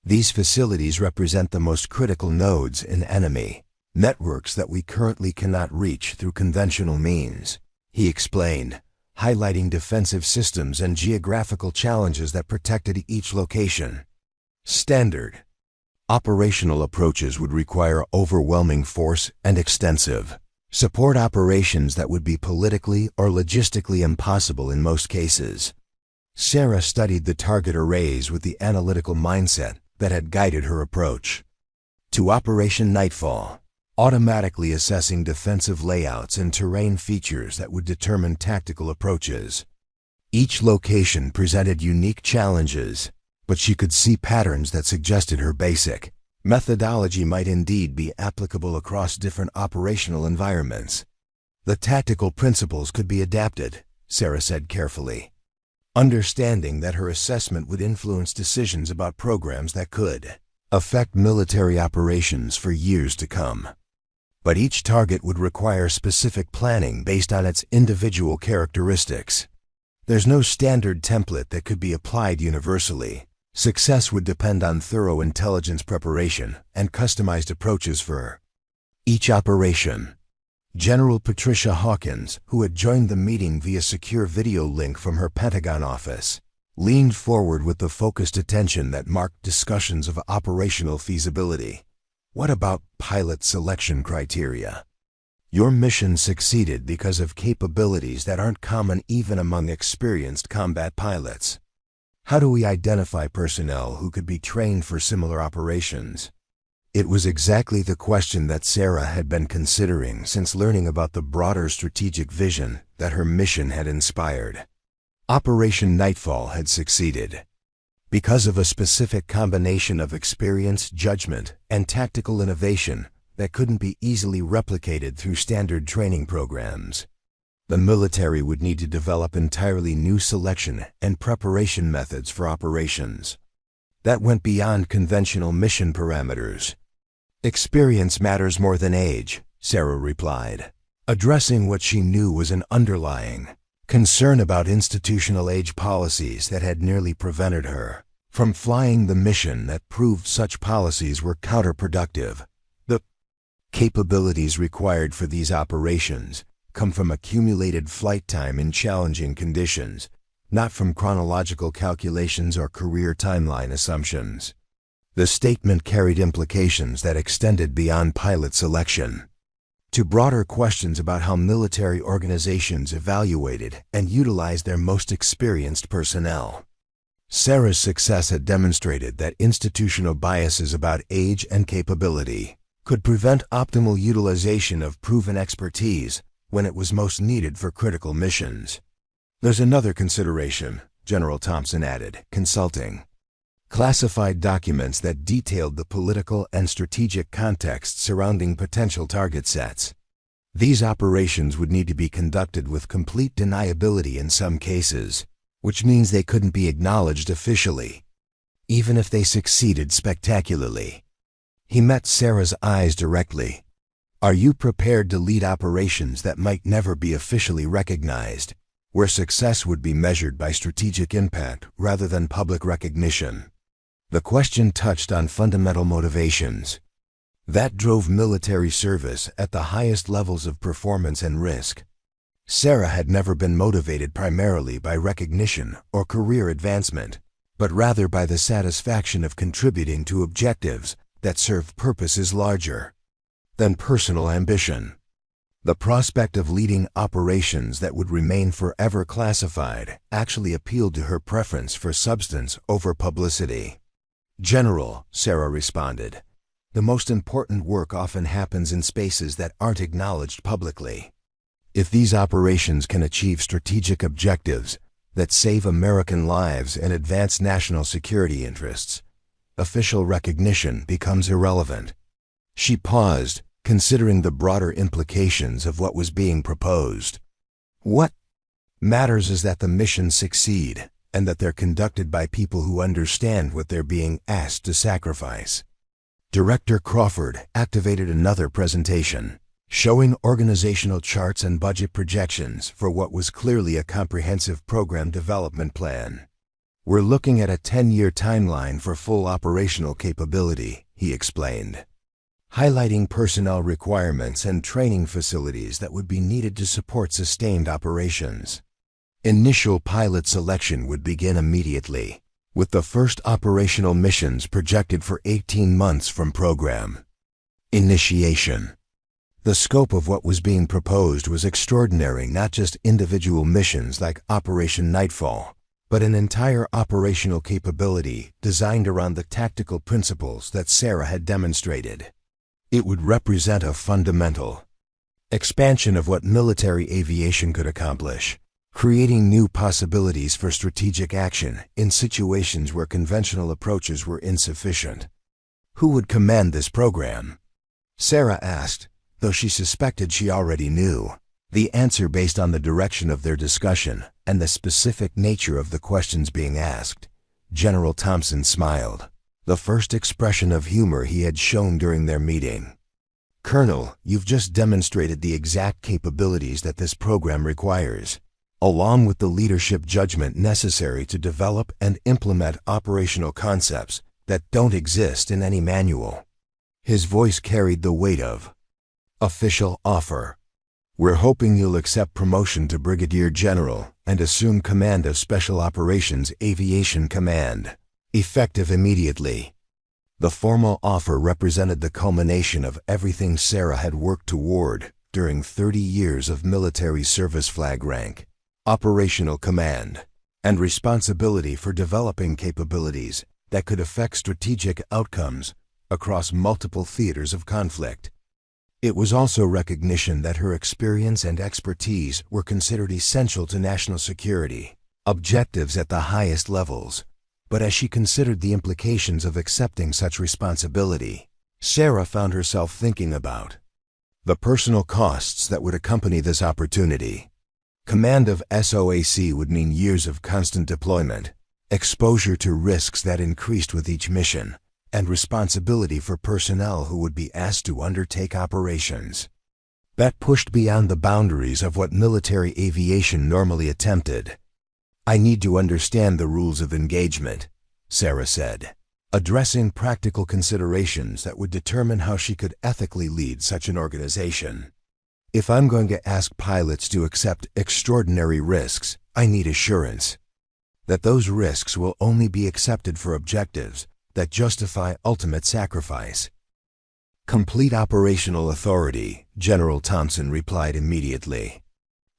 S1: These facilities represent the most critical nodes in enemy networks that we currently cannot reach through conventional means, he explained, highlighting defensive systems and geographical challenges that protected each location. Standard operational approaches would require overwhelming force and extensive support operations that would be politically or logistically impossible in most cases. Sarah studied the target arrays with the analytical mindset that had guided her approach to Operation Nightfall, automatically assessing defensive layouts and terrain features that would determine tactical approaches. Each location presented unique challenges, but she could see patterns that suggested her basic methodology might indeed be applicable across different operational environments. The tactical principles could be adapted, Sarah said carefully, understanding that her assessment would influence decisions about programs that could affect military operations for years to come. But each target would require specific planning based on its individual characteristics. There's no standard template that could be applied universally. Success would depend on thorough intelligence preparation and customized approaches for each operation. General Patricia Hawkins, who had joined the meeting via secure video link from her Pentagon office, leaned forward with the focused attention that marked discussions of operational feasibility. What about pilot selection criteria? Your mission succeeded because of capabilities that aren't common even among experienced combat pilots. How do we identify personnel who could be trained for similar operations? It was exactly the question that Sarah had been considering since learning about the broader strategic vision that her mission had inspired. Operation Nightfall had succeeded because of a specific combination of experience, judgment, and tactical innovation that couldn't be easily replicated through standard training programs. The military would need to develop entirely new selection and preparation methods for operations that went beyond conventional mission parameters. Experience matters more than age, Sarah replied, addressing what she knew was an underlying concern about institutional age policies that had nearly prevented her from flying the mission that proved such policies were counterproductive. The capabilities required for these operations come from accumulated flight time in challenging conditions, not from chronological calculations or career timeline assumptions. The statement carried implications that extended beyond pilot selection to broader questions about how military organizations evaluated and utilized their most experienced personnel. Sarah's success had demonstrated that institutional biases about age and capability could prevent optimal utilization of proven expertise when it was most needed for critical missions. There's another consideration, General Thompson added, consulting. Classified documents that detailed the political and strategic context surrounding potential target sets. These operations would need to be conducted with complete deniability in some cases, which means they couldn't be acknowledged officially, even if they succeeded spectacularly. He met Sarah's eyes directly. Are you prepared to lead operations that might never be officially recognized, where success would be measured by strategic impact rather than public recognition? The question touched on fundamental motivations that drove military service at the highest levels of performance and risk. Sarah had never been motivated primarily by recognition or career advancement, but rather by the satisfaction of contributing to objectives that served purposes larger than personal ambition. The prospect of leading operations that would remain forever classified actually appealed to her preference for substance over publicity. General, Sarah responded, the most important work often happens in spaces that aren't acknowledged publicly. If these operations can achieve strategic objectives that save American lives and advance national security interests, official recognition becomes irrelevant. She paused, considering the broader implications of what was being proposed. What matters is that the missions succeed, and that they're conducted by people who understand what they're being asked to sacrifice. Director Crawford activated another presentation, showing organizational charts and budget projections for what was clearly a comprehensive program development plan. We're looking at a 10-year timeline for full operational capability, he explained, highlighting personnel requirements and training facilities that would be needed to support sustained operations. Initial pilot selection would begin immediately, with the first operational missions projected for 18 months from program initiation. The scope of what was being proposed was extraordinary, not just individual missions like Operation Nightfall, but an entire operational capability designed around the tactical principles that Sarah had demonstrated. It would represent a fundamental expansion of what military aviation could accomplish, creating new possibilities for strategic action in situations where conventional approaches were insufficient. Who would command this program? Sarah asked, though she suspected she already knew the answer based on the direction of their discussion and the specific nature of the questions being asked. General Thompson smiled, the first expression of humor he had shown during their meeting. Colonel, you've just demonstrated the exact capabilities that this program requires, along with the leadership judgment necessary to develop and implement operational concepts that don't exist in any manual. His voice carried the weight of official offer. We're hoping you'll accept promotion to Brigadier General and assume command of Special Operations Aviation Command, effective immediately. The formal offer represented the culmination of everything Sarah had worked toward during 30 years of military service: flag rank, operational command, and responsibility for developing capabilities that could affect strategic outcomes across multiple theaters of conflict. It was also recognition that her experience and expertise were considered essential to national security objectives at the highest levels. But as she considered the implications of accepting such responsibility, Sarah found herself thinking about the personal costs that would accompany this opportunity. Command of SOAC would mean years of constant deployment, exposure to risks that increased with each mission, and responsibility for personnel who would be asked to undertake operations that pushed beyond the boundaries of what military aviation normally attempted. "I need to understand the rules of engagement," Sarah said, addressing practical considerations that would determine how she could ethically lead such an organization. "If I'm going to ask pilots to accept extraordinary risks, I need assurance that those risks will only be accepted for objectives that justify ultimate sacrifice." "Complete operational authority," General Thompson replied immediately.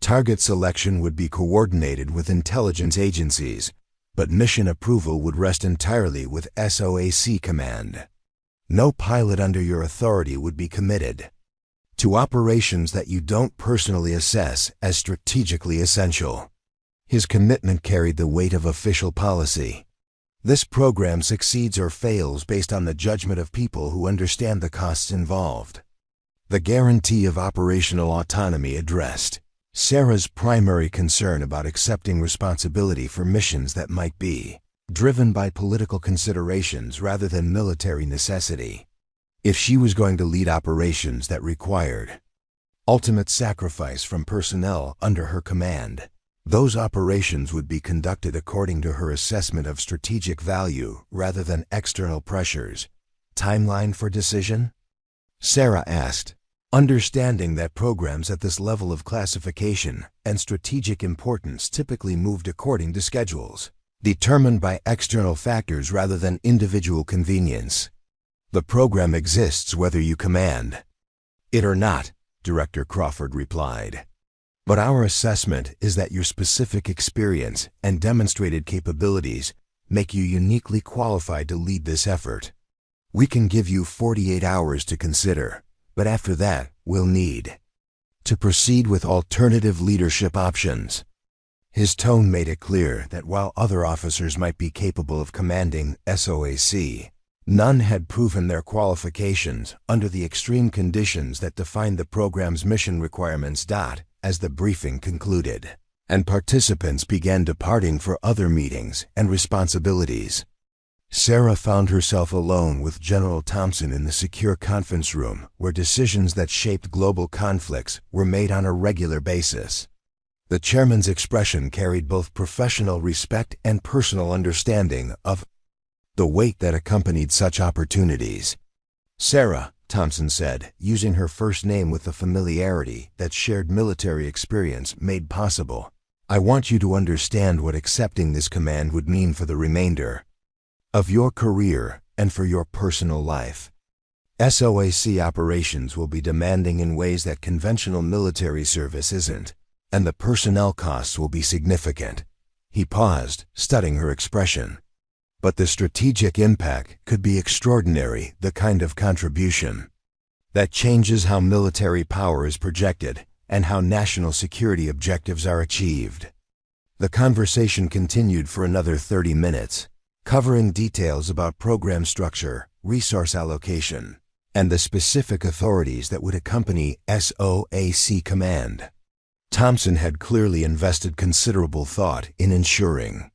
S1: "Target selection would be coordinated with intelligence agencies, but mission approval would rest entirely with SOAC command. No pilot under your authority would be committed to operations that you don't personally assess as strategically essential." His commitment carried the weight of official policy. This program succeeds or fails based on the judgment of people who understand the costs involved. The guarantee of operational autonomy addressed Sarah's primary concern about accepting responsibility for missions that might be driven by political considerations rather than military necessity. If she was going to lead operations that required ultimate sacrifice from personnel under her command, those operations would be conducted according to her assessment of strategic value rather than external pressures. "Timeline for decision?" Sarah asked, understanding that programs at this level of classification and strategic importance typically moved according to schedules determined by external factors rather than individual convenience. "The program exists whether you command it or not," Director Crawford replied. "But our assessment is that your specific experience and demonstrated capabilities make you uniquely qualified to lead this effort. We can give you 48 hours to consider, but after that, we'll need to proceed with alternative leadership options." His tone made it clear that while other officers might be capable of commanding SOAC, none had proven their qualifications under the extreme conditions that defined the program's mission requirements. As the briefing concluded, and participants began departing for other meetings and responsibilities, Sarah found herself alone with General Thompson in the secure conference room where decisions that shaped global conflicts were made on a regular basis. The chairman's expression carried both professional respect and personal understanding of the weight that accompanied such opportunities. "Sarah," Thompson said, using her first name with the familiarity that shared military experience made possible, "I want you to understand what accepting this command would mean for the remainder of your career and for your personal life. SOAC operations will be demanding in ways that conventional military service isn't, and the personnel costs will be significant." He paused, studying her expression. "But the strategic impact could be extraordinary, the kind of contribution that changes how military power is projected and how national security objectives are achieved." The conversation continued for another 30 minutes, covering details about program structure, resource allocation, and the specific authorities that would accompany SOAC command. Thompson had clearly invested considerable thought in ensuring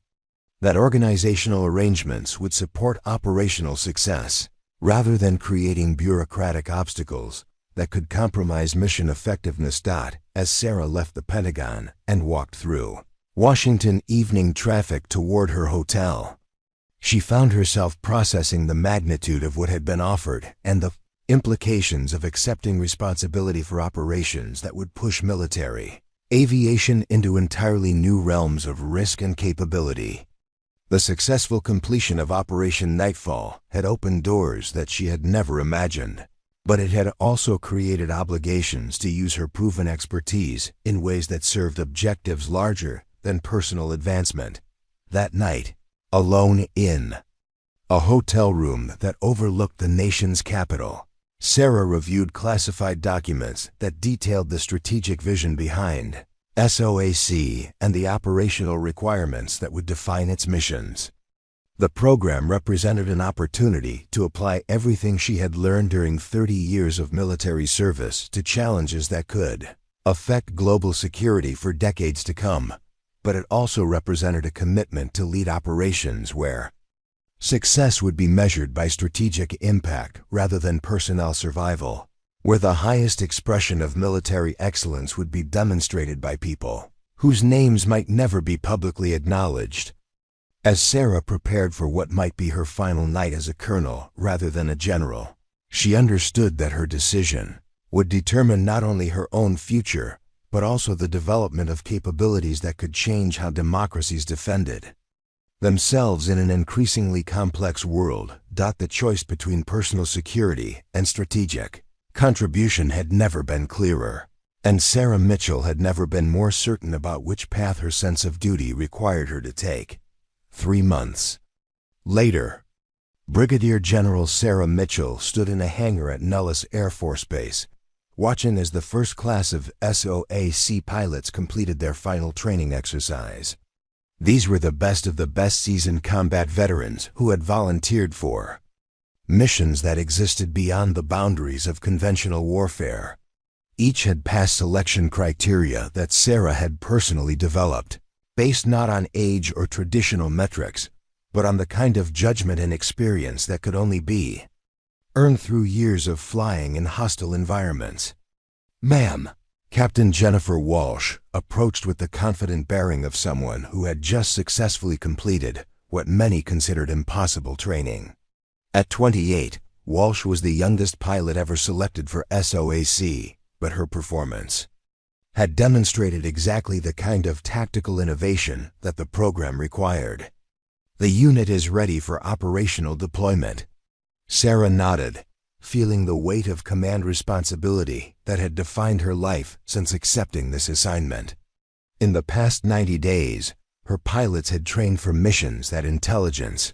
S1: that organizational arrangements would support operational success, rather than creating bureaucratic obstacles that could compromise mission effectiveness. As Sarah left the Pentagon and walked through Washington evening traffic toward her hotel, she found herself processing the magnitude of what had been offered and the implications of accepting responsibility for operations that would push military aviation into entirely new realms of risk and capability. The successful completion of Operation Nightfall had opened doors that she had never imagined, but it had also created obligations to use her proven expertise in ways that served objectives larger than personal advancement. That night, alone in a hotel room that overlooked the nation's capital, Sarah reviewed classified documents that detailed the strategic vision behind SOAC and the operational requirements that would define its missions. The program represented an opportunity to apply everything she had learned during 30 years of military service to challenges that could affect global security for decades to come, but it also represented a commitment to lead operations where success would be measured by strategic impact rather than personnel survival, where the highest expression of military excellence would be demonstrated by people whose names might never be publicly acknowledged. As Sarah prepared for what might be her final night as a colonel rather than a general, she understood that her decision would determine not only her own future, but also the development of capabilities that could change how democracies defended themselves in an increasingly complex world. The choice between personal security and strategic contribution had never been clearer, and Sarah Mitchell had never been more certain about which path her sense of duty required her to take. 3 months later, Brigadier General Sarah Mitchell stood in a hangar at Nellis Air Force Base, watching as the first class of SOAC pilots completed their final training exercise. These were the best of the best seasoned combat veterans who had volunteered for missions that existed beyond the boundaries of conventional warfare. Each had passed selection criteria that Sarah had personally developed, based not on age or traditional metrics, but on the kind of judgment and experience that could only be earned through years of flying in hostile environments. "Ma'am," Captain Jennifer Walsh approached with the confident bearing of someone who had just successfully completed what many considered impossible training. At 28, Walsh was the youngest pilot ever selected for SOAC, but her performance had demonstrated exactly the kind of tactical innovation that the program required. "The unit is ready for operational deployment." Sarah nodded, feeling the weight of command responsibility that had defined her life since accepting this assignment. In the past 90 days, her pilots had trained for missions that intelligence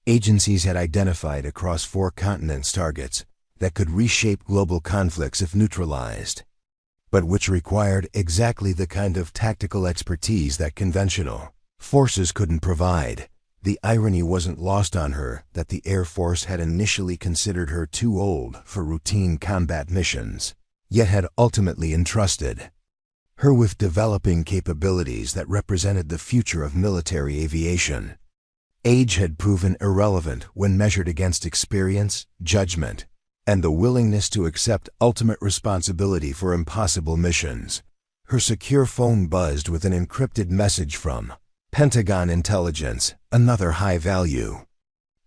S1: agencies had identified across 4 continents, targets that could reshape global conflicts if neutralized, but which required exactly the kind of tactical expertise that conventional forces couldn't provide. The irony wasn't lost on her that the Air Force had initially considered her too old for routine combat missions, yet had ultimately entrusted her with developing capabilities that represented the future of military aviation. Age had proven irrelevant when measured against experience, judgment, and the willingness to accept ultimate responsibility for impossible missions. Her secure phone buzzed with an encrypted message from Pentagon Intelligence. Another high-value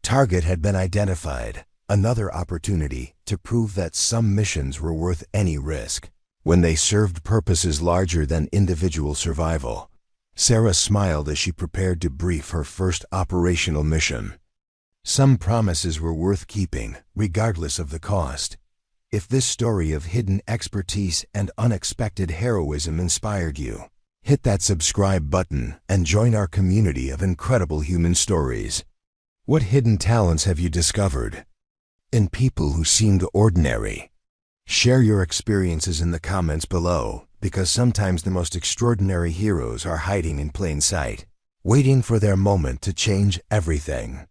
S1: target had been identified, another opportunity to prove that some missions were worth any risk when they served purposes larger than individual survival. Sarah smiled as she prepared to brief her first operational mission. Some promises were worth keeping, regardless of the cost. If this story of hidden expertise and unexpected heroism inspired you, hit that subscribe button and join our community of incredible human stories. What hidden talents have you discovered in people who seemed ordinary? Share your experiences in the comments below, because sometimes the most extraordinary heroes are hiding in plain sight, waiting for their moment to change everything.